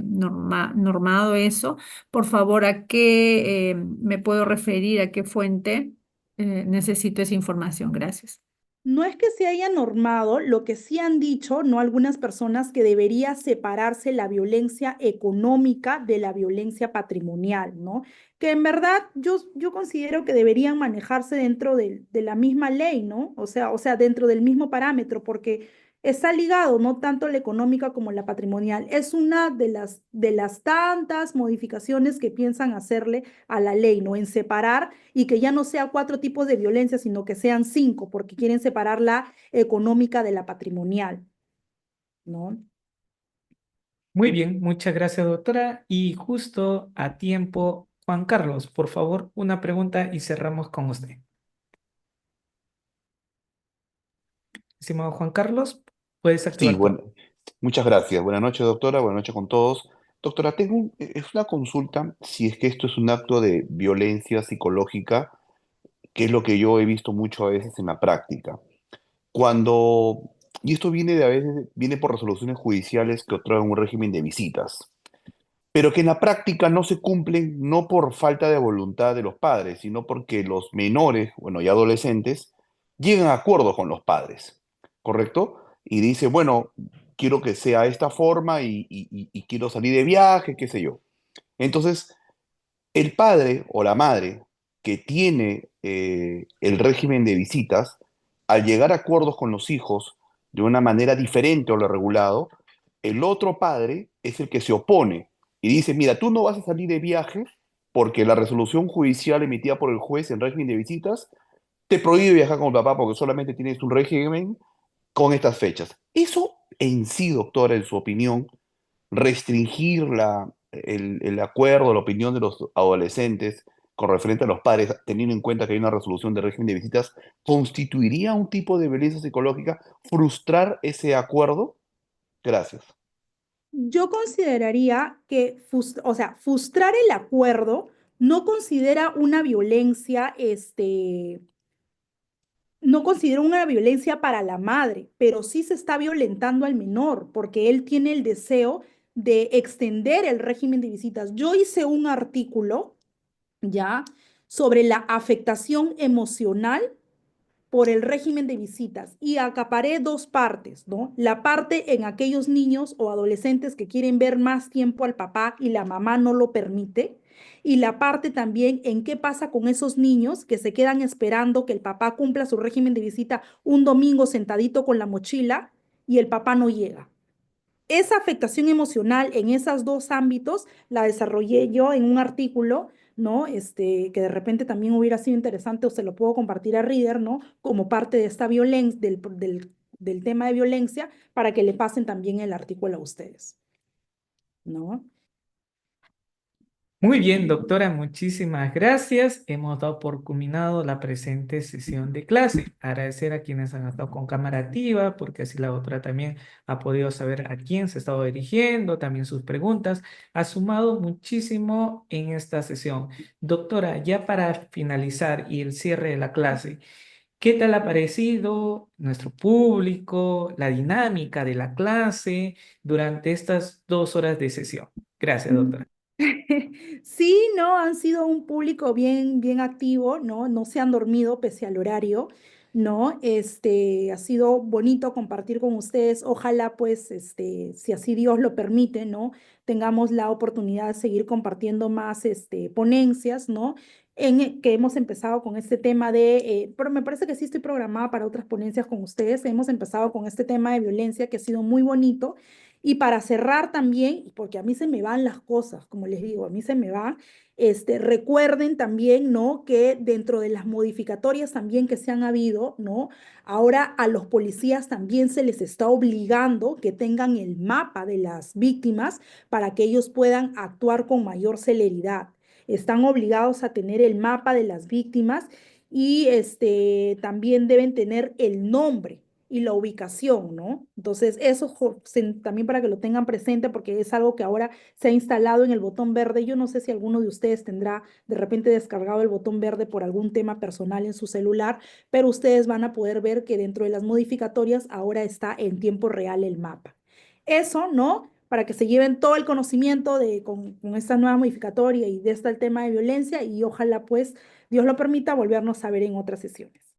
S12: normado eso. Por favor, ¿a qué me puedo referir? ¿A qué fuente? Necesito esa información, gracias.
S1: No es que se haya normado, lo que sí han dicho, ¿no? Algunas personas que debería separarse la violencia económica de la violencia patrimonial, ¿no? Que en verdad yo considero que deberían manejarse dentro de la misma ley, ¿no? O sea, dentro del mismo parámetro, porque está ligado, no tanto la económica como la patrimonial. Es una de las tantas modificaciones que piensan hacerle a la ley, ¿no? En separar y que ya no sea 4 tipos de violencia, sino que sean 5, porque quieren separar la económica de la patrimonial, ¿no?
S2: Muy bien, muchas gracias, doctora. Y justo a tiempo, Juan Carlos, por favor, una pregunta y cerramos con usted. Estimado Juan Carlos, Puedes
S13: Sí,
S2: activar tu...
S13: muchas gracias. Buenas noches, doctora. Buenas noches con todos. Doctora, es una consulta si es que esto es un acto de violencia psicológica, que es lo que yo he visto mucho a veces en la práctica. Cuando, y esto viene a veces, viene por resoluciones judiciales que otorgan un régimen de visitas, pero que en la práctica no se cumplen no por falta de voluntad de los padres, sino porque los menores, bueno, y adolescentes, llegan a acuerdos con los padres, ¿correcto? Y dice, bueno, quiero que sea esta forma y quiero salir de viaje, qué sé yo. Entonces, el padre o la madre que tiene el régimen de visitas, al llegar a acuerdos con los hijos de una manera diferente a lo regulado, el otro padre es el que se opone y dice, mira, tú no vas a salir de viaje porque la resolución judicial emitida por el juez en régimen de visitas te prohíbe viajar con el papá porque solamente tienes un régimen con estas fechas. Eso en sí, doctora, en su opinión, restringir el acuerdo, la opinión de los adolescentes con referente a los padres, teniendo en cuenta que hay una resolución de régimen de visitas, ¿constituiría un tipo de violencia psicológica frustrar ese acuerdo? Gracias.
S1: Yo consideraría que, o sea, frustrar el acuerdo no considera una violencia, no considero una violencia para la madre, pero sí se está violentando al menor porque él tiene el deseo de extender el régimen de visitas. Yo hice un artículo ya sobre la afectación emocional por el régimen de visitas y acaparé dos partes, ¿no? La parte en aquellos niños o adolescentes que quieren ver más tiempo al papá y la mamá no lo permite, y la parte también en qué pasa con esos niños que se quedan esperando que el papá cumpla su régimen de visita un domingo sentadito con la mochila y el papá no llega. Esa afectación emocional en esos dos ámbitos la desarrollé yo en un artículo, ¿no? Que de repente también hubiera sido interesante o se lo puedo compartir a Reader, ¿no? Como parte de esta violencia, del tema de violencia, para que le pasen también el artículo a ustedes, ¿no?
S2: Muy bien, doctora, muchísimas gracias. Hemos dado por culminado la presente sesión de clase. Agradecer a quienes han estado con cámara activa, porque así la doctora también ha podido saber a quién se ha estado dirigiendo, también sus preguntas. Ha sumado muchísimo en esta sesión. Doctora, ya para finalizar y el cierre de la clase, ¿qué tal ha parecido nuestro público, la dinámica de la clase durante estas 2 horas de sesión? Gracias, doctora.
S1: Sí, no, han sido un público bien, bien activo, ¿no? No se han dormido pese al horario, ¿no? Ha sido bonito compartir con ustedes. Ojalá, pues, si así Dios lo permite, ¿no? Tengamos la oportunidad de seguir compartiendo más, ponencias, ¿no? Que hemos empezado con este tema pero me parece que sí estoy programada para otras ponencias con ustedes. Hemos empezado con este tema de violencia que ha sido muy bonito. Y para cerrar también, porque a mí se me van las cosas, como les digo, a mí se me va, recuerden también, ¿no? Que dentro de las modificatorias también que se han habido, ¿no? Ahora a los policías también se les está obligando que tengan el mapa de las víctimas para que ellos puedan actuar con mayor celeridad. Están obligados a tener el mapa de las víctimas y también deben tener el nombre y la ubicación, ¿no? Entonces, eso también para que lo tengan presente, porque es algo que ahora se ha instalado en el botón verde. Yo no sé si alguno de ustedes tendrá de repente descargado el botón verde por algún tema personal en su celular, pero ustedes van a poder ver que dentro de las modificatorias ahora está en tiempo real el mapa. Eso, ¿no? Para que se lleven todo el conocimiento con esta nueva modificatoria y de este el tema de violencia y ojalá pues Dios lo permita volvernos a ver en otras sesiones.